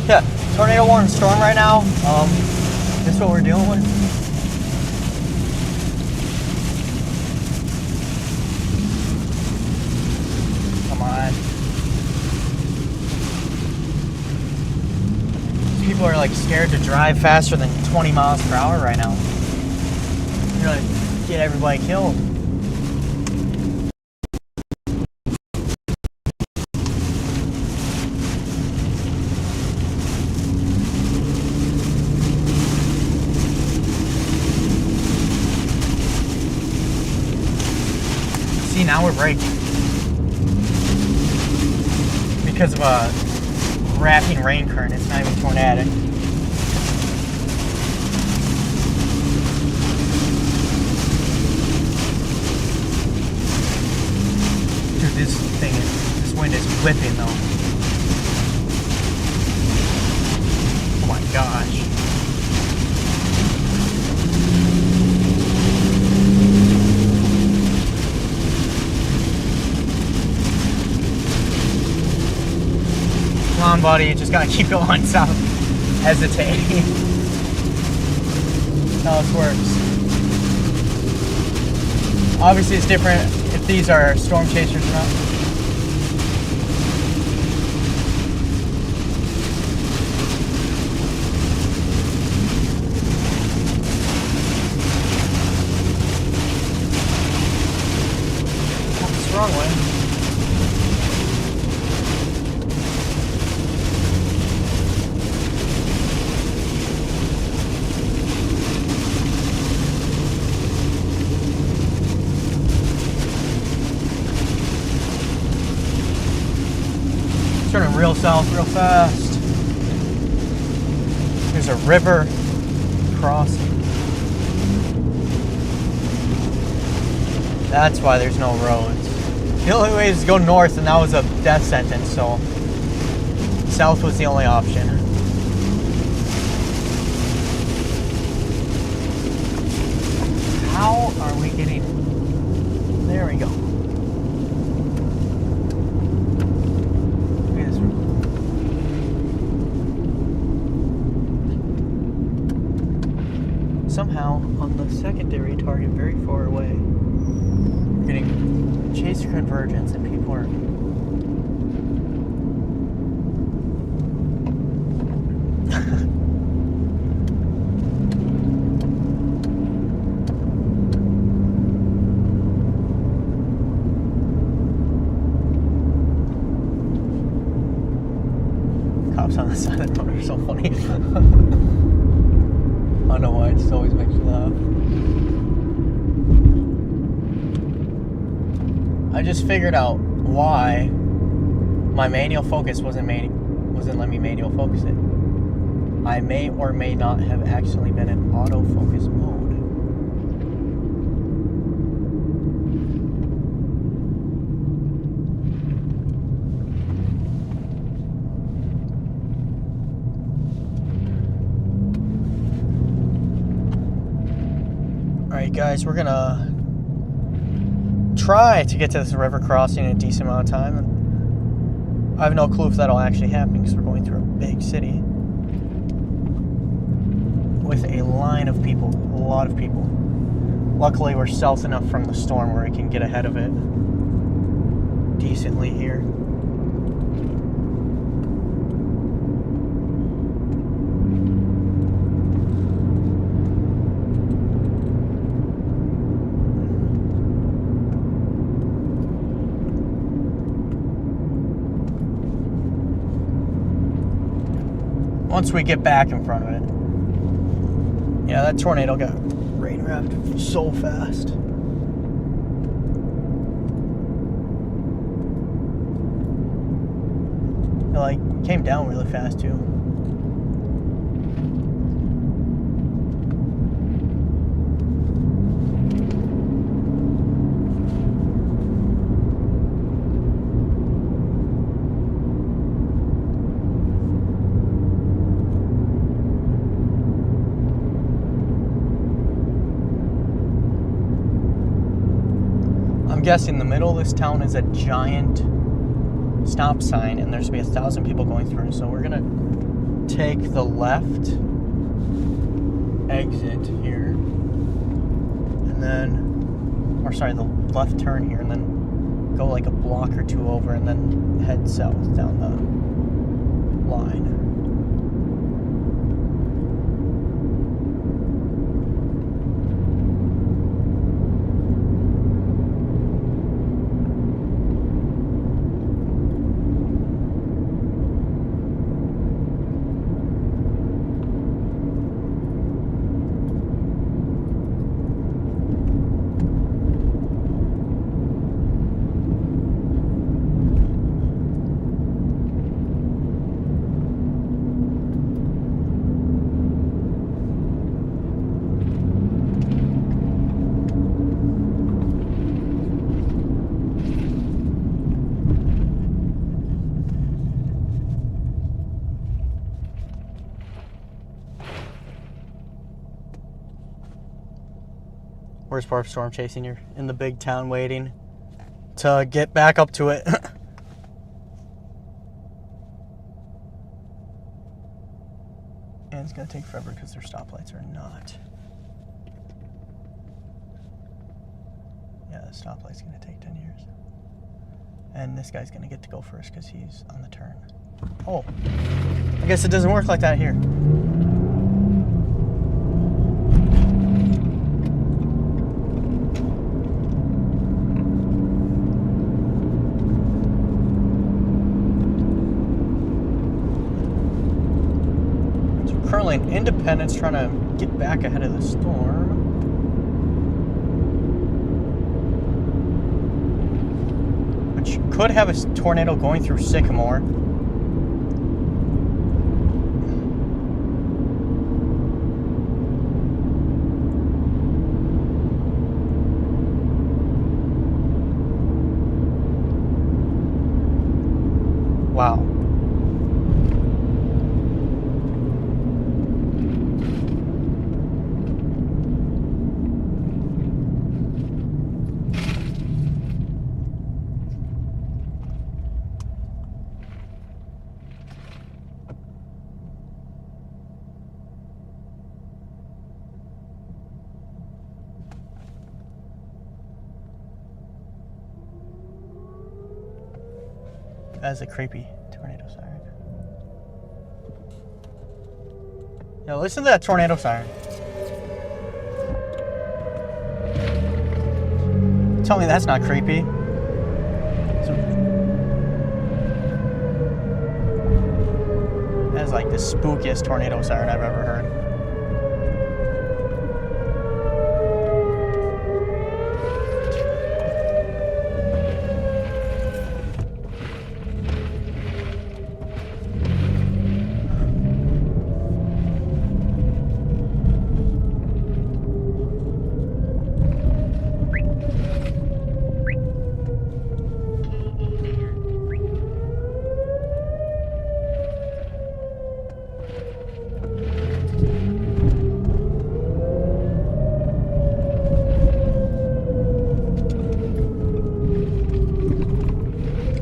S1: Yeah, tornado warning storm right now. This is what we're dealing with. Come on. People are like scared to drive faster than 20 miles per hour right now. You're gonna get everybody killed. See, now we're braking because of a wrapping rain current. It's not even tornadic. Dude, this wind is whipping though. Oh my gosh. Come on, buddy, you just gotta keep going, stop hesitating. That's how this works. Obviously, it's different if these are storm chasers or not. That's the wrong way. Turning real south real fast. There's a river crossing. That's why there's no roads. The only way is to go north, and that was a death sentence, so south was the only option. How are we getting... There we go. Somehow, on the secondary target very far away, we're getting chaser convergence and people are... Cops on the side of the road are so funny. I don't know why, it just always makes me laugh. I just figured out why my manual focus wasn't letting me manual focus it. I may or may not have actually been in autofocus mode. Alright guys, we're gonna try to get to this river crossing in a decent amount of time. And I have no clue if that'll actually happen because we're going through a big city with a line of people, a lot of people. Luckily we're south enough from the storm where we can get ahead of it decently here. Once we get back in front of it. Yeah, that tornado got rain wrapped so fast. It like came down really fast too. I'm guessing the middle of this town is a giant stop sign, and there's going to be 1,000 people going through. So we're going to take the left exit here, and then, or sorry, the left turn here, and then go like a block or two over, and then head south down the line. Worst part of storm chasing, you're in the big town waiting to get back up to it. And it's going to take forever because their stoplights are not. Yeah, the stoplight's going to take 10 years. And this guy's going to get to go first because he's on the turn. Oh, I guess it doesn't work like that here. Currently in Independence, trying to get back ahead of the storm. But you could have a tornado going through Sycamore. Wow. That's a creepy tornado siren. Yo, listen to that tornado siren. Tell me that's not creepy. That's like the spookiest tornado siren I've ever heard.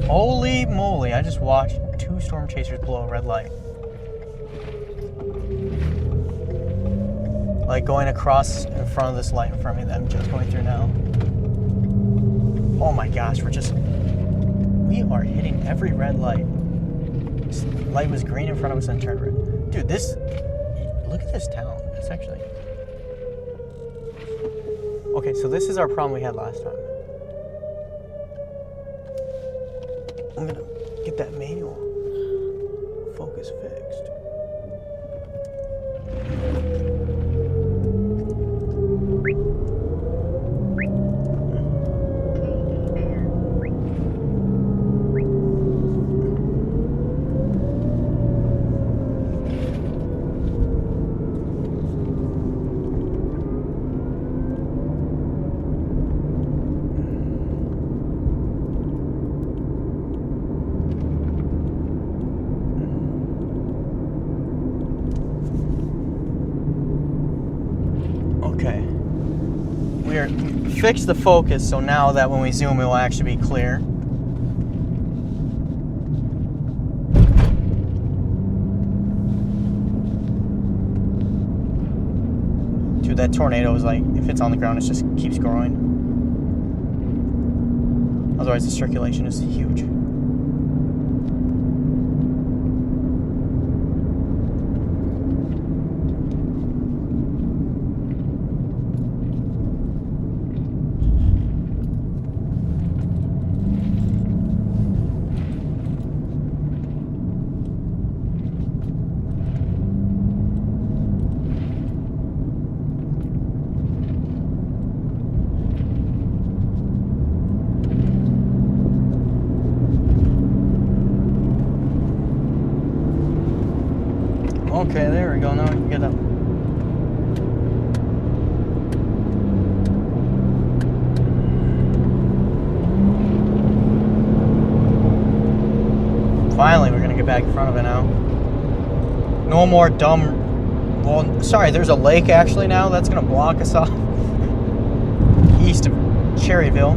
S1: Holy moly, I just watched 2 storm chasers blow a red light. Like going across in front of this light in front of me that I'm just going through now. Oh my gosh, we are hitting every red light. This light was green in front of us and turned red. Dude, look at this town. It's actually... Okay, so this is our problem we had last time. I'm gonna get that manual focus fixed. fixed the focus, so now that when we zoom, it will actually be clear. Dude, that tornado is like, if it's on the ground, it just keeps growing. Otherwise, the circulation is huge. Okay, there we go. Now we can get up. Finally, we're gonna get back in front of it now. No more dumb. Well, sorry, there's a lake actually now that's gonna block us off east of Cherryville.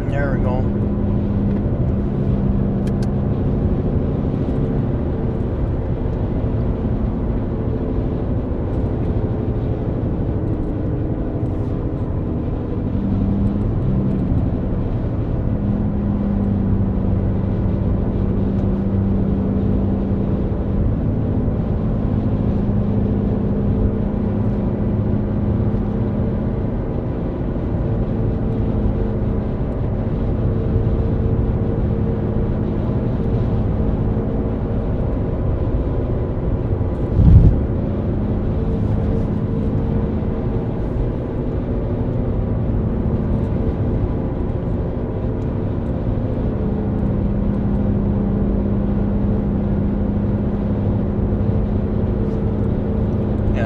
S1: There we go.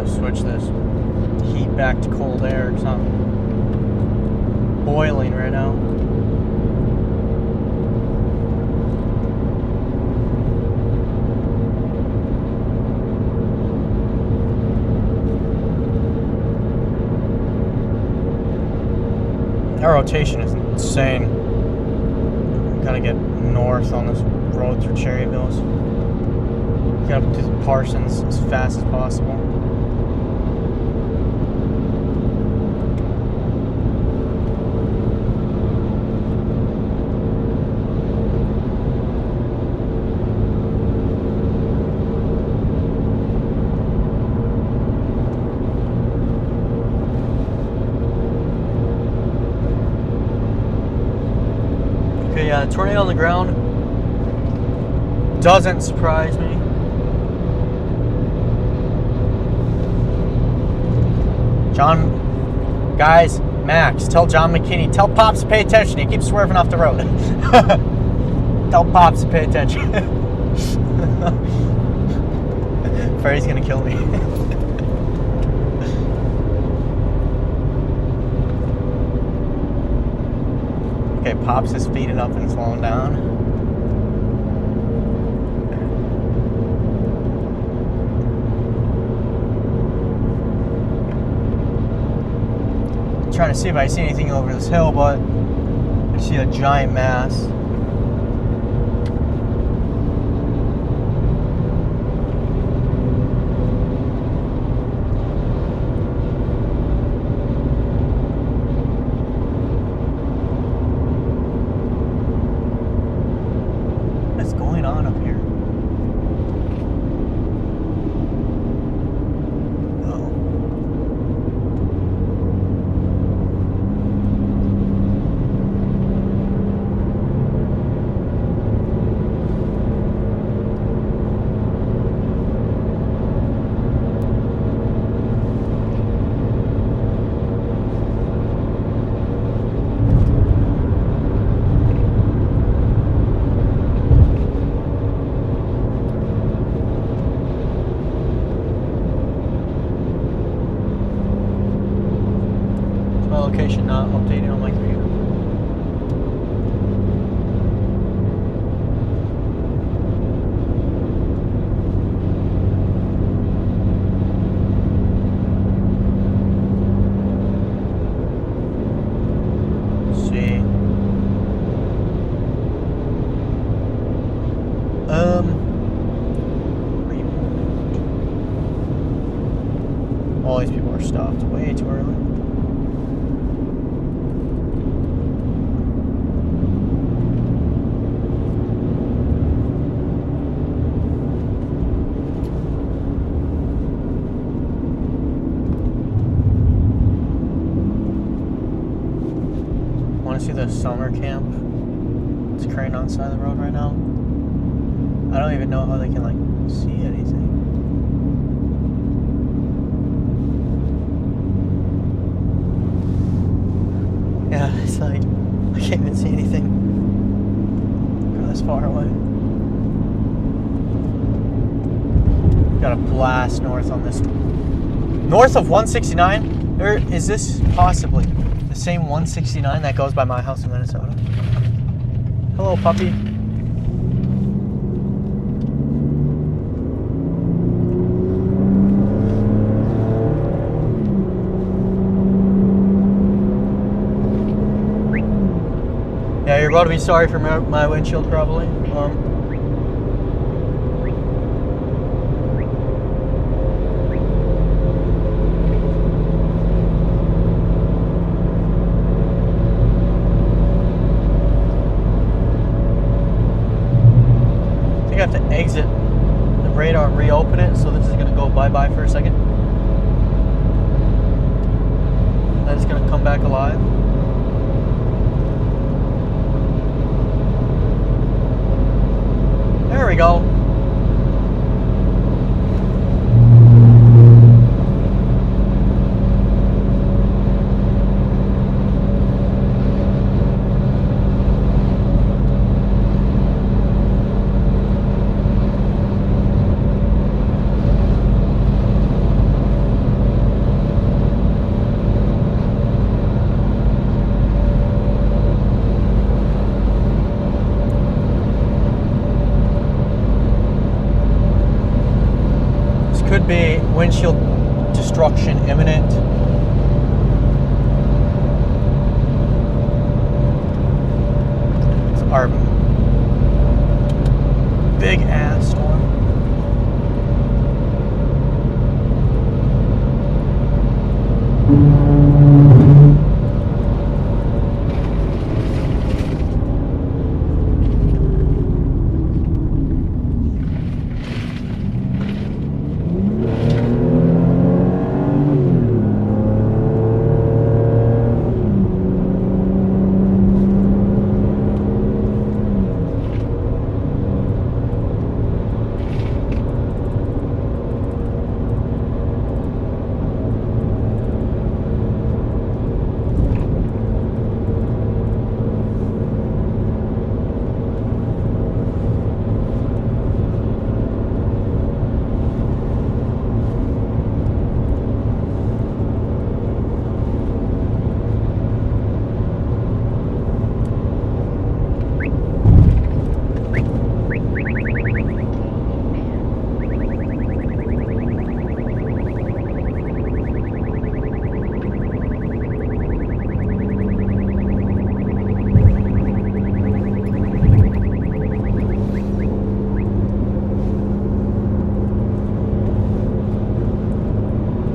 S1: Switch this heat back to cold air. It's not boiling right now. Our rotation is insane. Gotta get north on this road through Cherryville. Get up to Parsons as fast as possible. Yeah, tornado on the ground doesn't surprise me. John, guys, Max, tell John McKinney, tell Pops to pay attention. He keeps swerving off the road. Tell Pops to pay attention. Freddy's gonna kill me. Okay, Pops is speeding up and slowing down. I'm trying to see if I see anything over this hill, but I see a giant mass. we're stopped way too early. Want to see the summer camp? It's crane on the side of the road right now. I don't even know how they can like see anything. Yeah, it's like I can't even see anything from this far away. Got a blast north on this. North of 169? Or is this possibly the same 169 that goes by my house in Minnesota? Hello, puppy. Yeah, you're about to be sorry for my windshield, probably. I think I have to exit the radar and reopen it, so this is going to go bye-bye for a second. Then it's going to come back alive. There we go. Could be windshield destruction imminent. It's our big ass storm.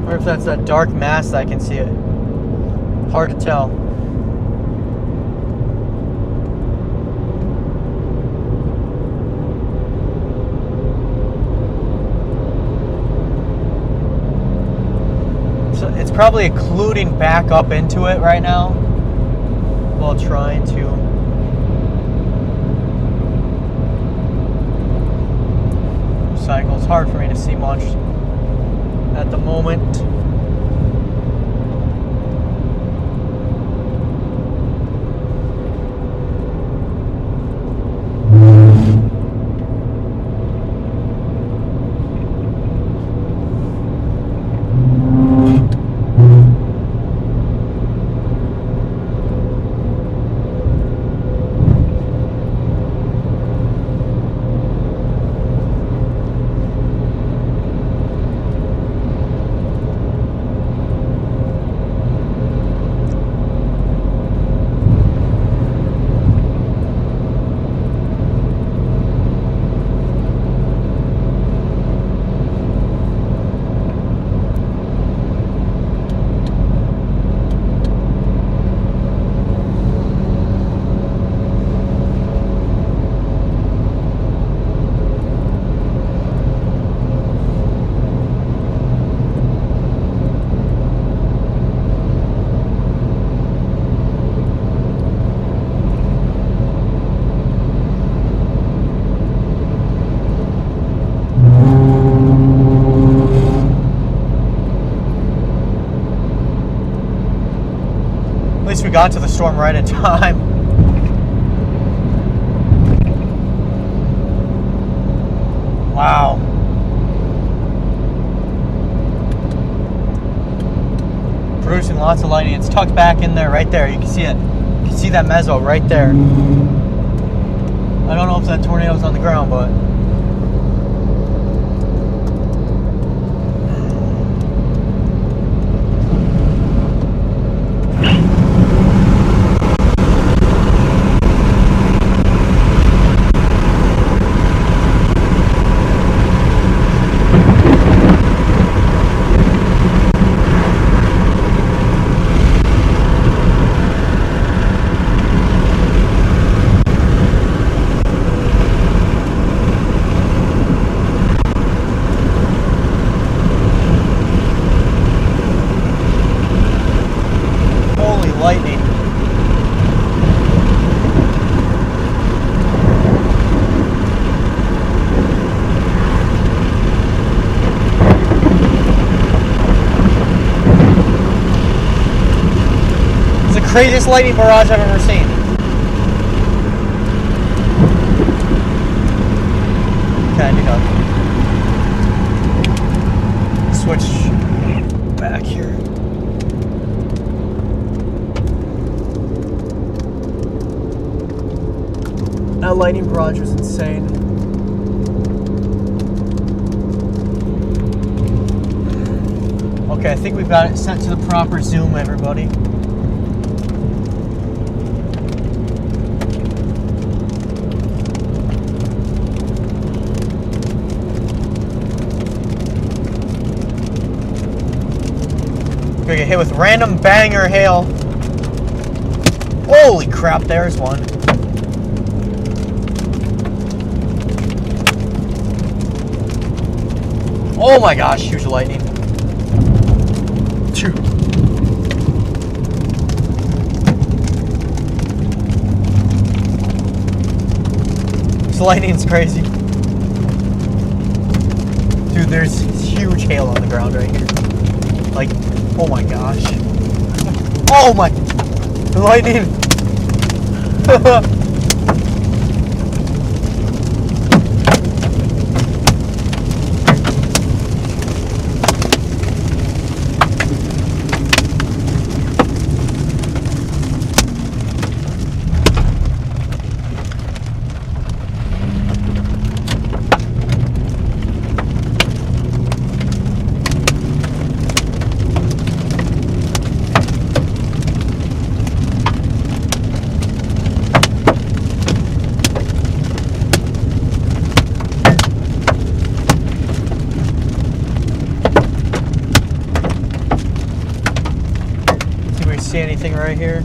S1: Or if that's that dark mass, I can see it. Hard to tell. So it's probably occluding back up into it right now while trying to cycle. It's hard for me to see much at the moment. got to the storm right in time. Wow. Producing lots of lightning. It's tucked back in there, right there. You can see it. You can see that mezzo right there. I don't know if that tornado's on the ground, but lightning. It's the craziest lightning barrage I've ever seen. Okay, I need to switch back here. That lightning barrage was insane. Okay, I think we've got it set to the proper zoom, everybody. We're gonna get hit with random banger hail. Holy crap, there's one. Oh my gosh, huge lightning. This lightning's crazy. Dude, there's huge hail on the ground right here. Like, oh my gosh. Oh my, the lightning. See anything right here?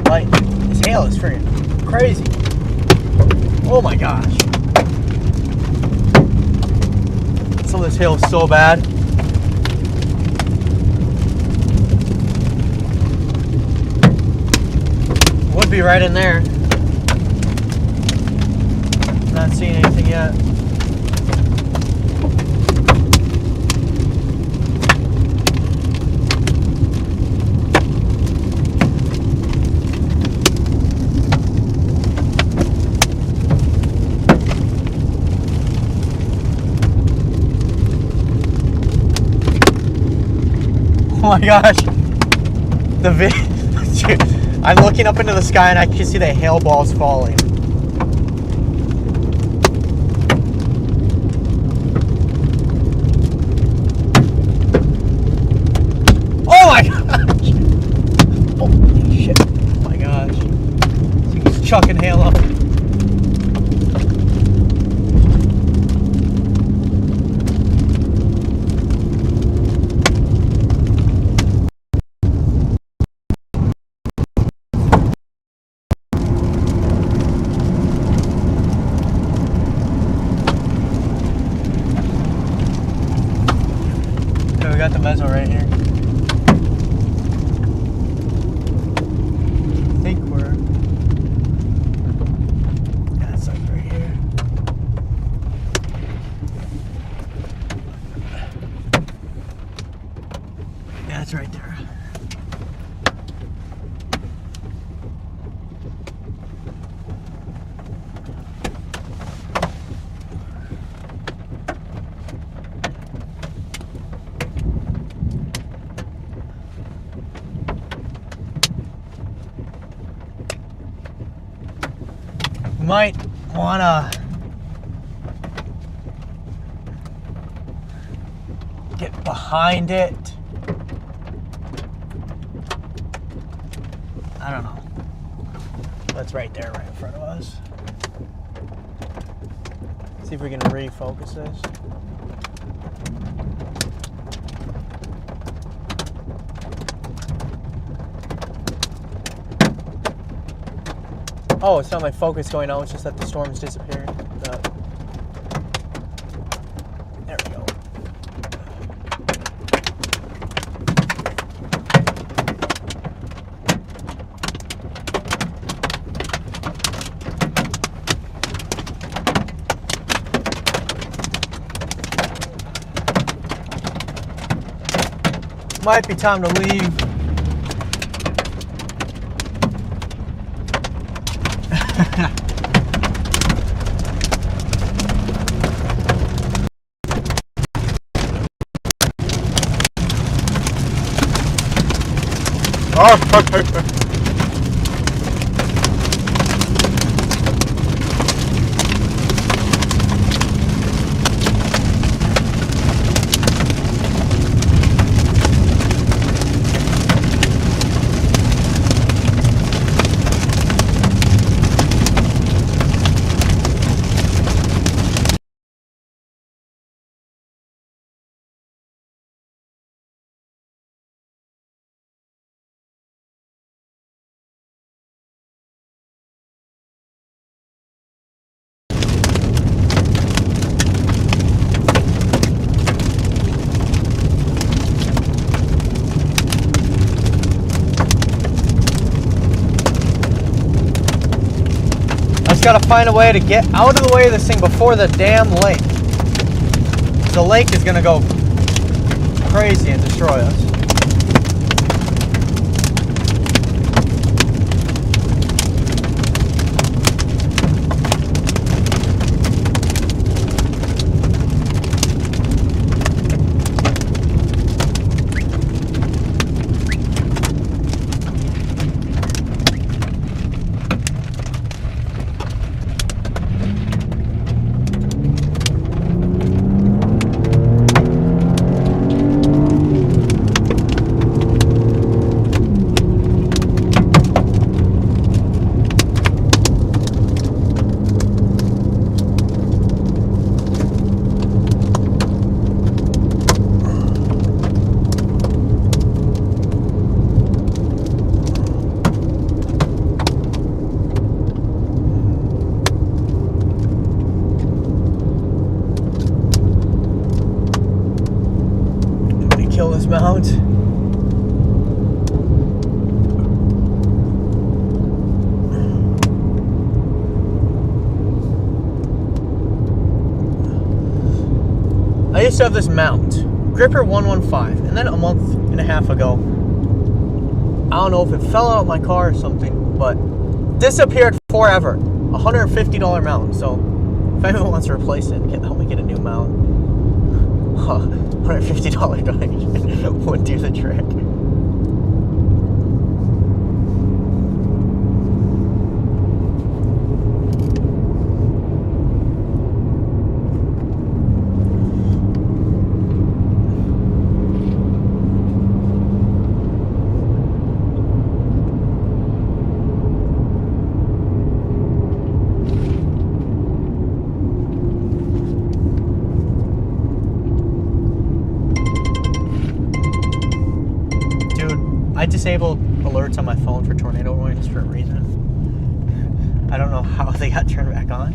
S1: Like, this hail is freaking crazy. Oh my gosh. Some of this hail is so bad. Would be right in there. Not seeing anything yet. Oh my gosh. Dude, I'm looking up into the sky and I can see the hail balls falling. Oh my gosh! Holy shit. Oh my gosh. He's chucking hail up. We got the mezzo right here. I think You might wanna get behind it. I don't know. That's right there, right in front of us. See if we can refocus this. Oh, it's not my focus going out, it's just that the storm's disappearing. There we go. Might be time to leave. Gotta find a way to get out of the way of this thing before the damn lake. The lake is gonna go crazy and destroy us. Mount. I used to have this mount, Gripper 115, and then a month and a half ago, I don't know if it fell out of my car or something, but disappeared forever. $150 mount. So if anyone wants to replace it, help me get a new mount. $150 donation would do the trick. I disabled alerts on my phone for tornado warnings for a reason. I don't know how they got turned back on.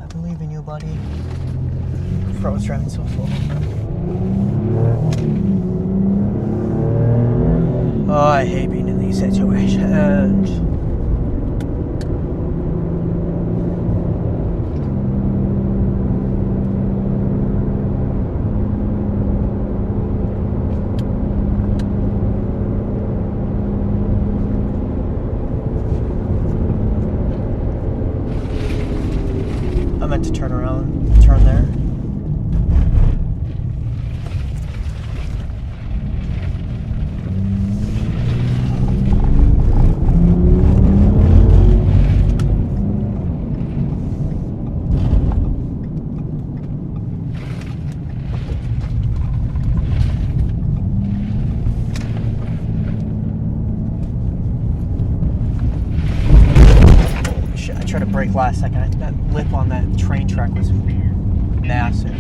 S1: I believe in you, buddy. Fro's driving so slow. Oh, I hate being in these situations. I meant to turn around, turn there. brake last second. That lip on that train track was massive.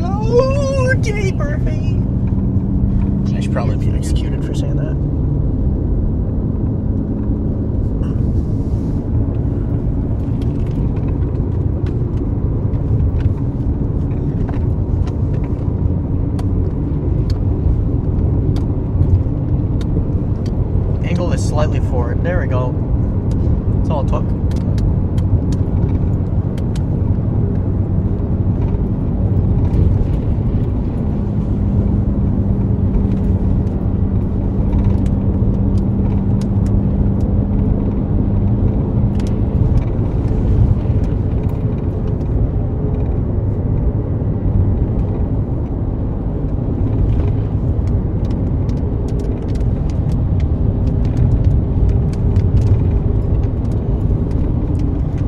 S1: Oh, Jay Murphy! I should probably be executed for saying that. Angle is slightly forward. There we go. That's all it took.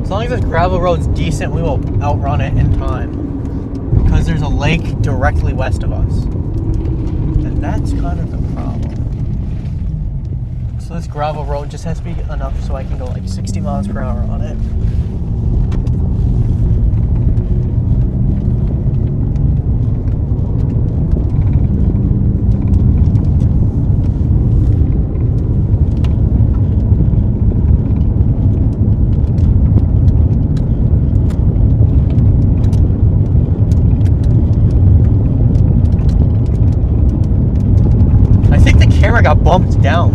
S1: As long as this gravel road's decent, we will outrun it in time. Because there's a lake directly west of us. And that's kind of the problem. So this gravel road just has to be enough so I can go like 60 miles per hour on it. Camera got bumped down.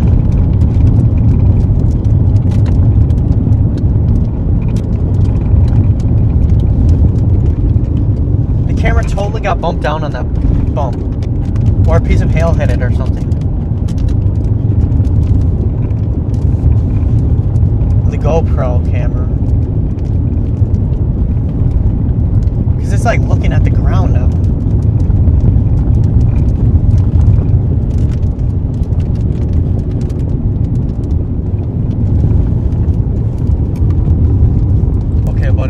S1: The camera totally got bumped down on that bump. Or a piece of hail hit it or something. The GoPro camera. Because it's like looking at the ground now.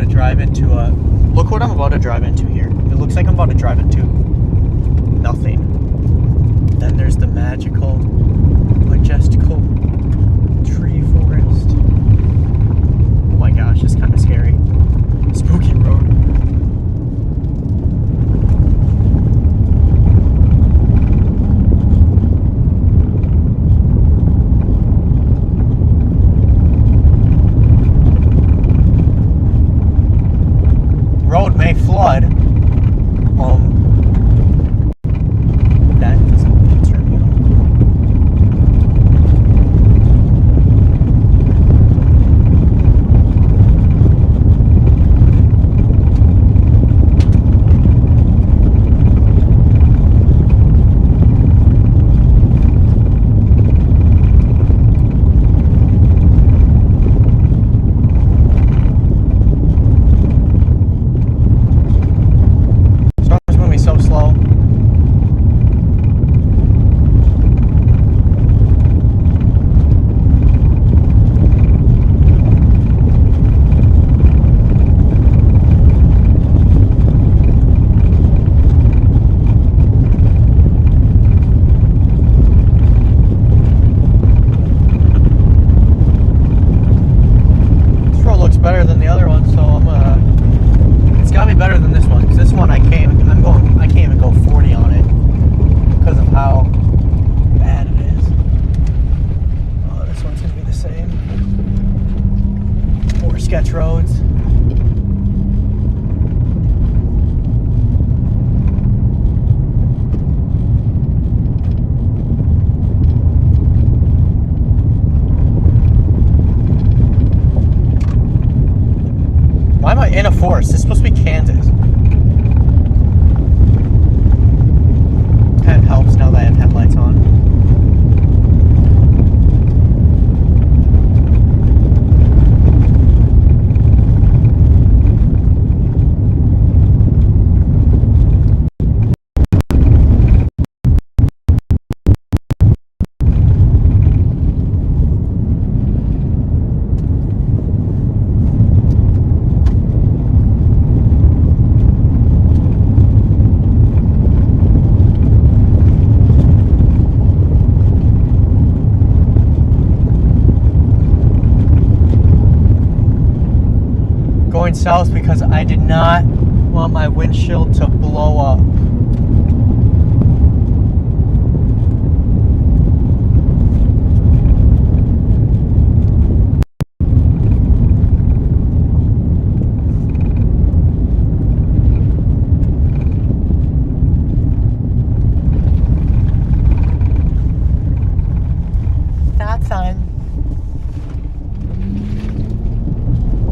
S1: Drive into a... Look what I'm about to drive into here. It looks like I'm about to drive into nothing. Then there's the magical, majestical tree forest. Oh my gosh, it's kind of scary. Spooky road. Road may flood. That doesn't concern me at all. went south because I did not want my windshield to blow up.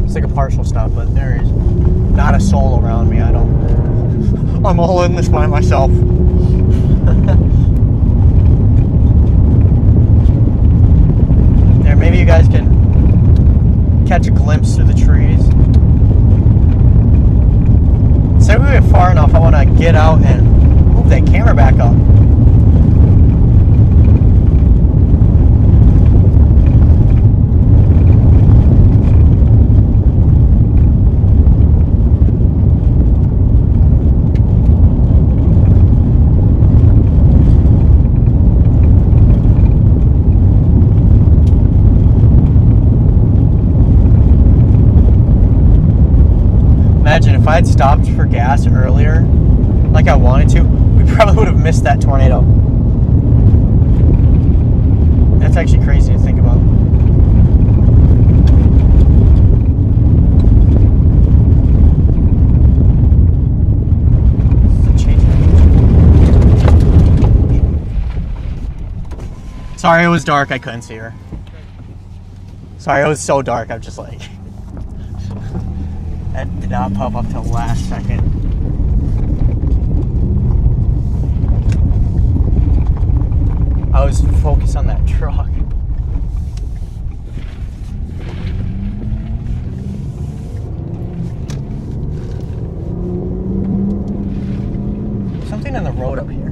S1: It's like a partial stop, but there is not a soul around me. I'm all in this by myself. There, maybe you guys can catch a glimpse through the trees. So we get far enough, I want to get out and move that camera back up. Imagine if I had stopped for gas earlier, like I wanted to, we probably would have missed that tornado. That's actually crazy to think about. Sorry, it was dark. I couldn't see her. Sorry, it was so dark. I'm just like... That did not pop up till the last second. I was focused on that truck. Something on the road up here.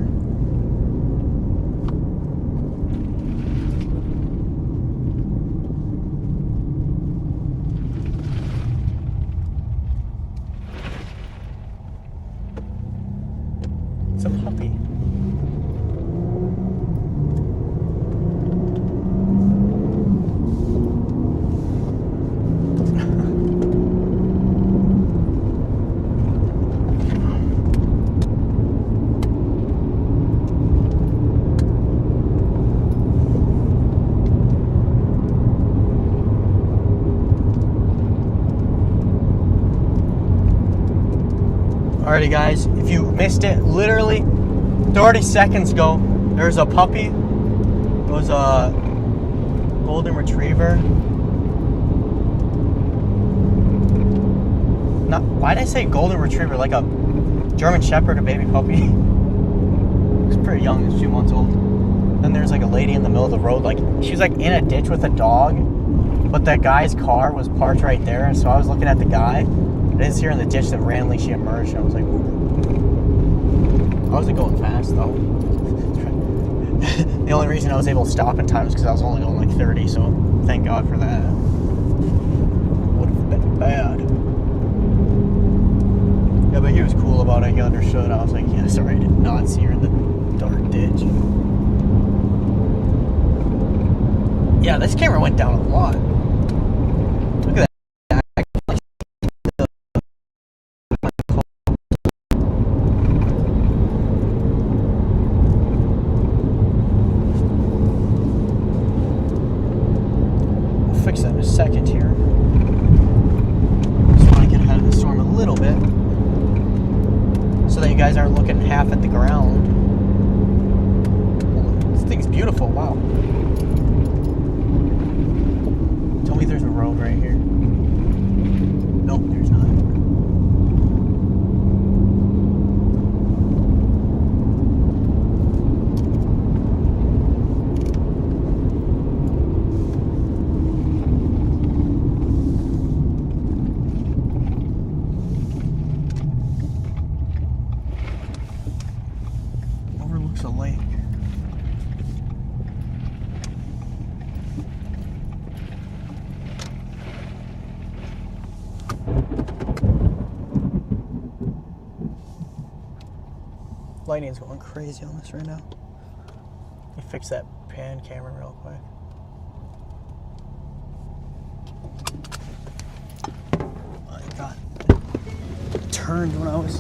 S1: It's a puppy. Alrighty guys, if you missed it, literally 30 seconds ago, there's a puppy. It was a golden retriever. Why did I say golden retriever? Like a German Shepherd, a baby puppy. It's pretty young, it's 2 months old. Then there's like a lady in the middle of the road, like she was like in a ditch with a dog, but that guy's car was parked right there, and so I was looking at the guy. I didn't see her in the ditch, then randomly she emerged, and I was like, ooh. I wasn't going fast though. The only reason I was able to stop in time is because I was only going like 30, so thank God for that. Would have been bad. Yeah, but he was cool about it. He understood. I was like, yeah, sorry, I did not see her in the dark ditch. Yeah, this camera went down a lot. Look at that. Fix that in a second here. Just want to get ahead of the storm a little bit so that you guys aren't looking half at the ground. Oh, this thing's beautiful. Wow. Tell me there's a road right here. Nope, there's not. Overlooks a lake. Lighting's going crazy on this right now. Let me fix that pan camera real quick. Oh my God. turned when I was...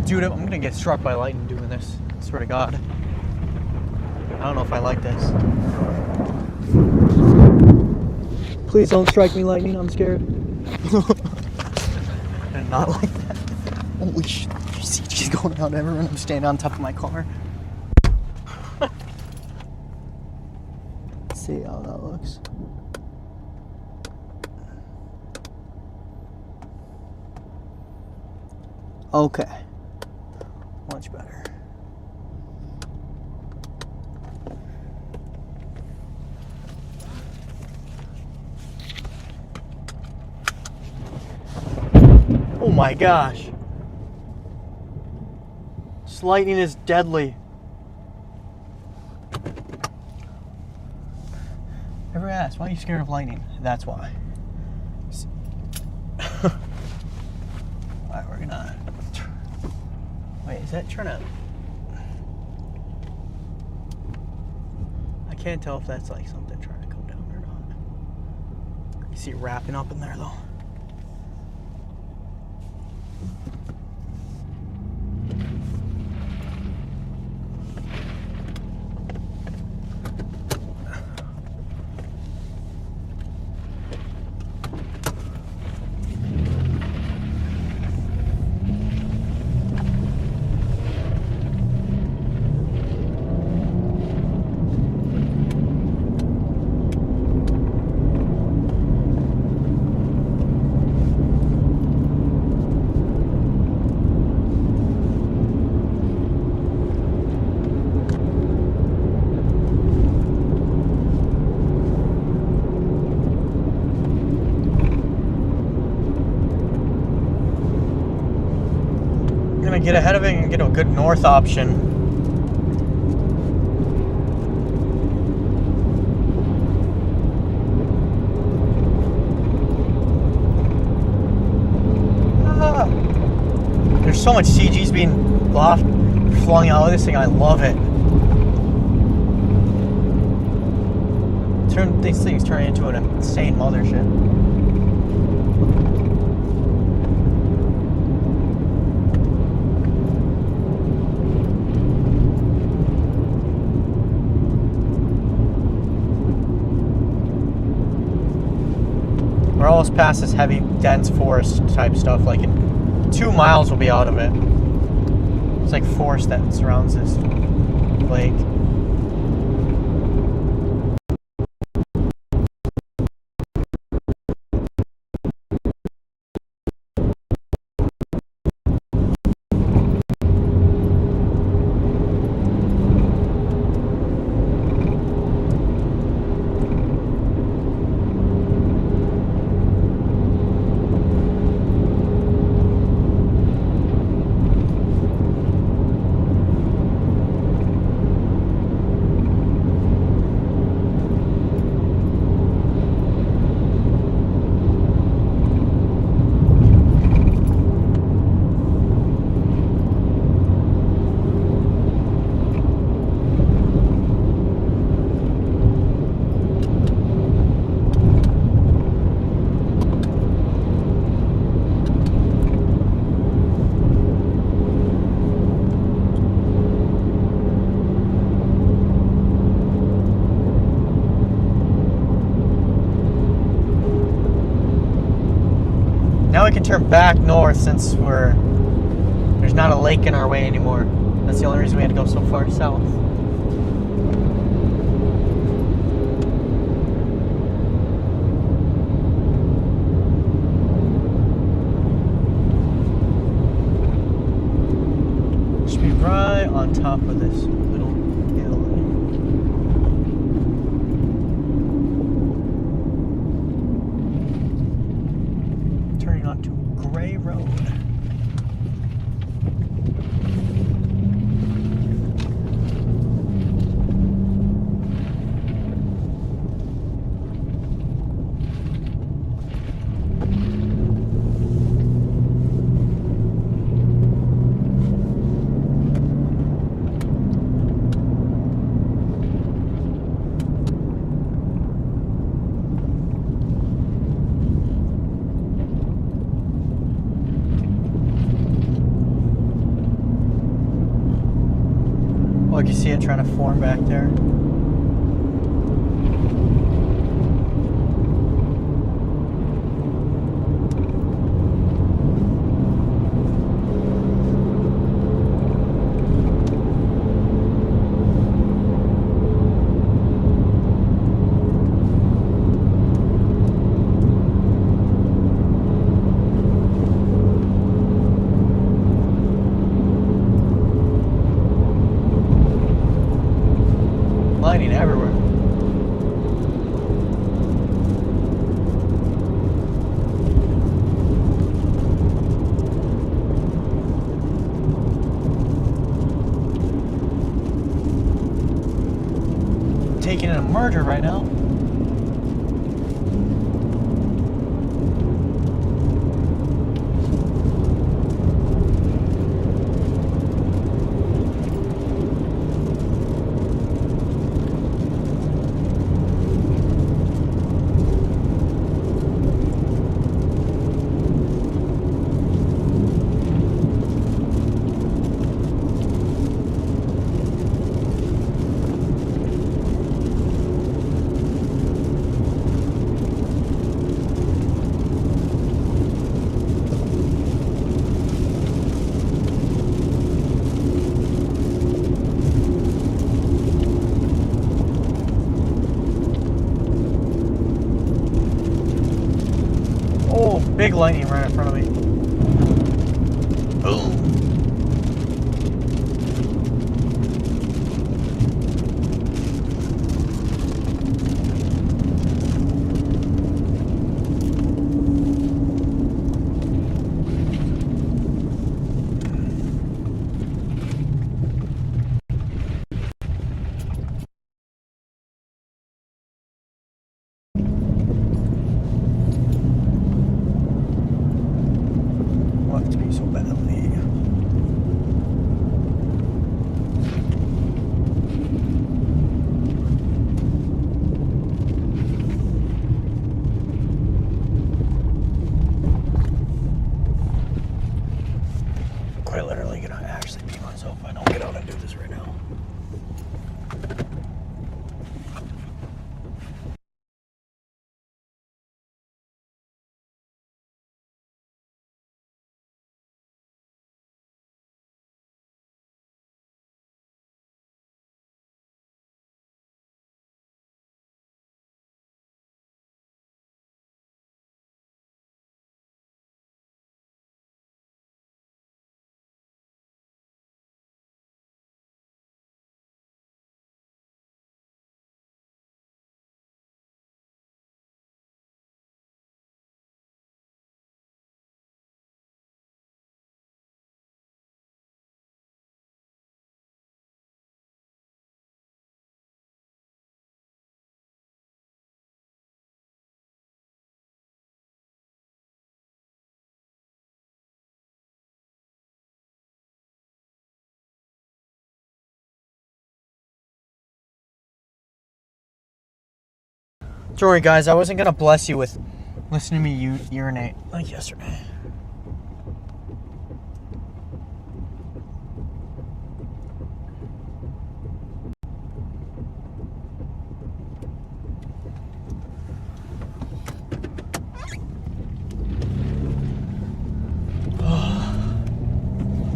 S1: Dude, I'm gonna get struck by lightning doing this. I swear to God. I don't know if I like this. Please don't strike me, lightning. I'm scared. I did not like that. Holy shit. She's going out everywhere and I'm standing on top of my car. Let's see how that looks. Okay. Much better. Oh my gosh. This lightning is deadly. Ever asked, why are you scared of lightning? That's why. Alright, we're gonna... Wait, is that trying to... I can't tell if that's like something trying to come down or not. You see it wrapping up in there though. Get ahead of it and get a good north option. There's so much CGs being flung out of this thing. I love it. These things turn into an insane mothership. We're almost past this heavy, dense forest type stuff. Like in 2 miles, we'll be out of it. It's like forest that surrounds this lake. Now we can turn back north since there's not a lake in our way anymore. That's the only reason we had to go so far south. Should be right on top of this little hill. Turning onto Gray Road. Oh, you can see it trying to form back there. Lightning everywhere. Taking in a murder right now. Big lightning right in front of me. Boom. Want it to be so badly. Quite literally gonna actually pee myself if I don't get out and do this right now. Sorry guys, I wasn't gonna bless you with listening to me urinate like yesterday.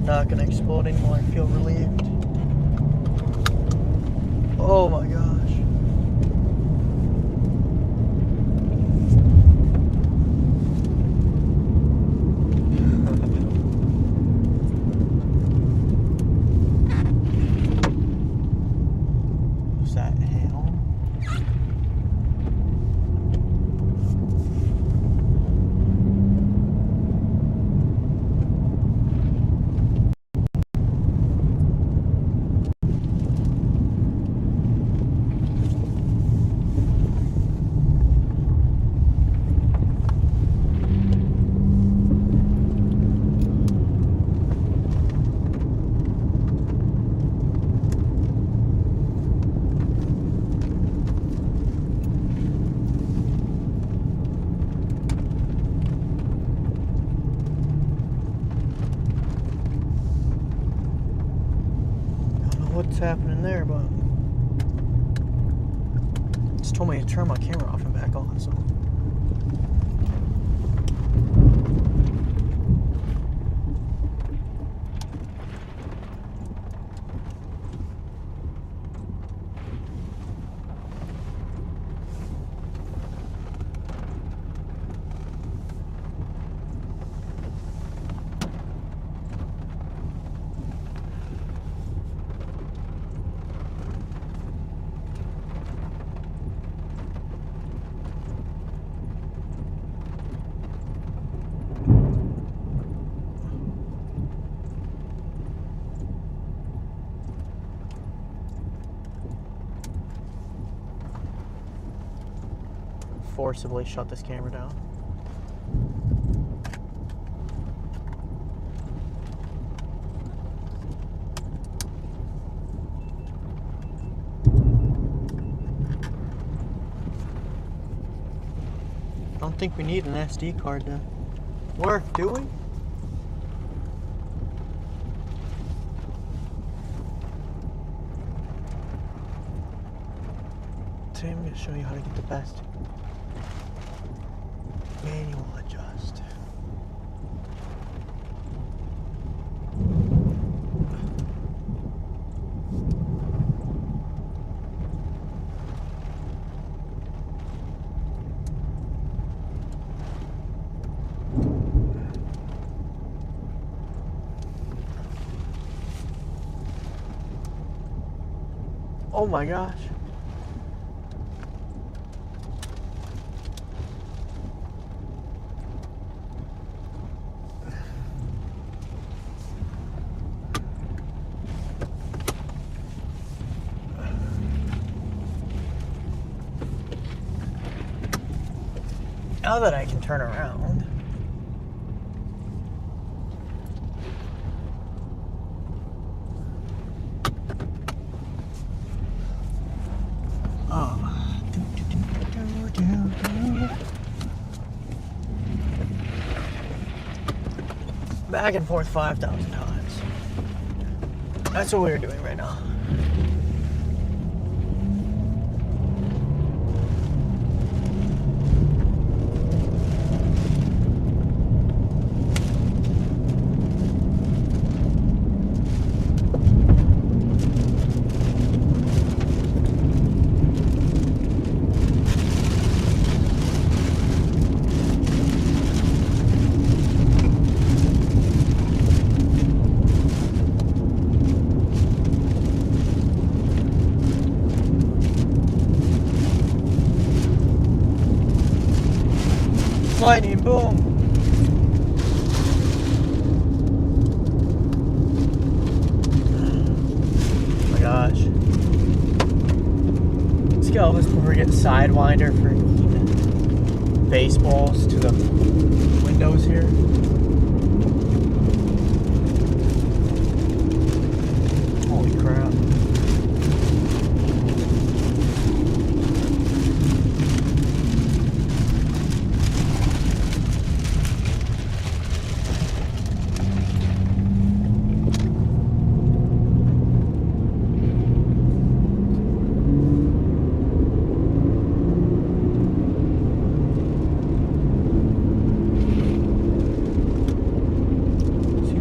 S1: Not gonna explode anymore. I feel relieved. Oh my gosh. Is that hail? what's happening there, but just told me to turn my camera off and back on, so. Forcibly shut this camera down. I don't think we need an SD card to work, do we? Today I'm going to show you how to get the best manual adjust. Oh my gosh. Now that I can turn around. Back and forth 5,000 times. That's what we're doing right now. Lightning boom. Oh my gosh. Let's go. Let's before we get sidewinder for baseballs to the windows here. Holy crap.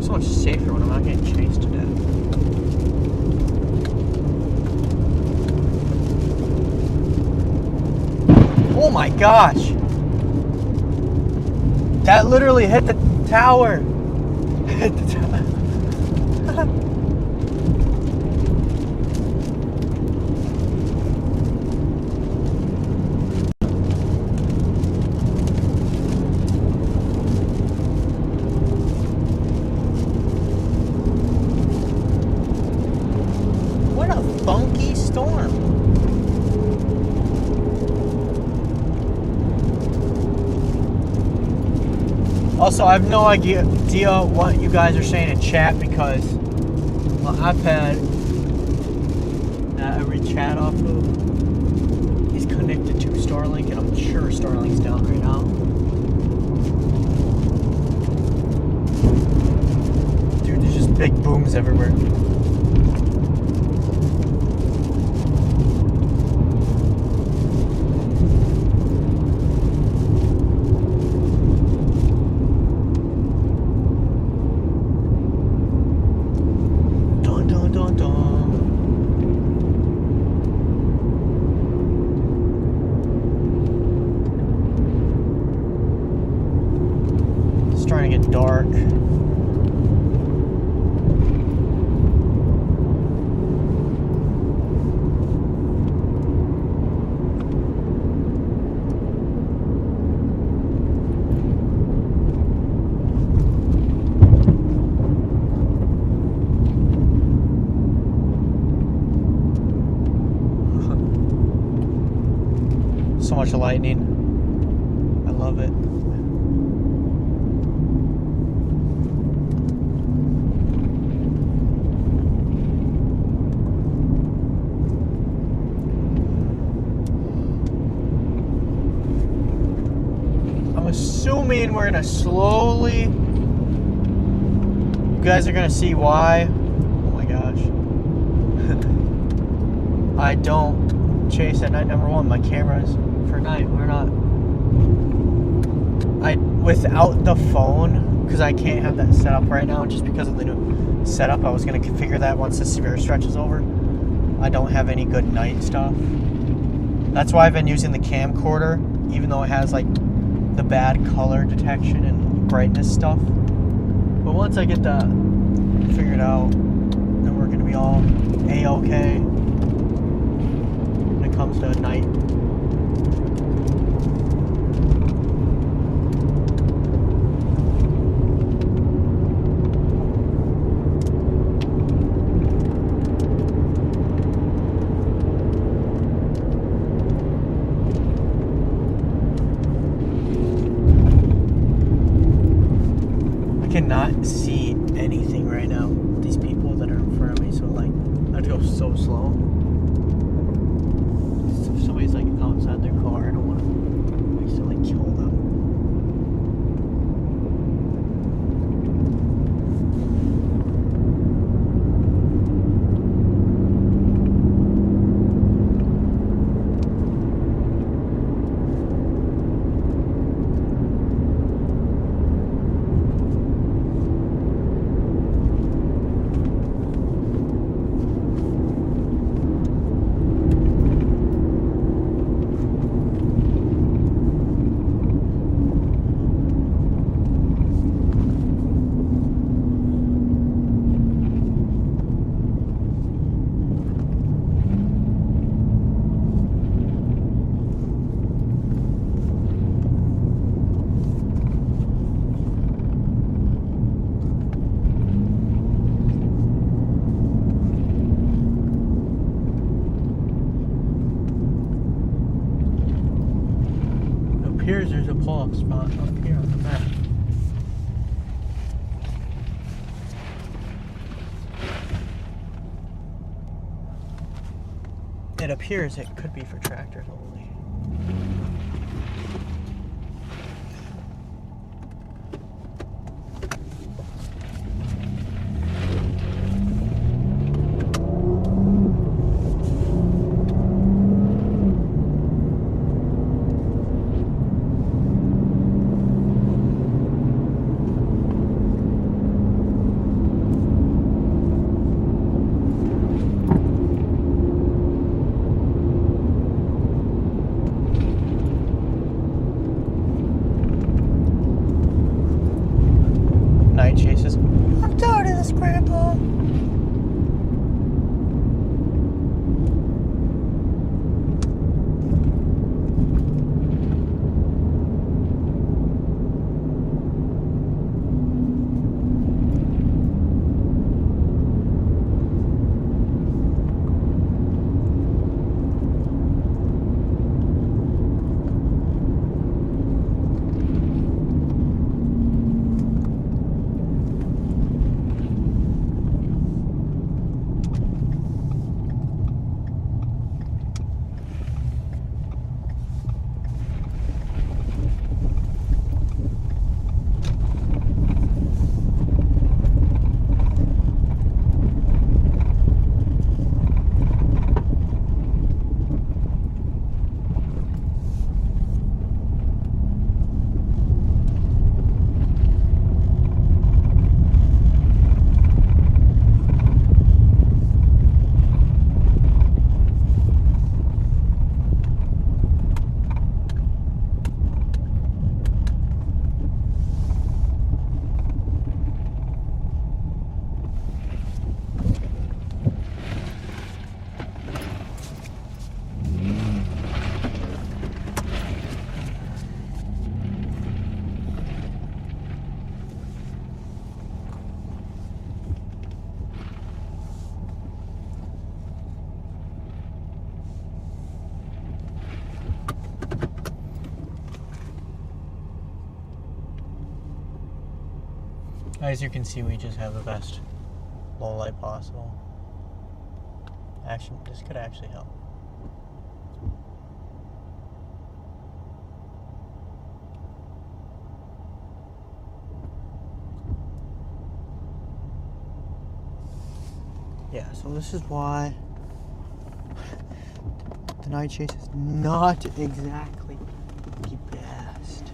S1: Much safer when I'm not getting chased to death. Oh my gosh! That literally hit the tower! Hit the tower. Funky storm. Also, I have no idea what you guys are saying in chat because my iPad that I read chat off of is connected to Starlink, and I'm sure Starlink's down right now. Dude, there's just big booms everywhere. so much lightning. I love it. I'm assuming we're gonna slowly. You guys are gonna see why. Oh my gosh. I don't chase at night. Number one, my cameras for night. We're not. Without the phone, because I can't have that set up right now, just because of the new setup. I was gonna configure that once the severe stretch is over. I don't have any good night stuff. That's why I've been using the camcorder, even though it has like the bad color detection and brightness stuff. But once I get that figured out, then we're gonna be all A-okay when it comes to night. Cannot see anything right now. These people that are in front of me, so like I have to go so slow. If somebody's like outside their car, I don't want to accidentally kill them. Here's there's a pull-up spot up here on the map. It appears it could be for tractors only. As you can see, we just have the best low light possible. Actually, this could actually help. Yeah, so this is why the night chase is not exactly the best.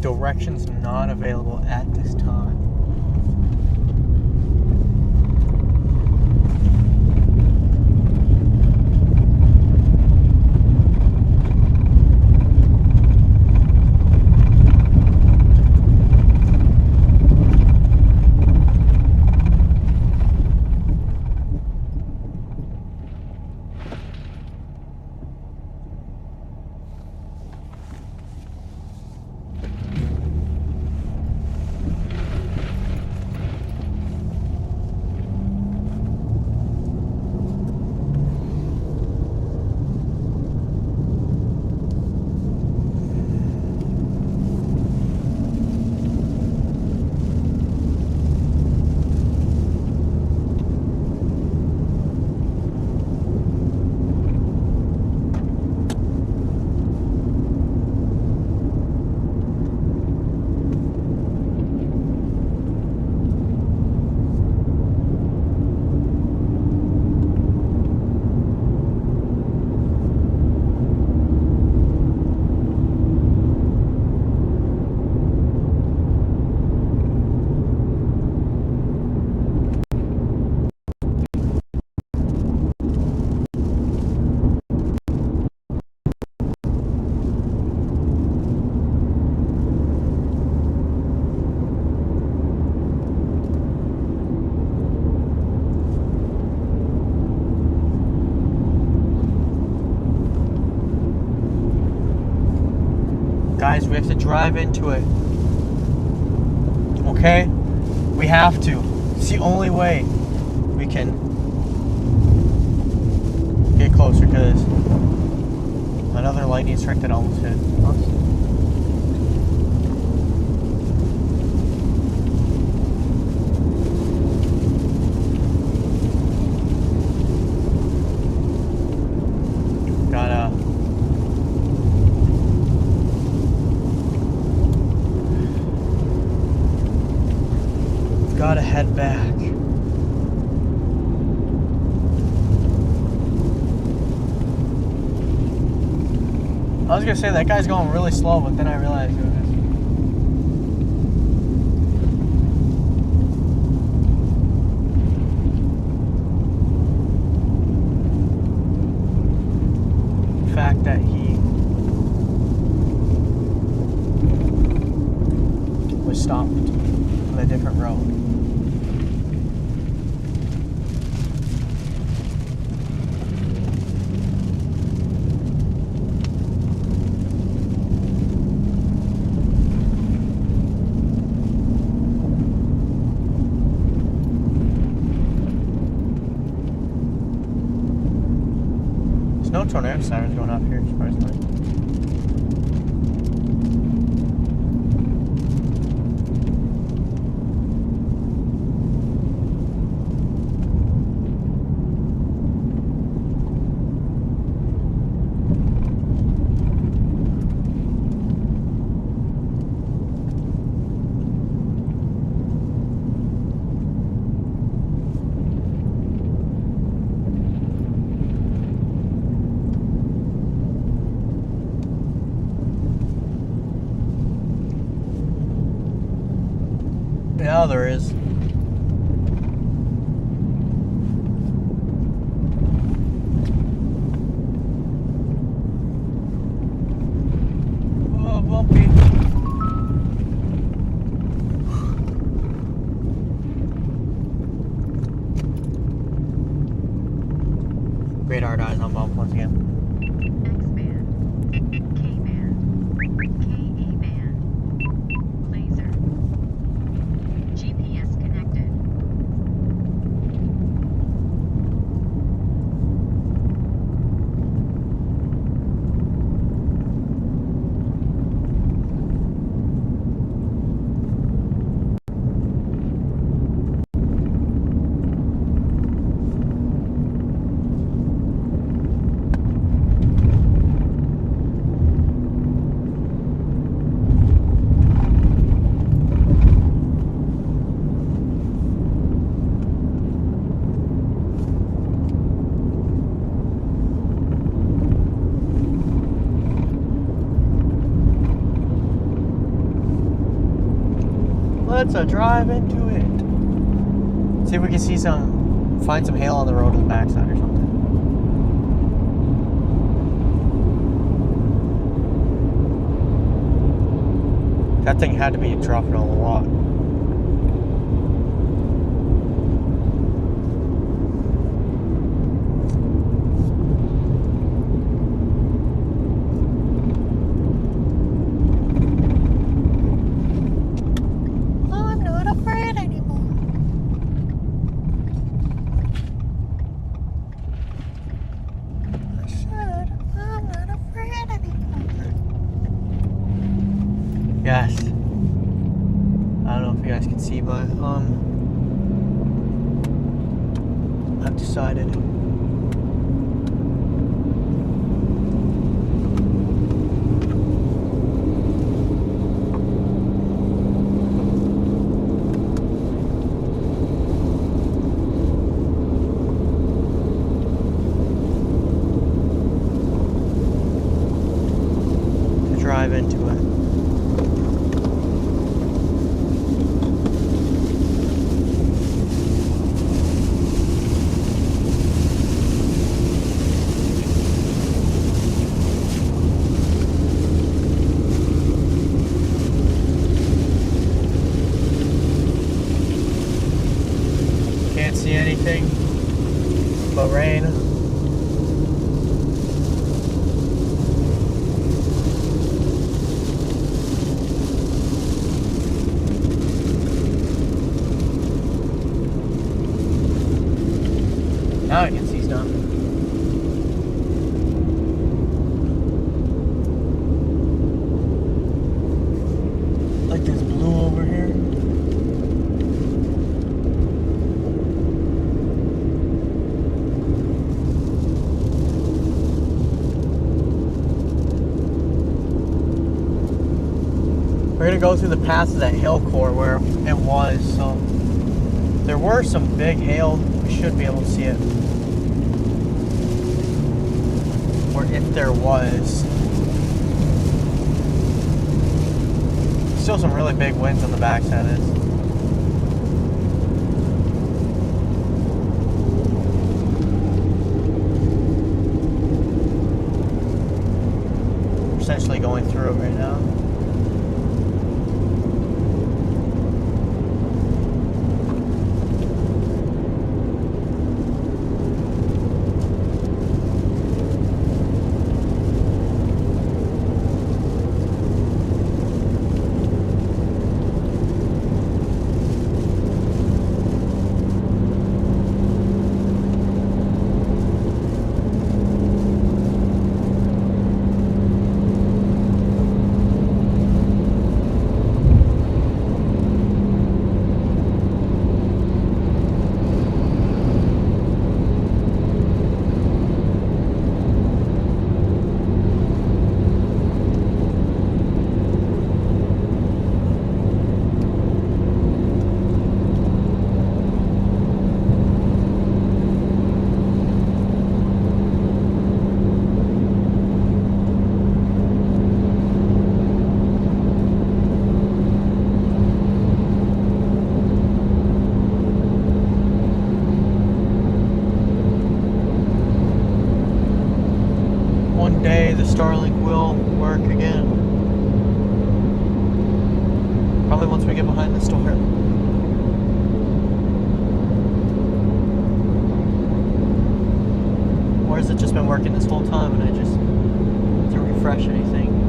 S1: Directions not available at this time. Guys, we have to drive into it. Okay? We have to. It's the only way. we can get closer because another lightning strike that almost hit us. Gotta head back. I was gonna say that guy's going really slow, but then I realized it was the fact that he was stopped on a different road. No tornado sirens going off here, surprisingly. Yeah, there is. Oh, bumpy. Radar dies on bump once again. Let's drive into it. See if we can find some hail on the road to the backside or something. That thing had to be dropping a lot. Yes. I don't know if you guys can see, but I've decided to drive into it. We're gonna go through the path of that hail core where it was. So there were some big hail. We should be able to see it. Or if there was. Still some really big winds on the backside of this. We're essentially going through it right now. Day the Starlink will work again. Probably once we get behind the storm. Or has it just been working this whole time and I just didn't refresh anything?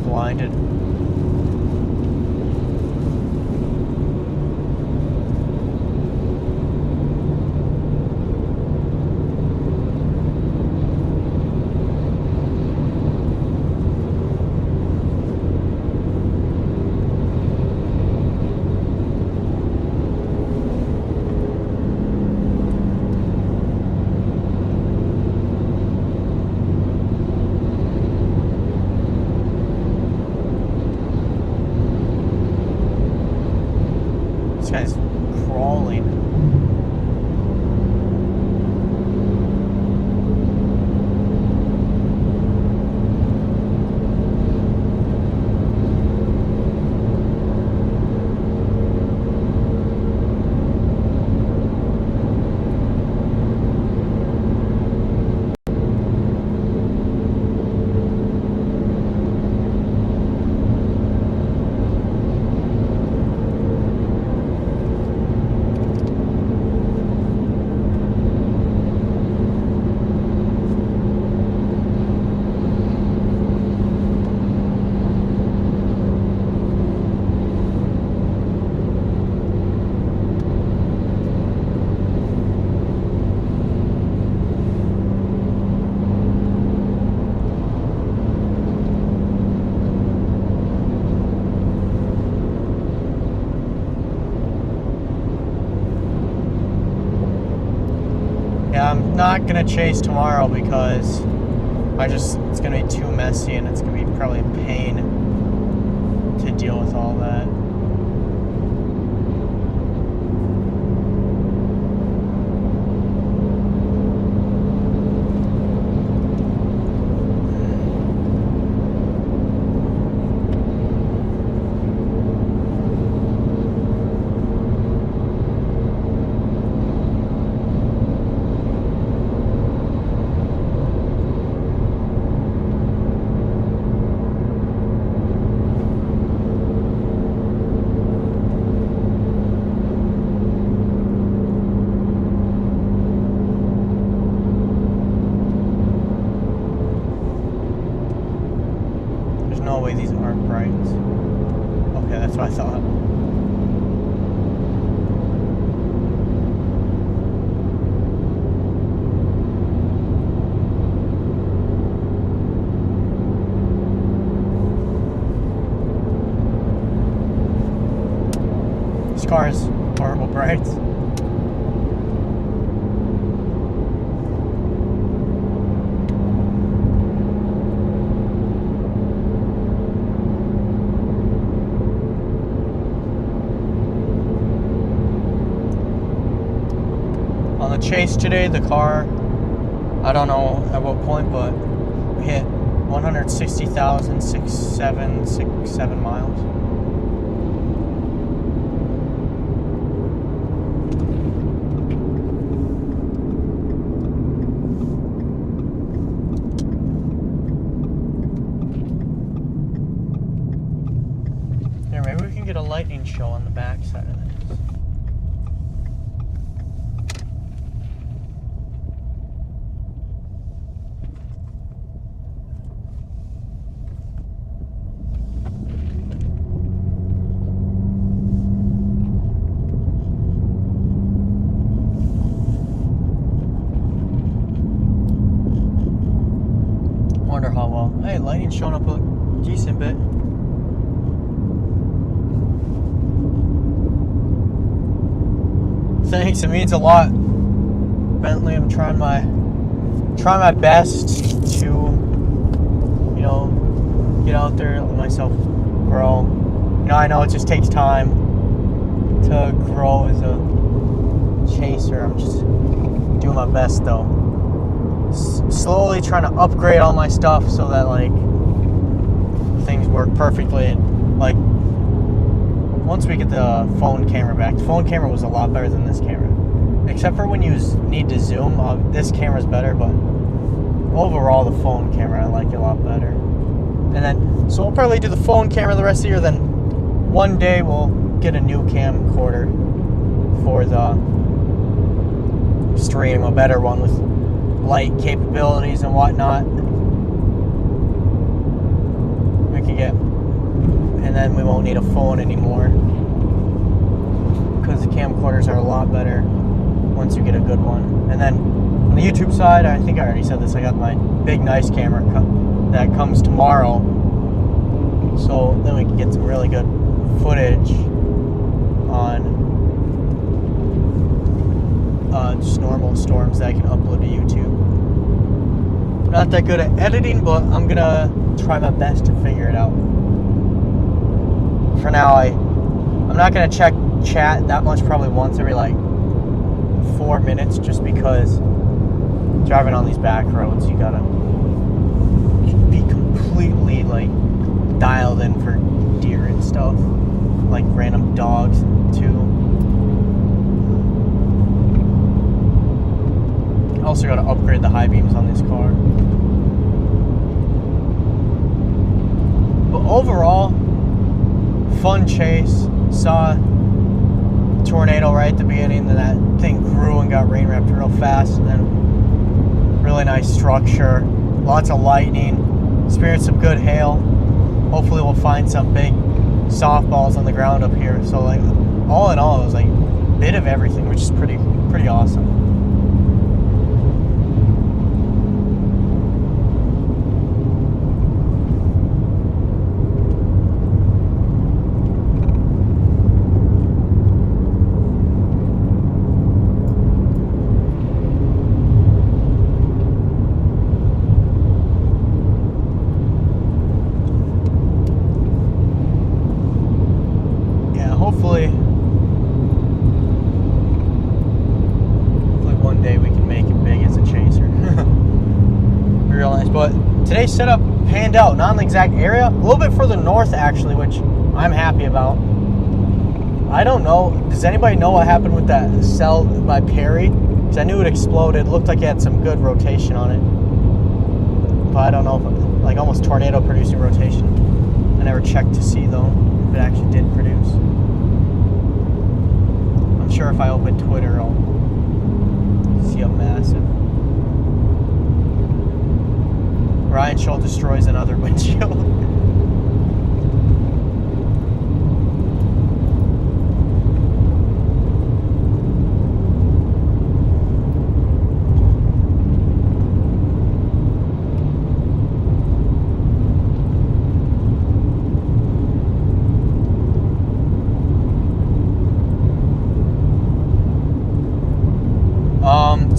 S1: Blinded. This guy's crawling. I'm not gonna chase tomorrow because it's gonna be too messy and it's gonna be probably a pain to deal with all that. car has horrible brakes. On the chase today, the car, I don't know at what point, but we hit 160,667 miles. Here, maybe we can get a lightning show on the back side of this. Wonder how well. Hey, lighting's showing up a decent bit. Thanks, it means a lot. Bentley, I'm trying my best to, you know, get out there, let myself grow. You know, I know it just takes time to grow as a chaser. I'm just doing my best though. Slowly trying to upgrade all my stuff so that like things work perfectly, and like once we get the phone camera back, the phone camera was a lot better than this camera, except for when you need to zoom. This camera's better, but overall the phone camera I like it a lot better. And then so we'll probably do the phone camera the rest of the year, then one day we'll get a new camcorder for the stream, a better one with light capabilities and whatnot. We can get, and then we won't need a phone anymore because the camcorders are a lot better once you get a good one. And then on the YouTube side, I think I already said this, I got my big nice camera that comes tomorrow, so then we can get some really good footage on just normal storms that I can upload to YouTube. Not that good at editing, but I'm gonna try my best to figure it out. For now, I'm not gonna check chat that much, probably once every like 4 minutes, just because driving on these back roads, you gotta be completely like dialed in for deer and stuff, like random dogs too. I also got to upgrade the high beams on this car. But overall, fun chase. Saw a tornado right at the beginning, then that thing grew and got rain wrapped real fast, and then really nice structure, lots of lightning, experienced some good hail. Hopefully we'll find some big softballs on the ground up here. So like all in all, it was like a bit of everything, which is pretty awesome. Hopefully one day we can make it big as a chaser. Real nice. But today's setup panned out. Not in the exact area. A little bit further north, actually, which I'm happy about. I don't know. Does anybody know what happened with that cell by Perry? Because I knew it exploded. It looked like it had some good rotation on it. But I don't know if it, like almost tornado producing rotation. I never checked to see, though, if it actually did produce. Sure, if I open Twitter I'll see a massive Ryan Schultz destroys another windshield.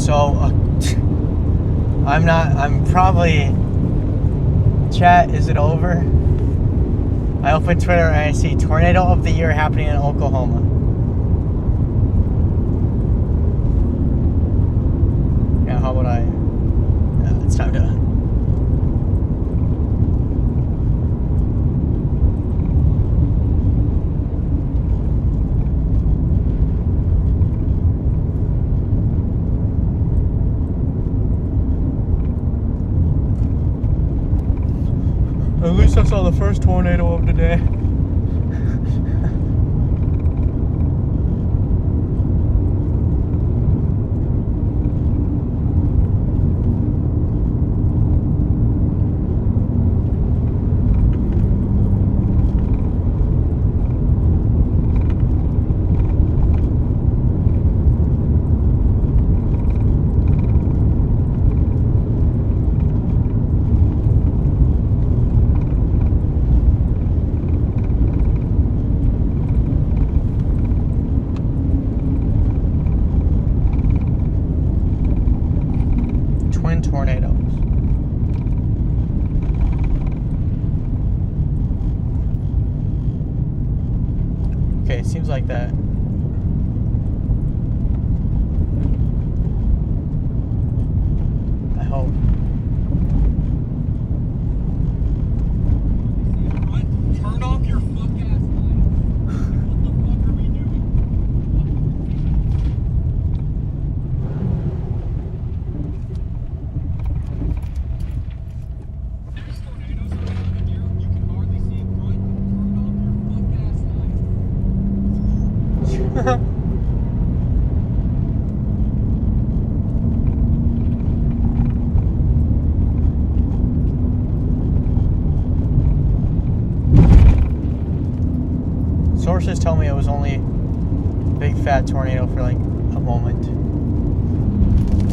S1: So, I'm probably, chat, is it over? I open Twitter and I see tornado of the year happening in Oklahoma. Yeah, how about it's time to... At least I saw the first tornado of the day. Tornadoes. Okay, it seems like that. I hope.
S2: Turn off your fuck ass light. What the fuck are we doing? There's tornadoes around here. You can hardly see in front. Turn off your fuck ass light.
S1: Sources tell me it was only a big fat tornado for like a moment.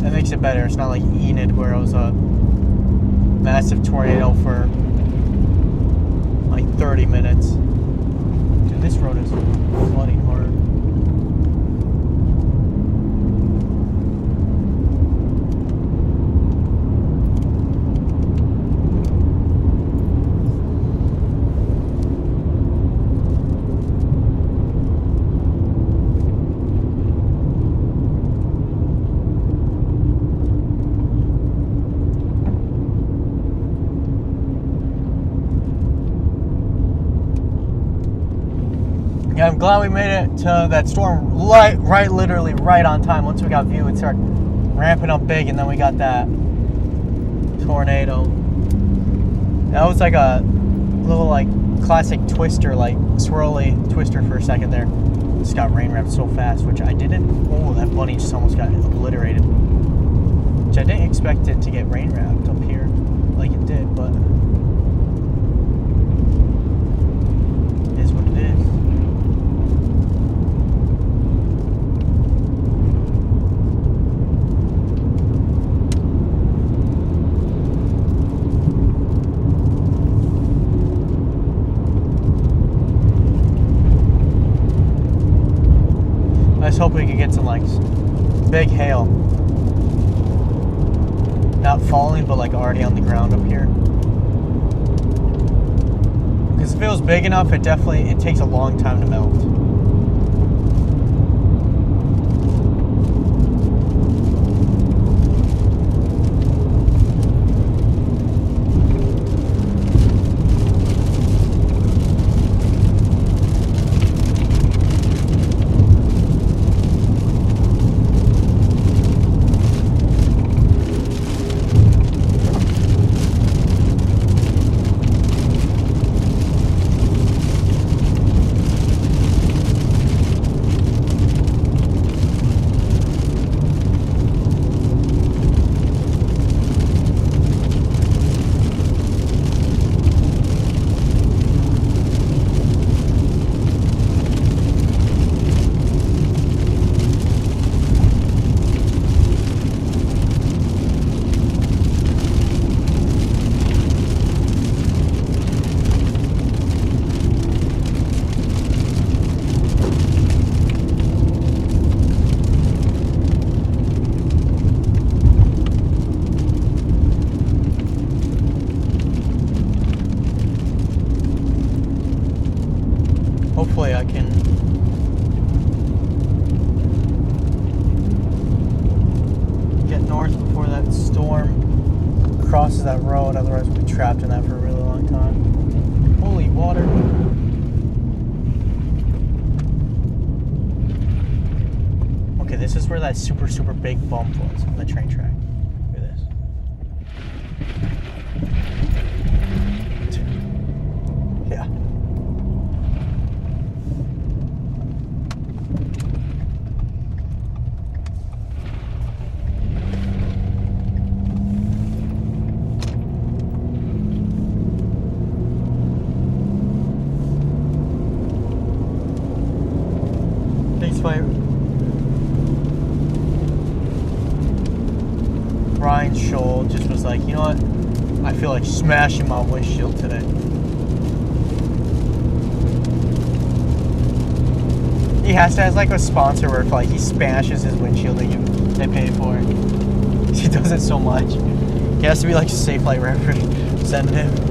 S1: That makes it better. It's not like Enid where it was a massive tornado for like 30 minutes. Dude, this road is flooding hard. Yeah, I'm glad we made it to that storm literally right on time. Once we got view, it started ramping up big, and then we got that tornado. That was like a little like classic twister, like swirly twister for a second there. Just got rain wrapped so fast, which I didn't. Oh, that bunny just almost got obliterated. Which I didn't expect it to get rain wrapped up here like it did, but it is what it is. I was hoping we could get some like big hail. Not falling, but like already on the ground up here. Because if it was big enough, it takes a long time to melt. crosses that road, otherwise we'll be trapped in that for a really long time. Holy water. Okay, this is where that super, super big bump was on the train track. Look at this. Yeah. Thanks, Fire. Ryan Scholl just was like, you know what? I feel like smashing my windshield today. He has to have like a sponsor where if like he smashes his windshield, they pay for it. He does it so much. He has to be like a safe light representative.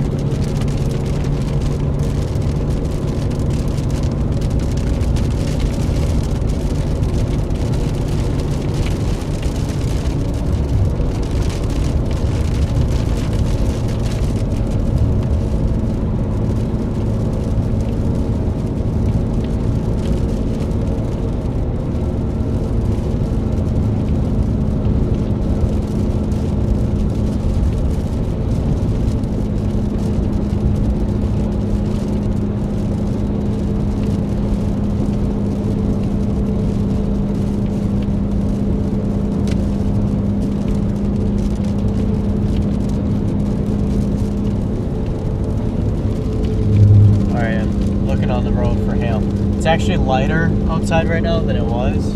S1: On the road for hail. It's actually lighter outside right now than it was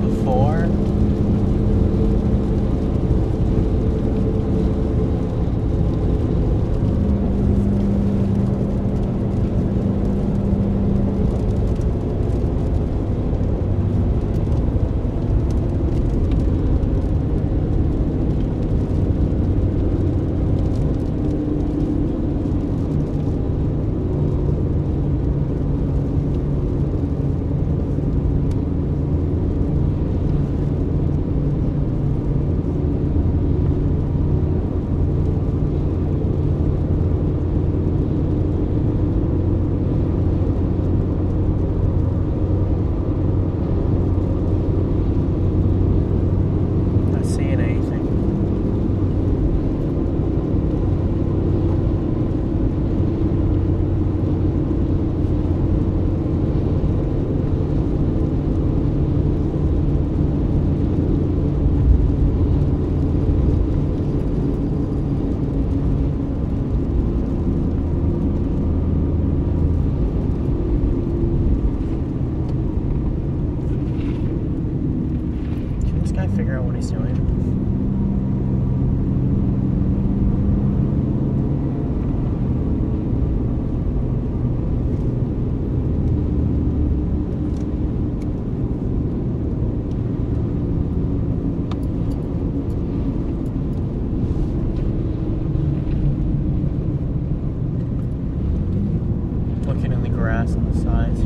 S1: before. Figure out what he's doing. Looking in the grass on the sides.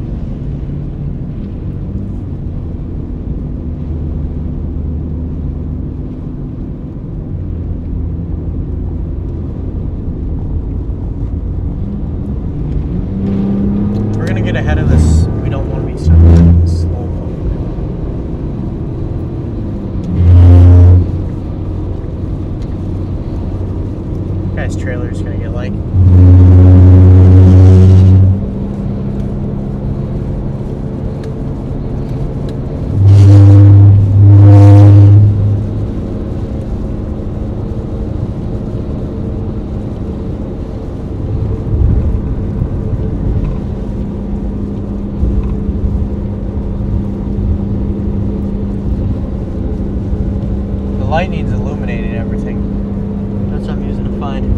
S1: Get ahead of this. We don't want to be stuck in this slow mo. Guy's trailer is gonna get like. Light needs illuminating everything. That's what I'm using to find. If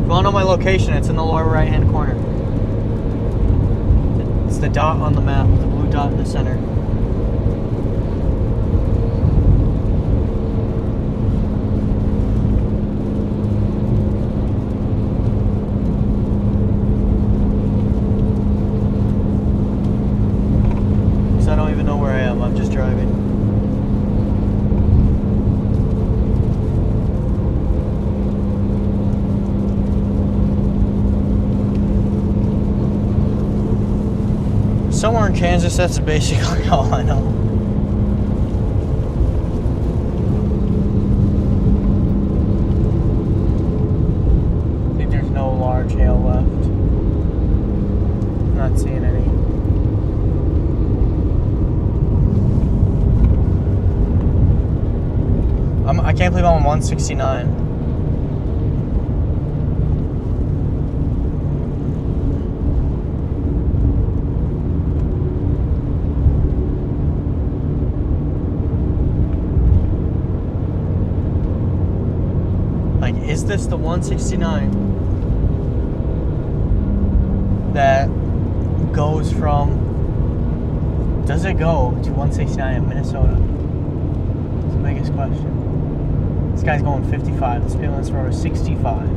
S1: you want to know my location, it's in the lower right hand corner. It's the dot on the map, the blue dot in the center. Somewhere in Kansas, that's basically all I know. I think there's no large hail left. I'm not seeing any. I can't believe I'm on 169. Like, is this the 169 that goes from, does it go to 169 in Minnesota? It's the biggest question. This guy's going 55. The speed limit on this road is 65.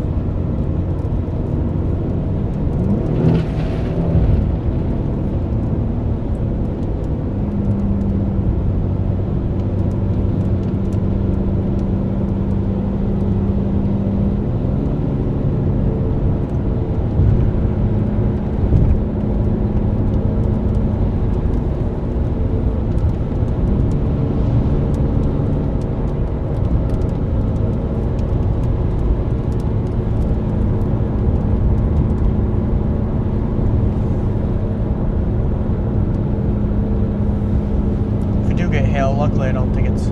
S1: Get hail. Luckily, I don't think it's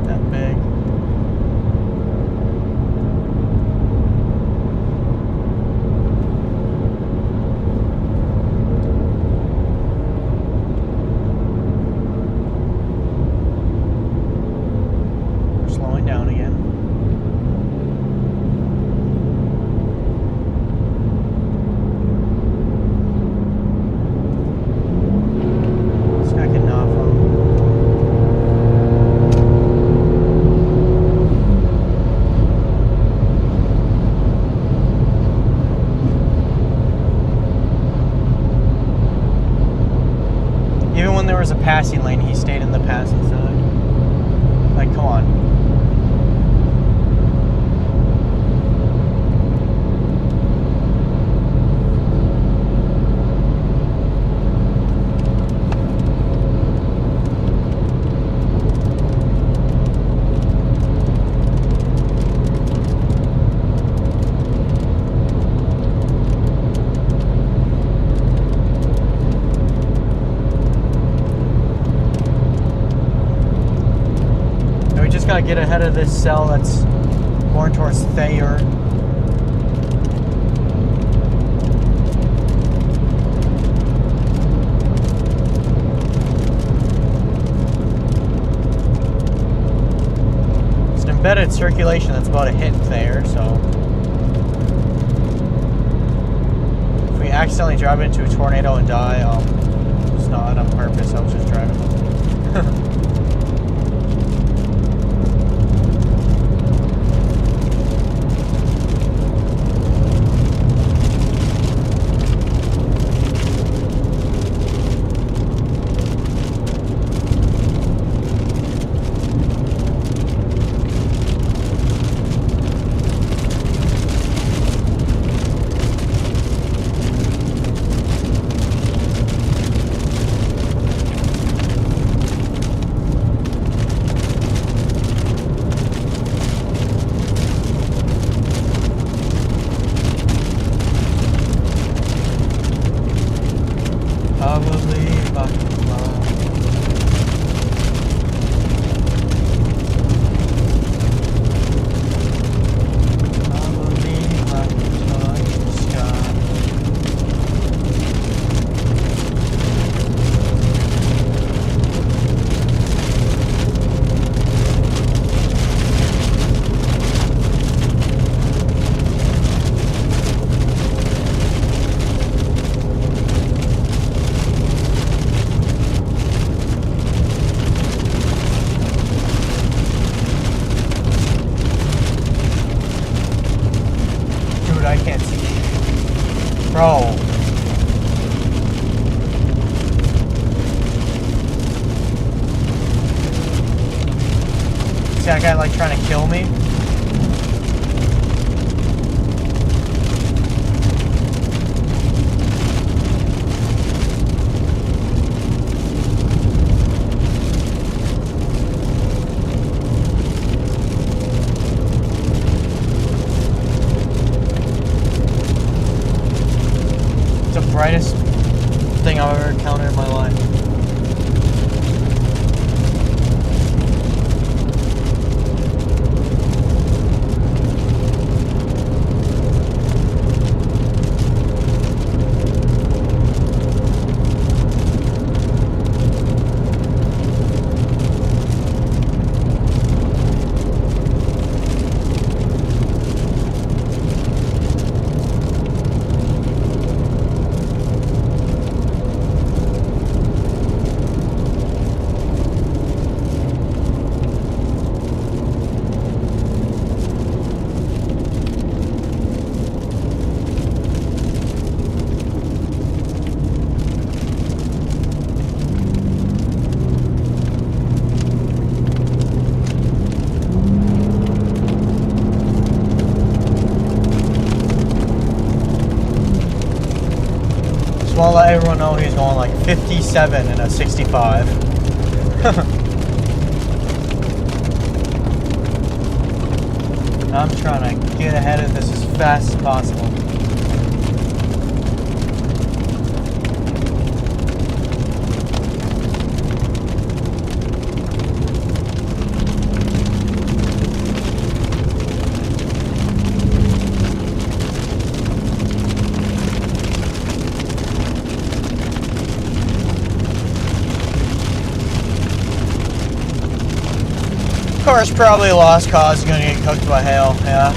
S1: that big. We're slowing down again. Even when there was a passing lane, he stayed in the passing side. Like, come on. Gotta get ahead of this cell that's going towards Thayer. It's an embedded circulation that's about to hit Thayer, so if we accidentally drive into a tornado and die, it's not on purpose, I was just driving. I can't see. Bro. See that guy like trying to kill me? Well, let everyone know he's going like 57 and a 65. I'm trying to get ahead of this as fast as possible. Car's probably a lost cause. Gonna get cooked by hail. Yeah.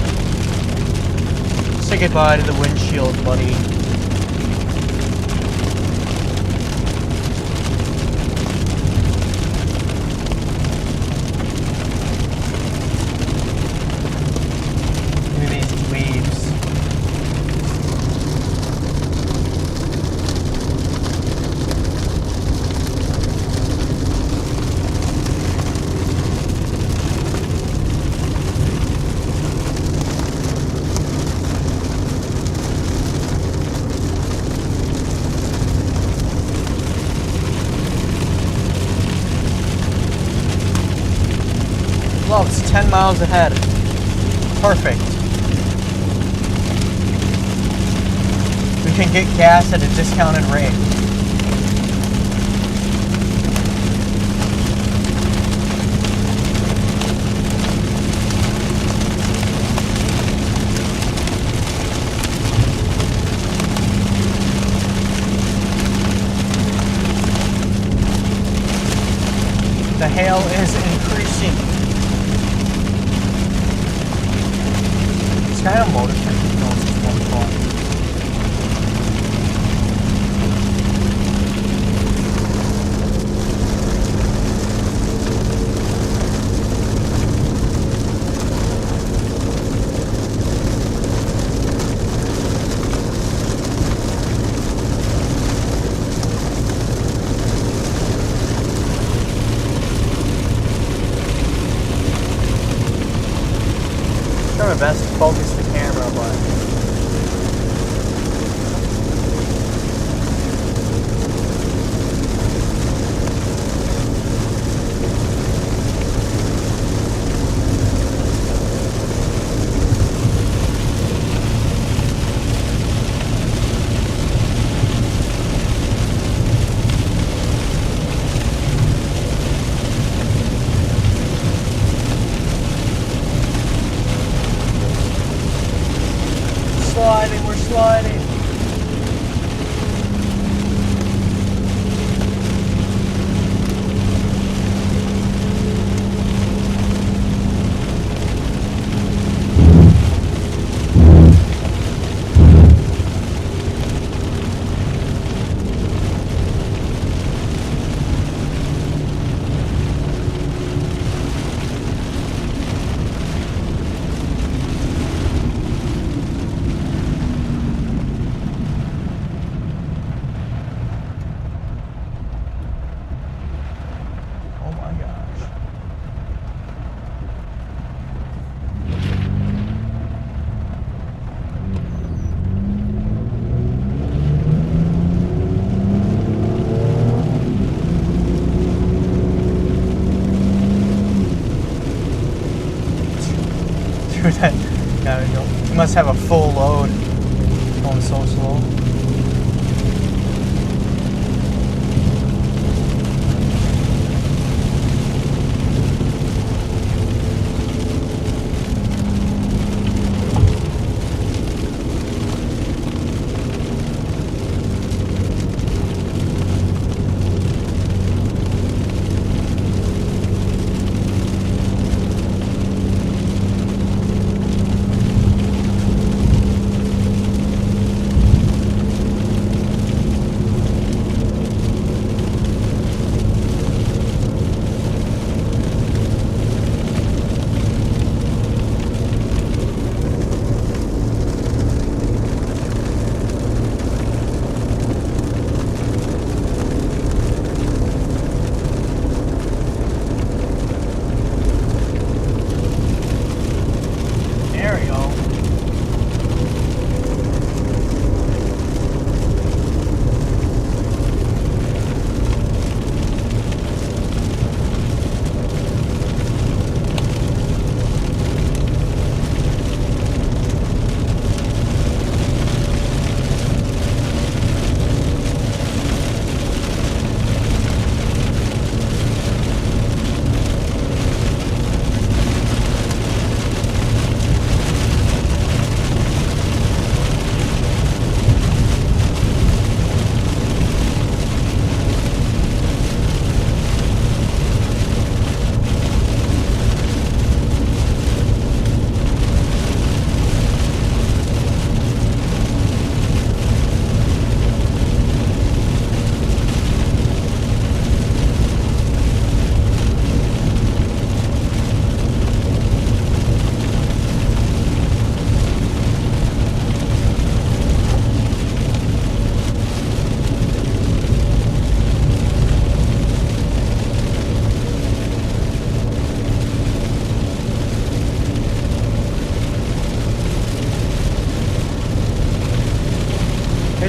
S1: Say goodbye to the windshield, buddy. Look at these leaves. Well, it's 10 miles ahead. Perfect. We can get gas at a discounted rate. The hail is increasing. This guy on motorcycle going just one car. Try my best to focus the camera, but sliding, we're sliding. That you must have a full load. Going so slow.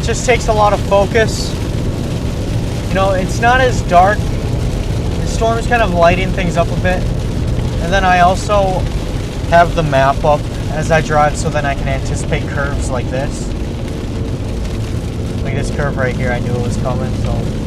S1: it just takes a lot of focus. You know, it's not as dark. The storm is kind of lighting things up a bit. And then I also have the map up as I drive so then I can anticipate curves like this. Like this curve right here, I knew it was coming, so.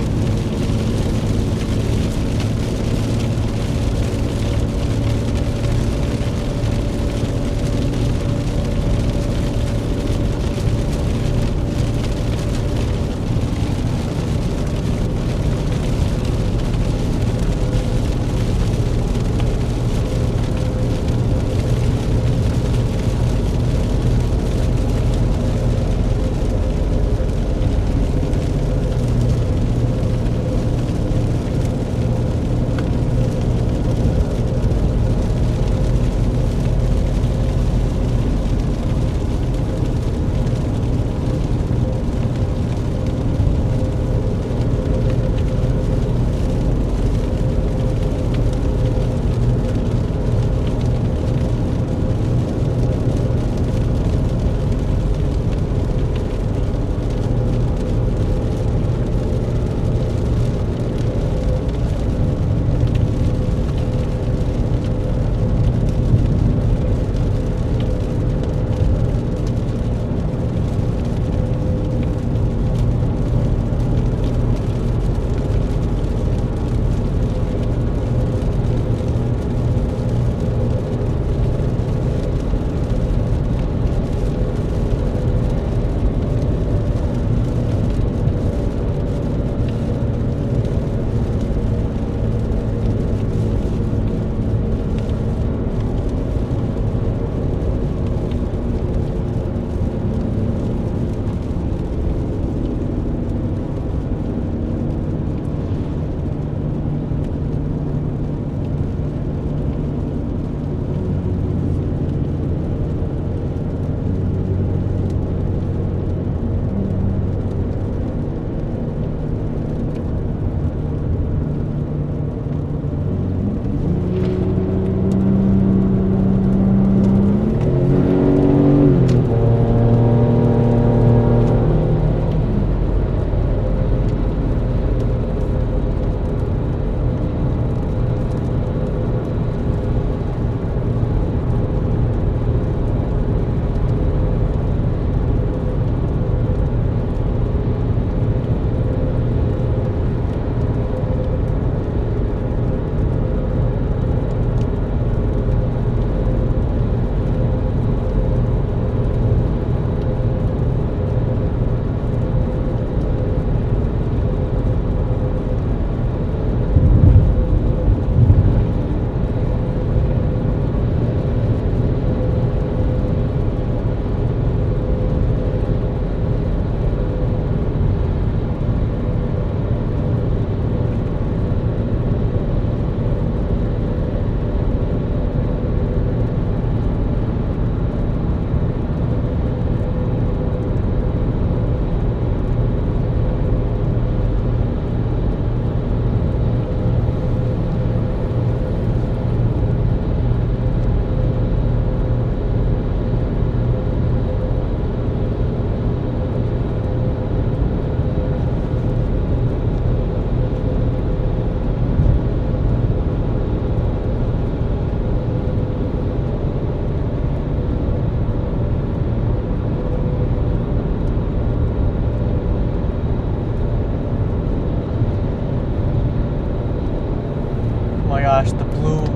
S1: gosh, the blue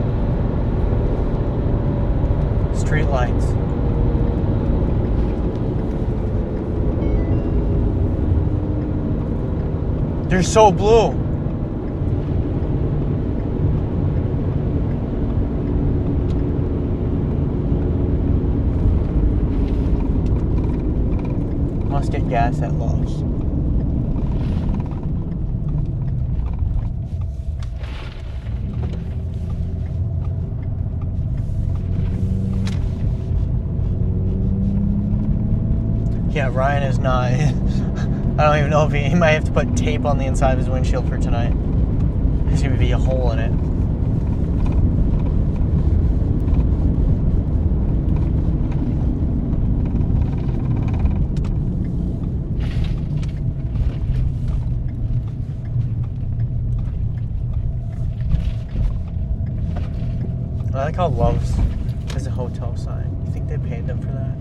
S1: street lights. They're so blue. Must get gas at Lowe's. Yeah, Ryan is not. I don't even know if he might have to put tape on the inside of his windshield for tonight. There's going to be a hole in it. I like how Love's has a hotel sign. You think they paid them for that?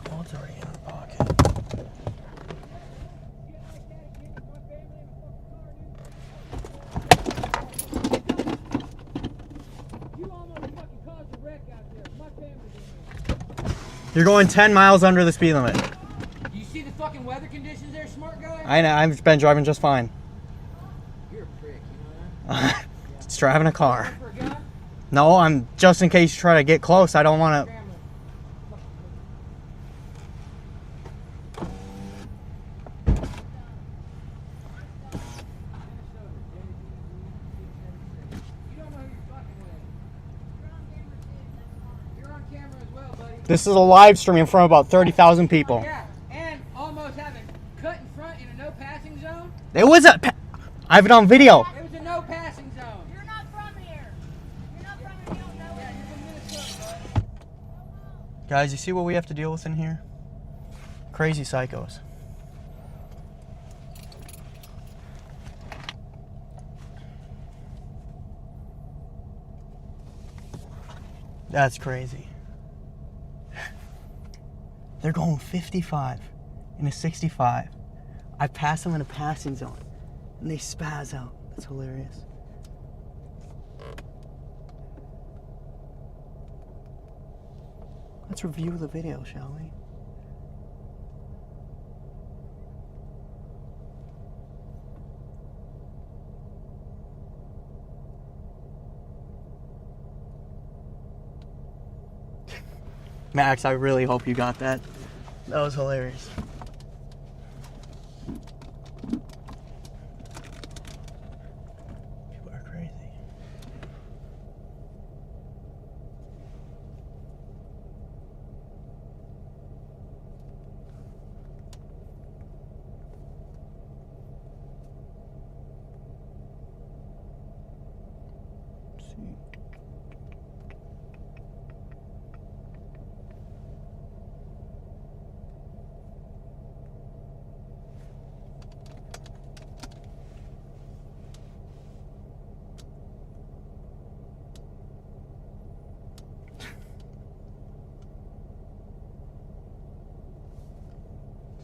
S1: Oh, it's already in the pocket.
S2: You almost fucking caused a wreck out there. My family's in
S1: You're going 10 miles under the speed limit.
S2: there. You see the fucking weather conditions there, smart guy?
S1: I know, I've been driving just fine.
S2: You're a prick, you know that?
S1: Just driving a car.
S2: For a gun?
S1: No, I'm just in case you try to get close. I don't want to.
S2: Family. You don't know who you're fucking with. You're on camera as well, buddy.
S1: This is a live stream in front of about 30,000 people.
S2: Yeah, and almost having cut in front in a no passing zone.
S1: It was a. I have it on video.
S2: It was a no passing zone.
S3: You're not from here. You're not from here. You don't know
S2: Yeah,
S3: it.
S2: you're from Minnesota, bud.
S1: Guys, you see what we have to deal with in here? Crazy psychos. That's crazy. They're going 55 in a 65. I pass them in a passing zone and they spaz out. That's hilarious. Let's review the video, shall we? Max, I really hope you got that. That was hilarious. People are crazy. Let's see.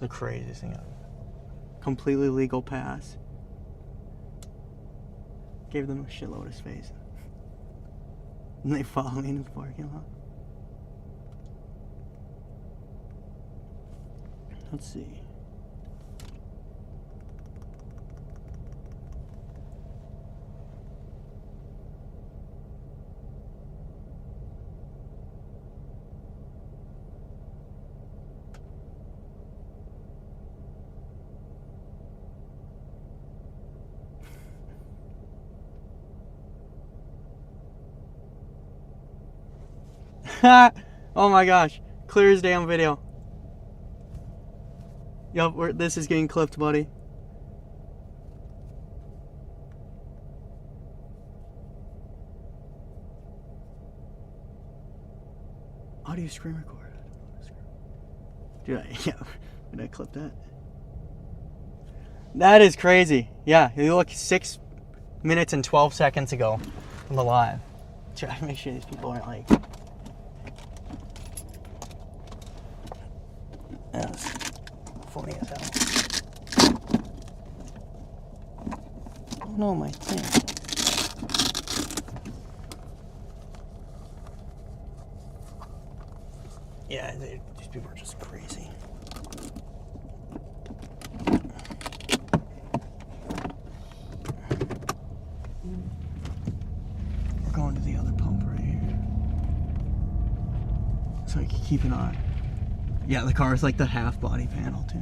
S1: The craziest thing ever. Completely legal pass. Gave them a shitload of space. And they follow me in the parking lot. Let's see. Oh my gosh. Clear as day on video. Yup, this is getting clipped, buddy. Audio screen record. Did I clip that? That is crazy. Yeah, you look 6 minutes and 12 seconds ago on the live. Try to make sure these people aren't like. That's funny as hell. Oh no, my thing. Yeah, these people are just crazy. We're going to the other pump right here. So I can keep an eye. Yeah, the car is like the half body panel too.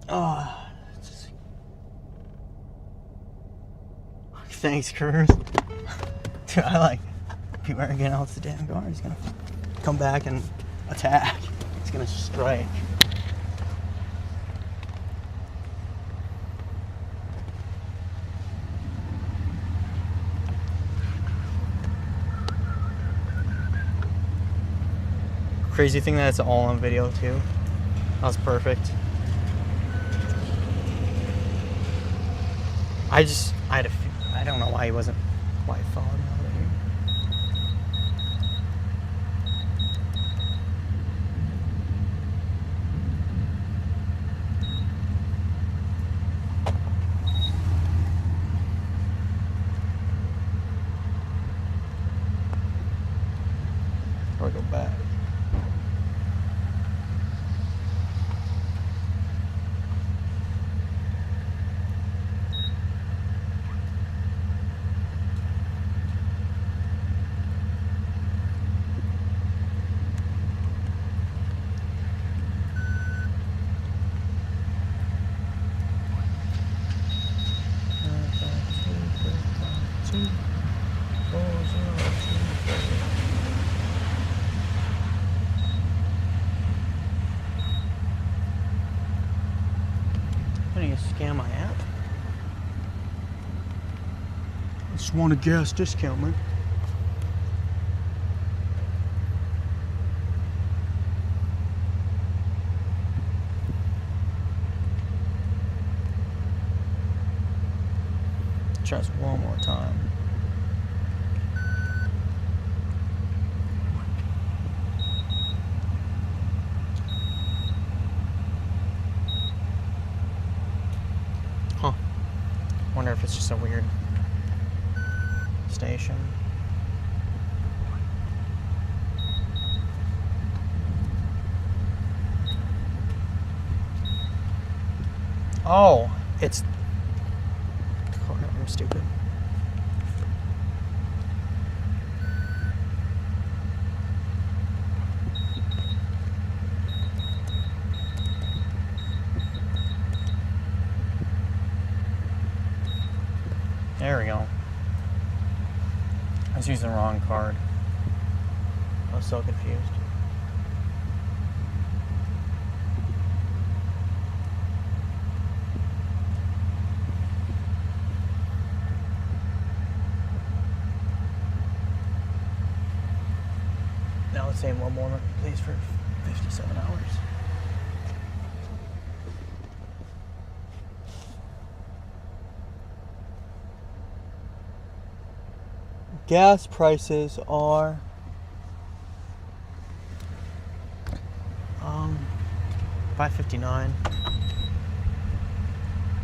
S1: Oh, thanks, Cruz. Dude, I like people are getting out the damn car. He's gonna come back and attack. He's gonna strike. Crazy thing that it's all on video too. That was perfect. I had a few, I don't know why he followed me over here. Or go back. I need to scan my app. I just want a gas discount, man. Try this one more time. Huh. Wonder if it's just a weird station. Oh, it's... I'm stupid. There we go. I was using the wrong card. I was so confused. Now let's say one more, please, for 57 hours. Gas prices are $5.59.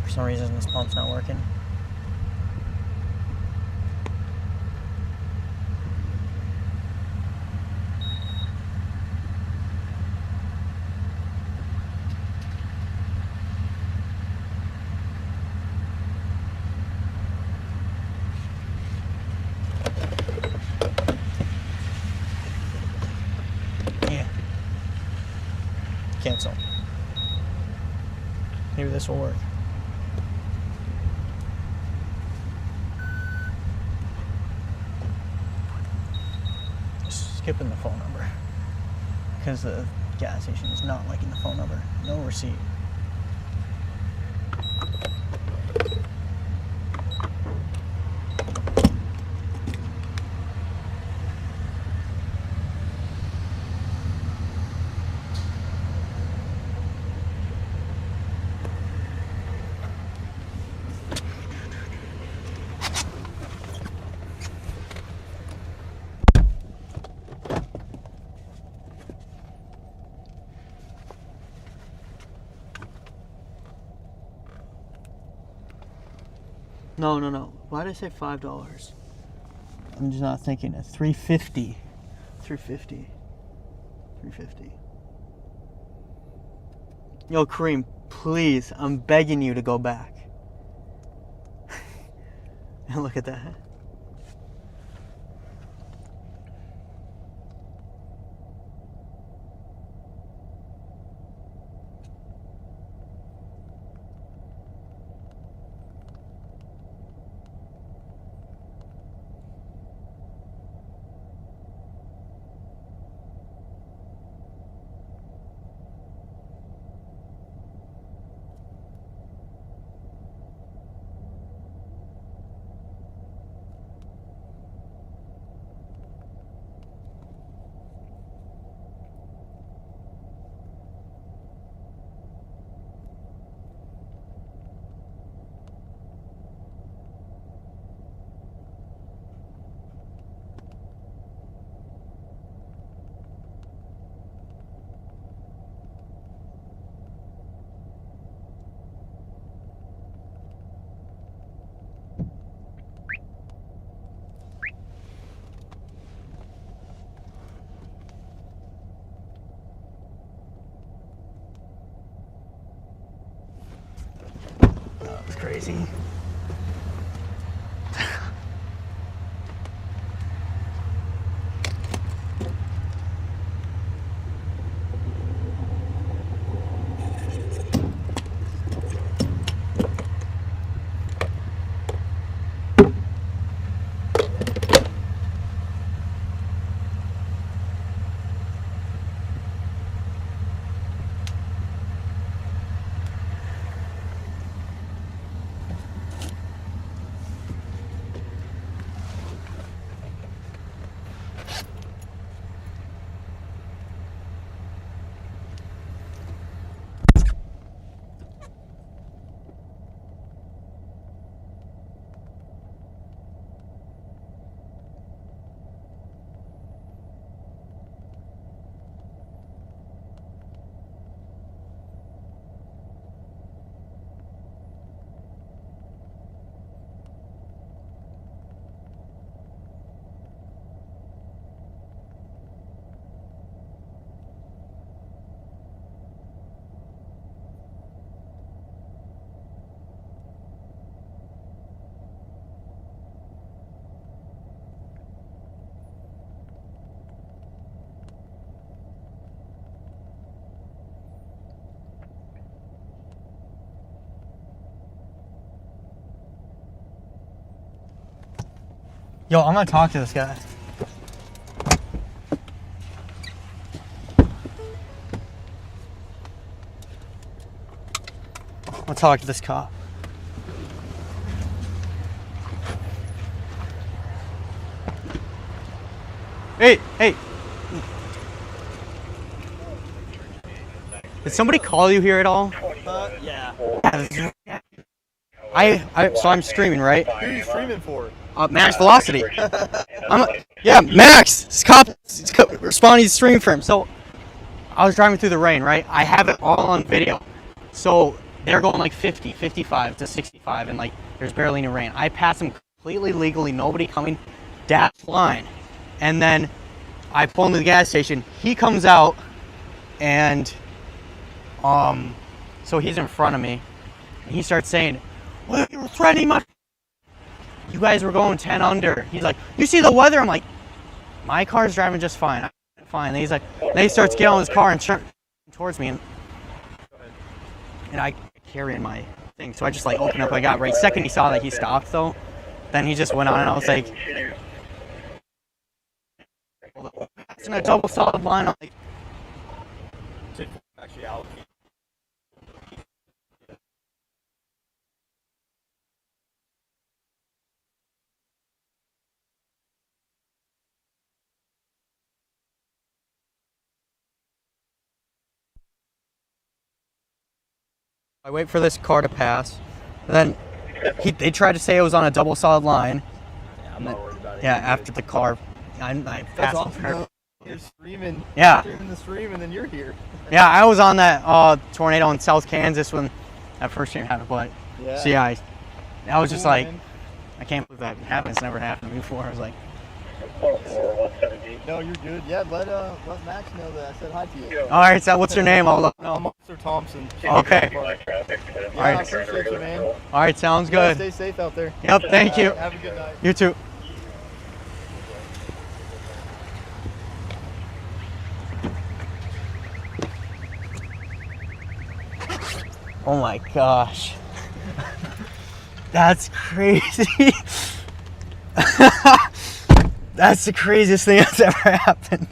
S1: For some reason this pump's not working. Cancel. Maybe this will work. Skipping the phone number because the gas station is not liking the phone number. No receipt. No. Why did I say $5? I'm just not thinking it. $3.50. $3.50. Yo, Kareem, please, I'm begging you to go back. And look at that. crazy. Yo, I'm gonna talk to this guy. I'm gonna talk to this cop. Hey. Did somebody call you here at all?
S4: Yeah.
S1: So I'm streaming, right?
S4: Who are you streaming for?
S1: Max Velocity. Max. This cop responding to stream for him. So I was driving through the rain, right? I have it all on video. So they're going like 50, 55 to 65, and like there's barely any rain. I pass them completely legally, nobody coming, dash line. And then I pull into the gas station. He comes out, and so he's in front of me. And he starts saying, "Well, you were threatening my. You guys were going 10 under." He's like, "You see the weather?" I'm like, "My car's driving just fine. I'm fine." And he's like, then he starts getting on his car and turning towards me, and I carry in my thing, so I just like open up. I got right. Second he saw that he stopped though, then he just went on, and I was like, "It's in a double solid line." I'm like,
S4: Actually, allocate.
S1: I wait for this car to pass. And then they tried to say it was on a double solid line.
S4: Yeah, I'm not worried about it.
S1: Yeah, after the car, I
S4: That's
S1: passed
S4: awesome.
S1: her.
S4: You're streaming.
S1: Yeah.
S4: Streaming the stream, and then you're here.
S1: Yeah, I was on that tornado in South Kansas when that first year happened. But
S4: Yeah.
S1: so yeah, I was just
S4: Cool,
S1: like,
S4: man.
S1: I can't believe that happened. It's never happened before. I was like,
S4: No, you're good. Yeah, let Max know that I said hi to you.
S1: all right, so what's your name? I'll let him
S4: I'm
S1: know.
S4: Officer Thompson.
S1: Okay.
S4: Yeah,
S1: Alright.
S4: I appreciate you, man.
S1: All right, sounds
S4: You gotta
S1: good.
S4: stay safe out there.
S1: Yep, thank you.
S4: Have a good night.
S1: You too. Oh my gosh. That's crazy. That's the craziest thing that's ever happened.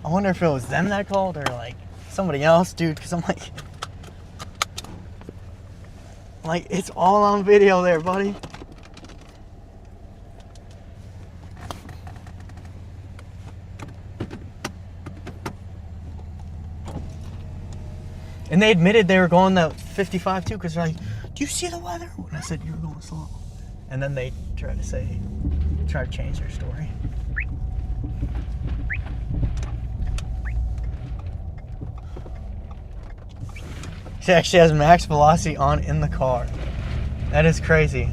S1: I wonder if it was them that called or like somebody else, dude, because I'm like, it's all on video there, buddy. And they admitted they were going the 55 too, because they're like, "Do you see the weather?" And I said, "You were going slow." And then they tried to change their story. She actually has max velocity on in the car. That is crazy.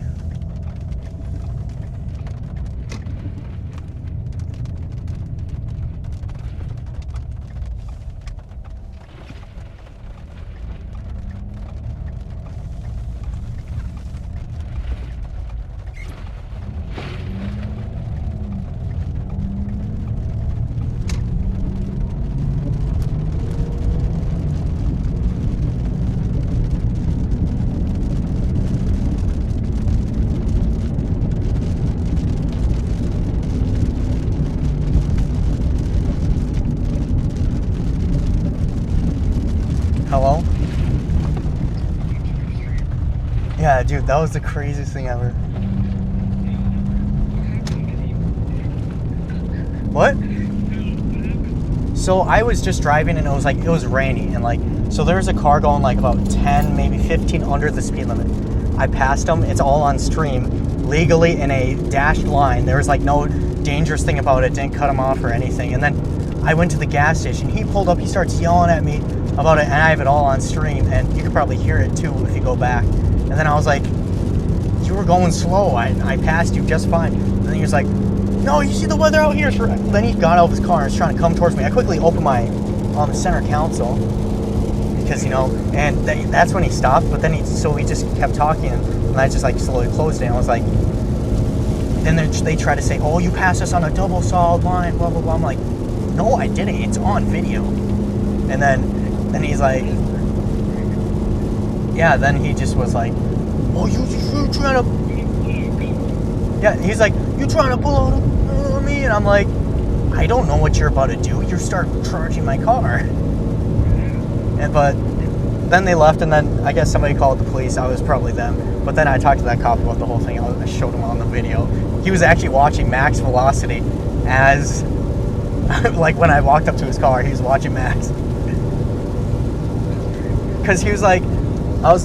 S1: Yeah, dude, that was the craziest thing ever. What? So I was just driving and it was rainy and so there was a car going about 10, maybe 15 under the speed limit. I passed him. It's all on stream, legally in a dashed line. There was no dangerous thing about it. Didn't cut him off or anything. And then I went to the gas station. He pulled up. He starts yelling at me about it, and I have it all on stream. And you could probably hear it too if you go back. And then I was like, "You were going slow. I passed you just fine." And then he was like, "No, you see the weather out here." Then he got out of his car and was trying to come towards me. I quickly opened my center console because and that's when he stopped. But then he just kept talking, and I just slowly closed it. And I was like, then they try to say, "Oh, you passed us on a double solid line," blah blah blah. I'm like, "No, I didn't. It's on video." And then he's like, yeah. Then he just was like, "Oh, you trying to?" Yeah, he's like, "You trying to pull out on me?" And I'm like, "I don't know what you're about to do. You start charging my car." But then they left, and then I guess somebody called the police. I was probably them. But then I talked to that cop about the whole thing. I showed him on the video. He was actually watching max velocity as, when I walked up to his car, he was watching max. Because he was like,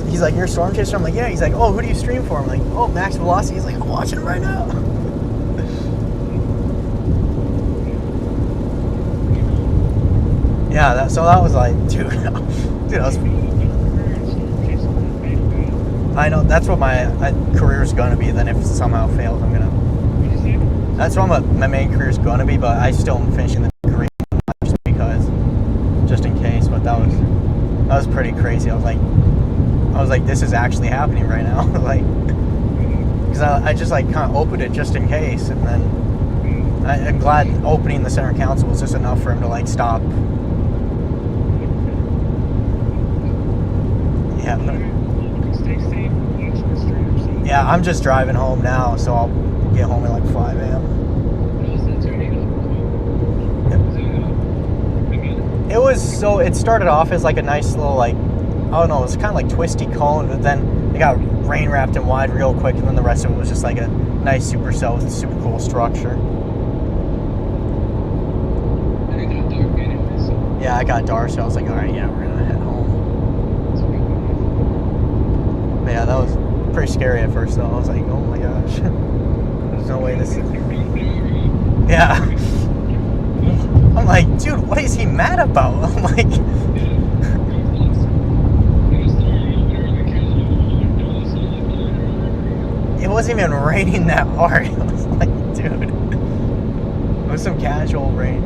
S1: he's like, "You're a storm chaser?" I'm like, "Yeah." He's like, "Oh, who do you stream for?" I'm like, "Oh, max velocity." He's like, "I'm watching him right now." Yeah, so that was dude, I was. I know that's what my career is gonna be. Then if it somehow fails, that's what my main career is gonna be. But I still am finishing the degree just in case. But that was pretty crazy. I was like, this is actually happening right now. Because I just kind of opened it just in case, and then I'm glad opening the center console was just enough for him to stop. Yeah. Yeah, I'm just driving home now, so I'll get home at 5 a.m. It started off as a nice little I don't know, it was kind of twisty cone, but then it got rain wrapped in wide real quick, and then the rest of it was just a nice super cool structure. Yeah, I got dark, so I was like, alright, yeah, we're gonna head home. But yeah, that was pretty scary at first though. I was like, oh my gosh. There's no way this is... Yeah. I'm like, dude, what is he mad about? I'm like... It wasn't even raining that hard. I was like, dude. It was some casual rain.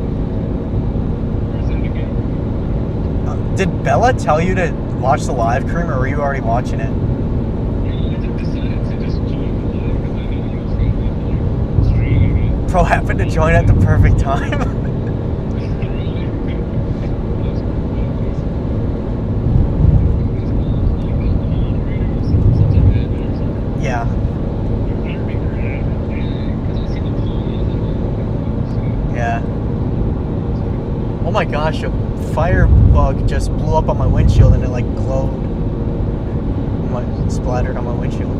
S1: Did Bella tell you to watch the live, Kareem, or were you already watching it? Bro happened to join at the perfect time. Yeah. Yeah. Oh my gosh, a firebug just blew up on my windshield and it glowed. Splattered on my windshield.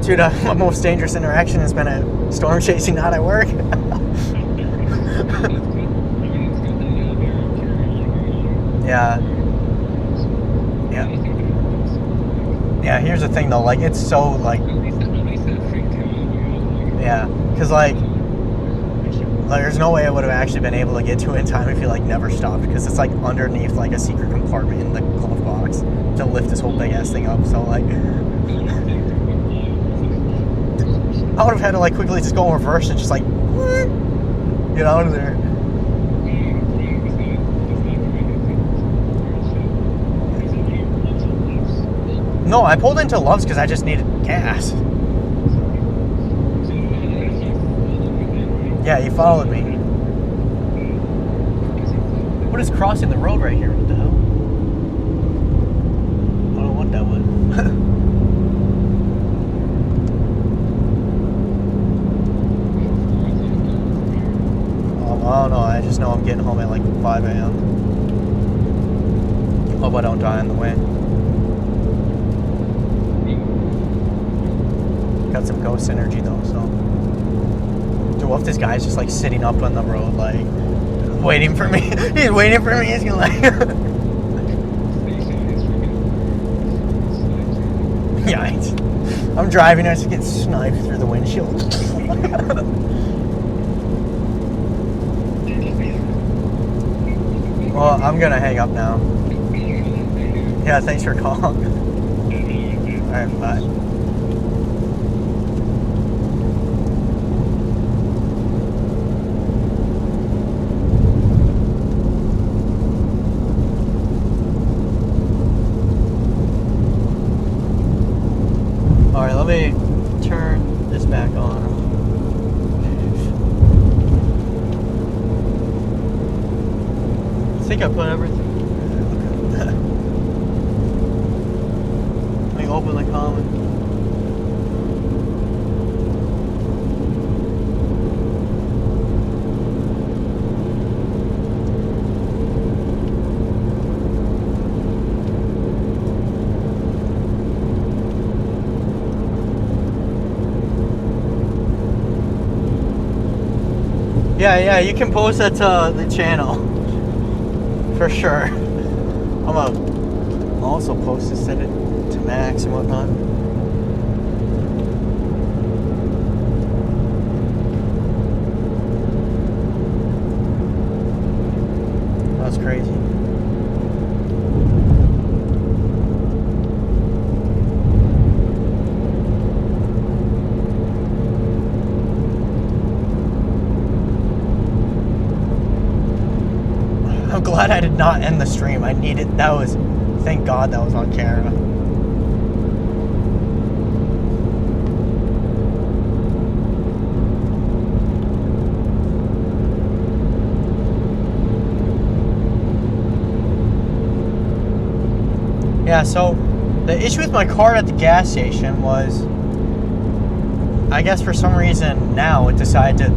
S1: Dude, my most dangerous interaction has been a storm chasing, not at work. Yeah. Yeah. Yeah, here's the thing though, it's so yeah, because there's no way I would have actually been able to get to it in time if you never stopped, because it's underneath a secret compartment in the glove box to lift this whole big ass thing up. So I would have had to quickly just go in reverse and just get out of there. No, I pulled into Love's because I just needed gas. Yeah, he followed me. What is crossing the road right here? What the hell? I don't know what that was. I don't know. I just know I'm getting home at like 5 a.m. Hope I don't die on the way. Got some ghost energy though, so. Dude, what if this guy's just like sitting up on the road, like waiting for me? He's waiting for me. He's gonna like. Yeah, I'm driving. I just get sniped through the windshield. Well, I'm gonna hang up now. Yeah, thanks for calling. Alright, bye. Alright, let me turn this back on. I think I put everything. Okay. Let me open the comment. Yeah, you can post that to the channel. For sure. I'm gonna also post to send it to Max and whatnot. That's crazy. I'm glad I did not end the stream. I needed, that was, thank God that was on camera. Yeah, so the issue with my car at the gas station was, I guess for some reason now it decided to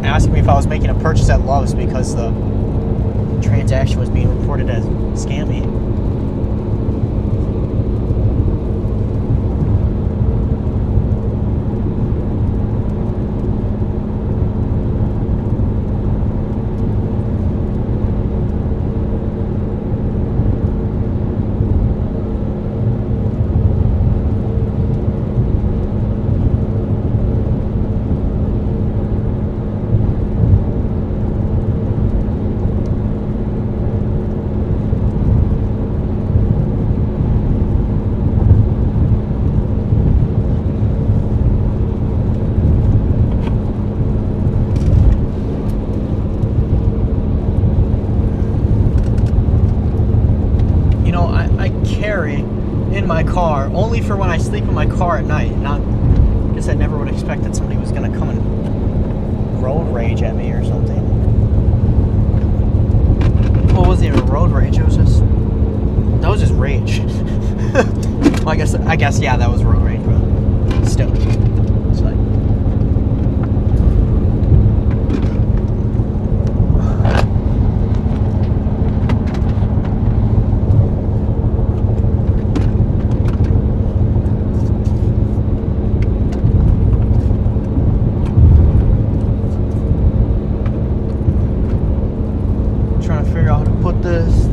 S1: ask me if I was making a purchase at Love's because the transaction was being reported as scammy. In my car only for when I sleep in my car at night. Not, I guess I never would expect that somebody was gonna come and road rage at me or something. Well, it wasn't even road rage. It was just, that was just rage. Well, I guess yeah, that was road rage, but still, it's like. This.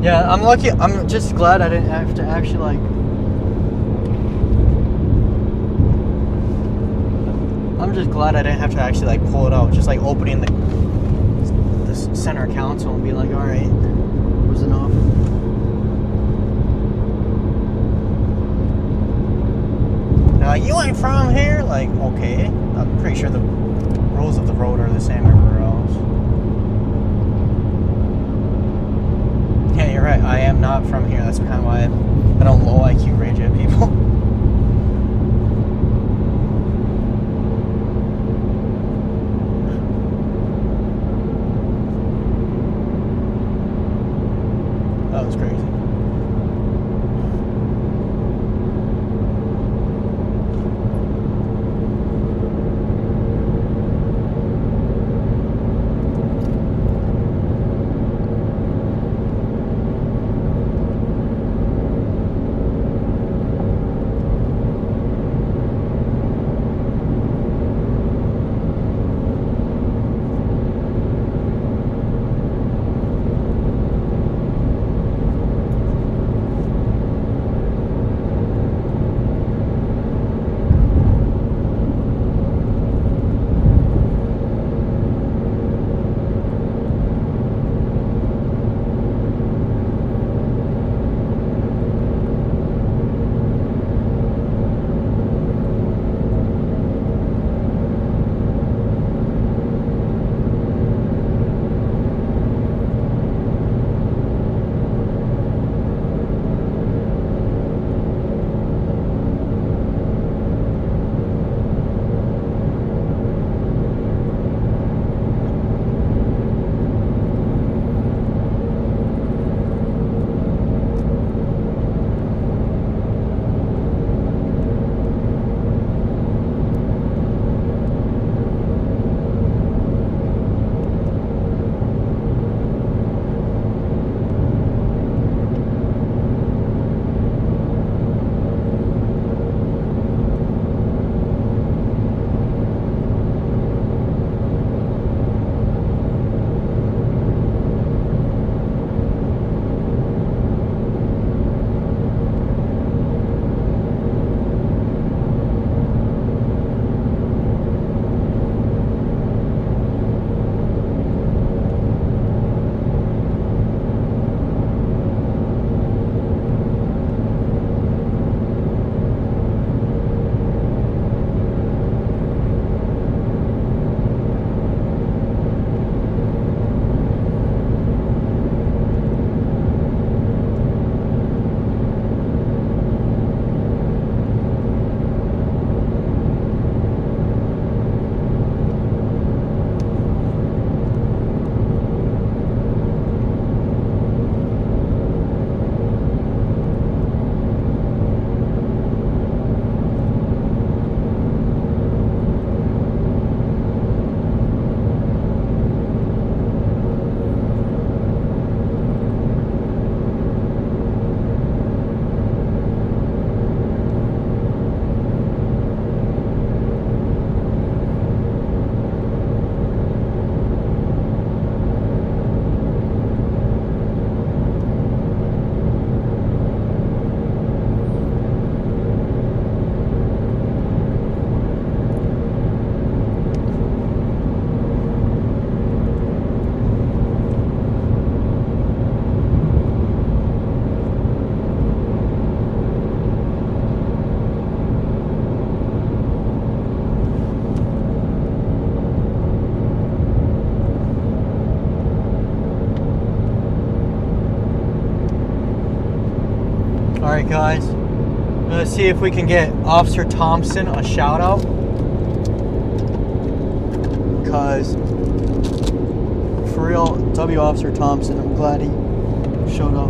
S1: Yeah, I'm lucky. I'm just glad I didn't have to actually like I'm just glad I didn't have to actually like pull it out. Just like opening the center console and be like, all right, was enough. They're like, you ain't from here? Like, okay. I'm pretty sure the rules of the road are the same everywhere else. Yeah, you're right. I am not from here. That's kind of why I don't low IQ rage at people. That was crazy. Alright guys, let's see if we can get Officer Thompson a shout out. Because, for real, W Officer Thompson, I'm glad he showed up.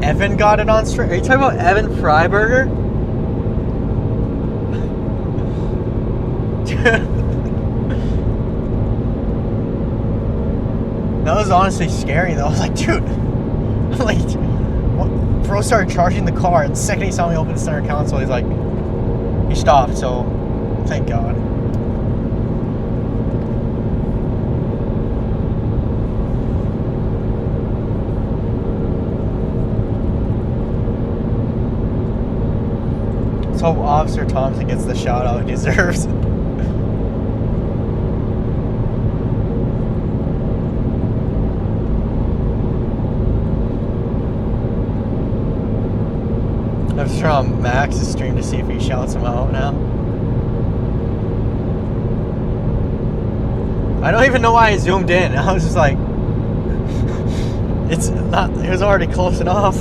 S1: Evan got it on straight. Are you talking about Evan Freiberger? That was honestly scary though. I was like, dude, Like, what? Bro started charging the car, and the second he saw me open the center console, he's like, he stopped. So, thank God. Let's hope Officer Thompson gets the shout out he deserves. I'm just on Max's stream to see if he shouts him out now. I don't even know why I zoomed in. I was just like, it's not, it was already close enough.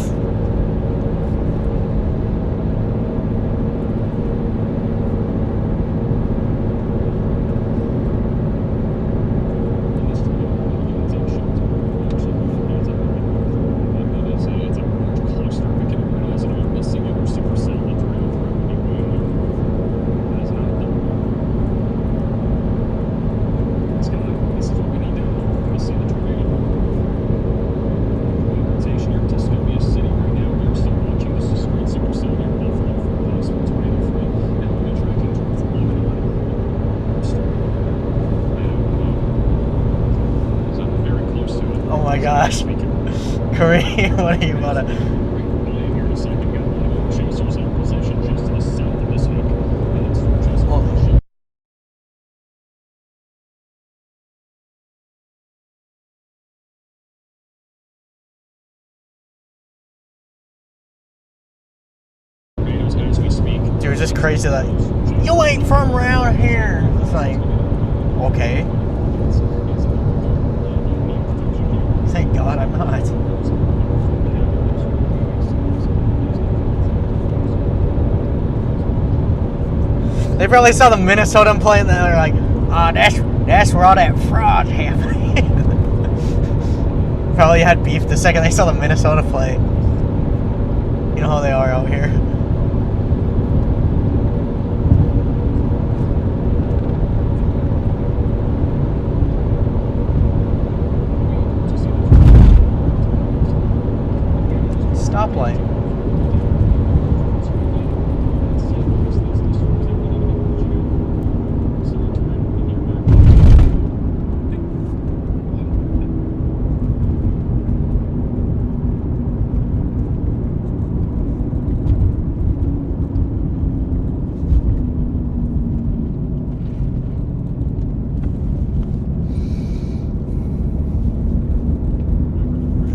S1: Oh my gosh. Kareem, what are you about to... Dude, it's just crazy that you ain't from around here. It's like, okay. Thank God I'm not. They probably saw the Minnesota play and they're like, oh, that's where all that fraud's happening. Probably had beef the second they saw the Minnesota play. You know how they are out here. Stoplight.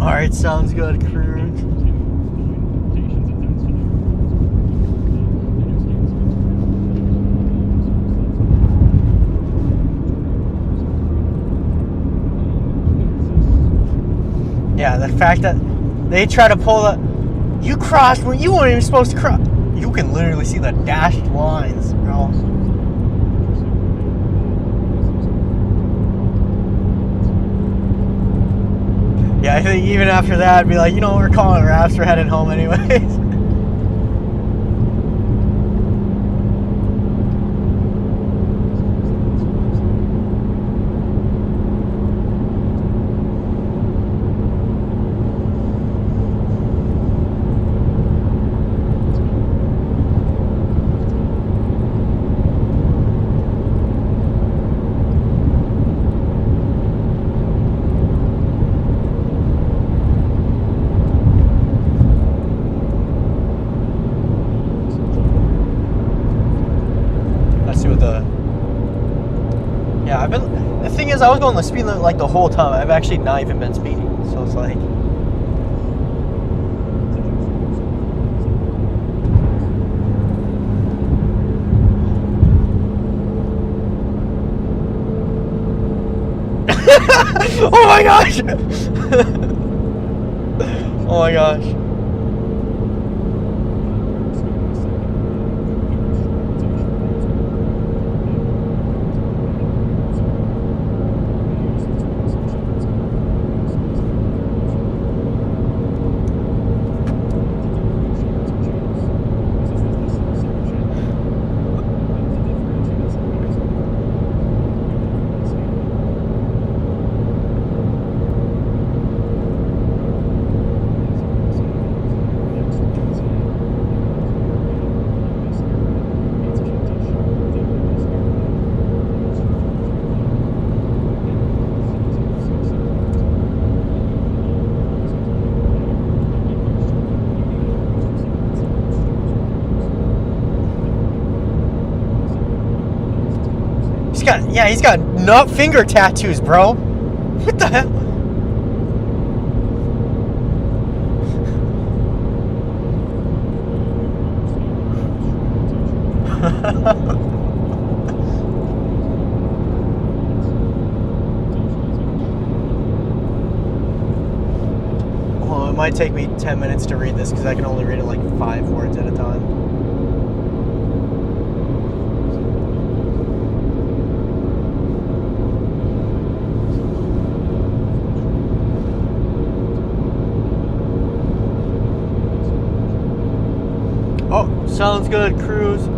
S1: Alright, sounds good, crew. Yeah, the fact that they try to pull the... You crossed when you weren't even supposed to cross. You can literally see the dashed lines, bro. Yeah, I think even after that, I'd be like, you know, we're calling wraps, we're heading home anyways. Yeah, I've been... The thing is, I was going the speed limit like the whole time. I've actually not even been speeding. So it's like... Oh my gosh! Oh my gosh. he's got nut finger tattoos, bro. What the hell? Well, it might take me 10 minutes to read this because I can only read it like 5 words at a time. Oh, sounds good, Cruz.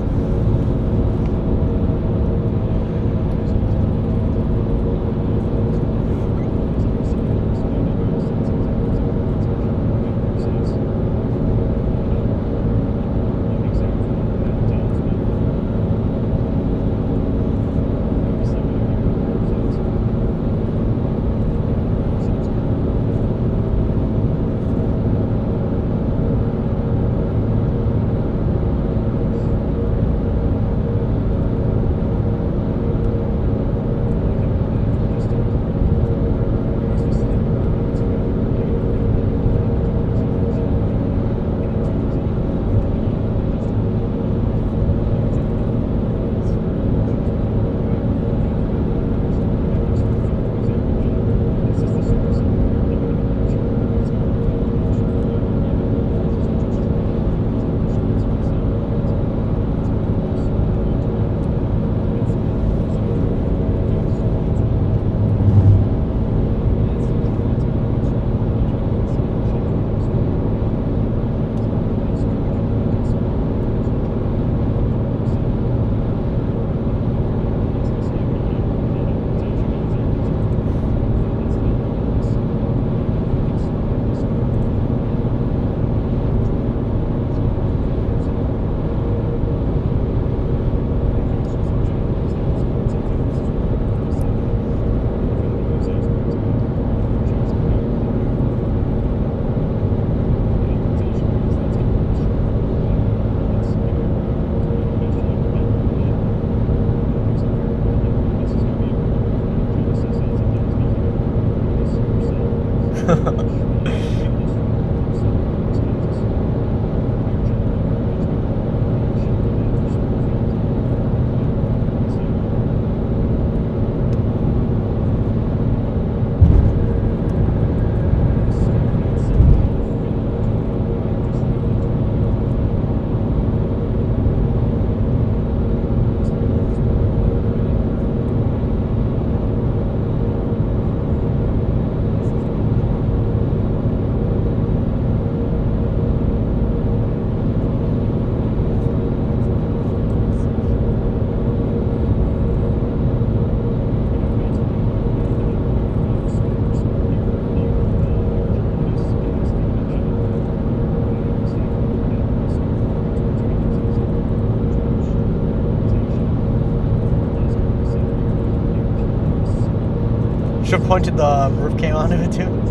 S1: Should have pointed the roof cam onto it too.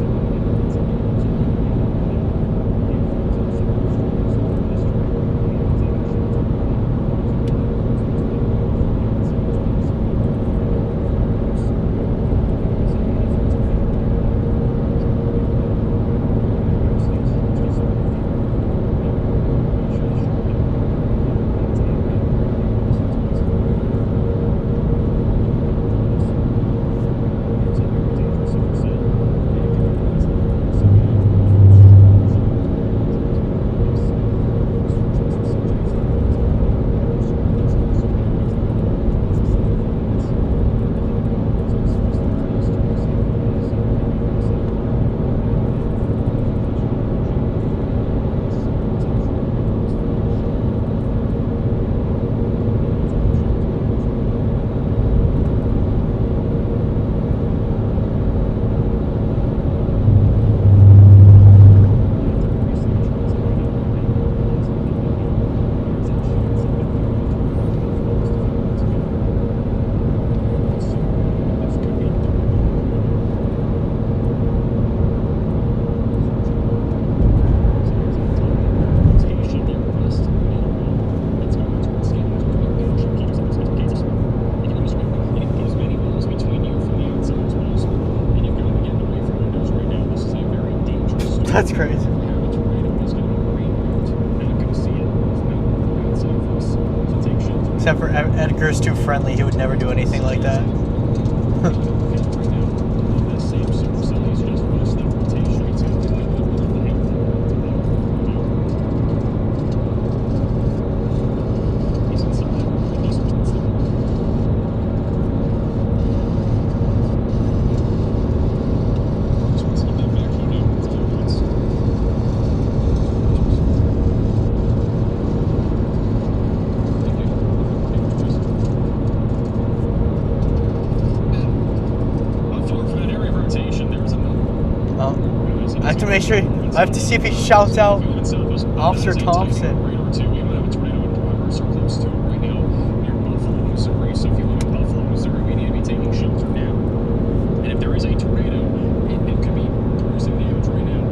S1: That's crazy.
S2: Yeah, the tornado is going to rain out. Not going to see it. There's no outside for us to take shelter.
S1: Except for Edgar's too friendly. He would never do anything like that.
S2: Right now, on that same supercell, he's just lost that rotation. He's going to do it with the hammer. He's inside. He's inside. Just wants to get that vacuum out. That's all he wants. Thank you. Thank you, Chris. How far from that area of rotation? There's another.
S1: I have to make sure. I have to see if he shouts out Officer Thompson.
S2: Radar too. We might have a tornado in progress or close to it right now near Buffalo, Missouri. So if you live in Buffalo, Missouri, we need to be taking shelter now. And if there is a tornado, it could be causing damage right now.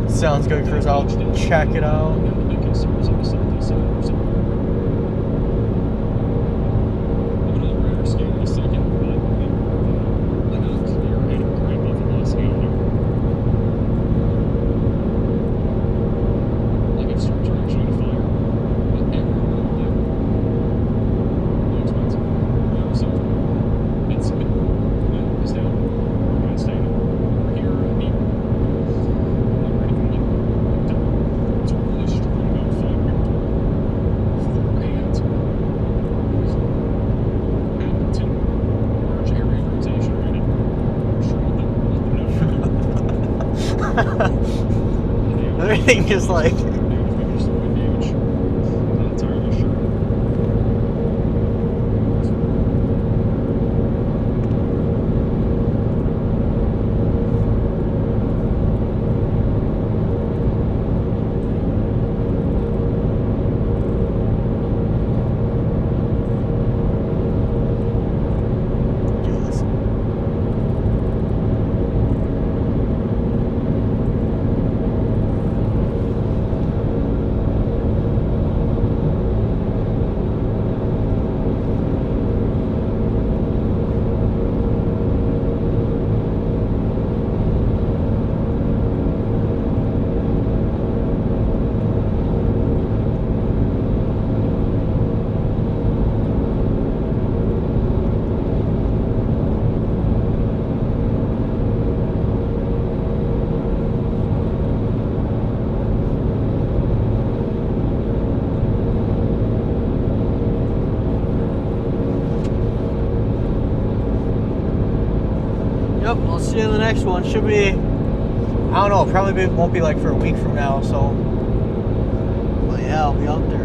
S1: Sounds good, Chris. I'll check it out.
S2: Now the big concern is on the southeast side. There's a- I'll go to the radar scan in a second, but they're not clear anywhere right above velocity on there. Like it's direction of fire. But everywhere over there. Really expensive. Yeah, so it's down. We're gonna stay over here. I mean, not ready for anything. It's really strong about 5 beforehand. Hamilton, large area of rotation right now. Sure, let them know.
S1: Everything is like.
S2: Maybe just wind damage. Not entirely sure.
S1: Yep, I'll see you in the next one. Should be, I don't know, probably won't be like for a week from now, so. But yeah, I'll be out there.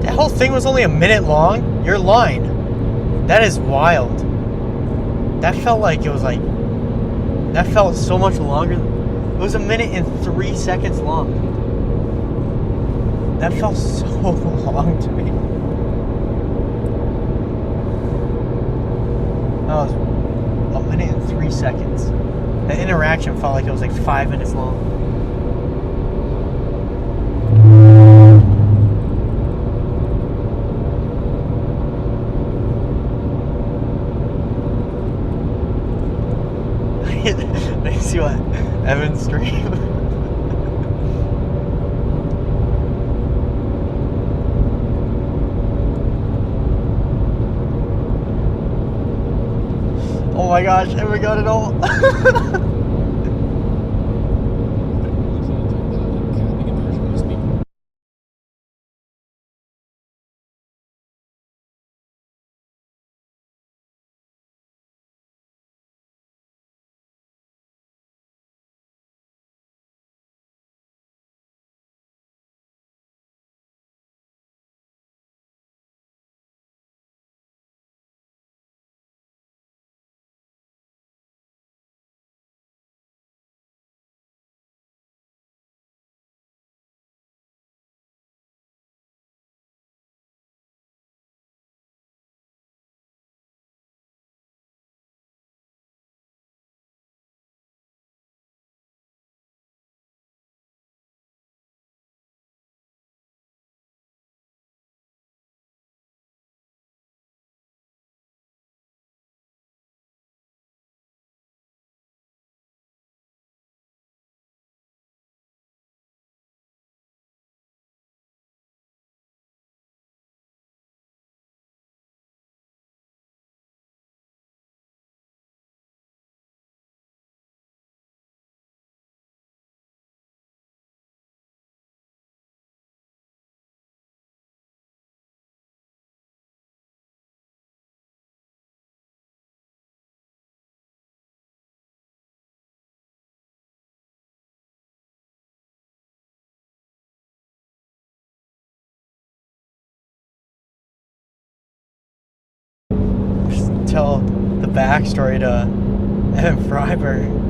S1: That whole thing was only a minute long? You're lying. That is wild. That felt like it was like. That felt so much longer. It was a minute and 3 seconds long. That felt so long to me. That was a minute and 3 seconds. The interaction felt like it was like 5 minutes long. I see what Evan's stream. my gosh, and we got it all. Just tell the backstory to Evan Freiberg.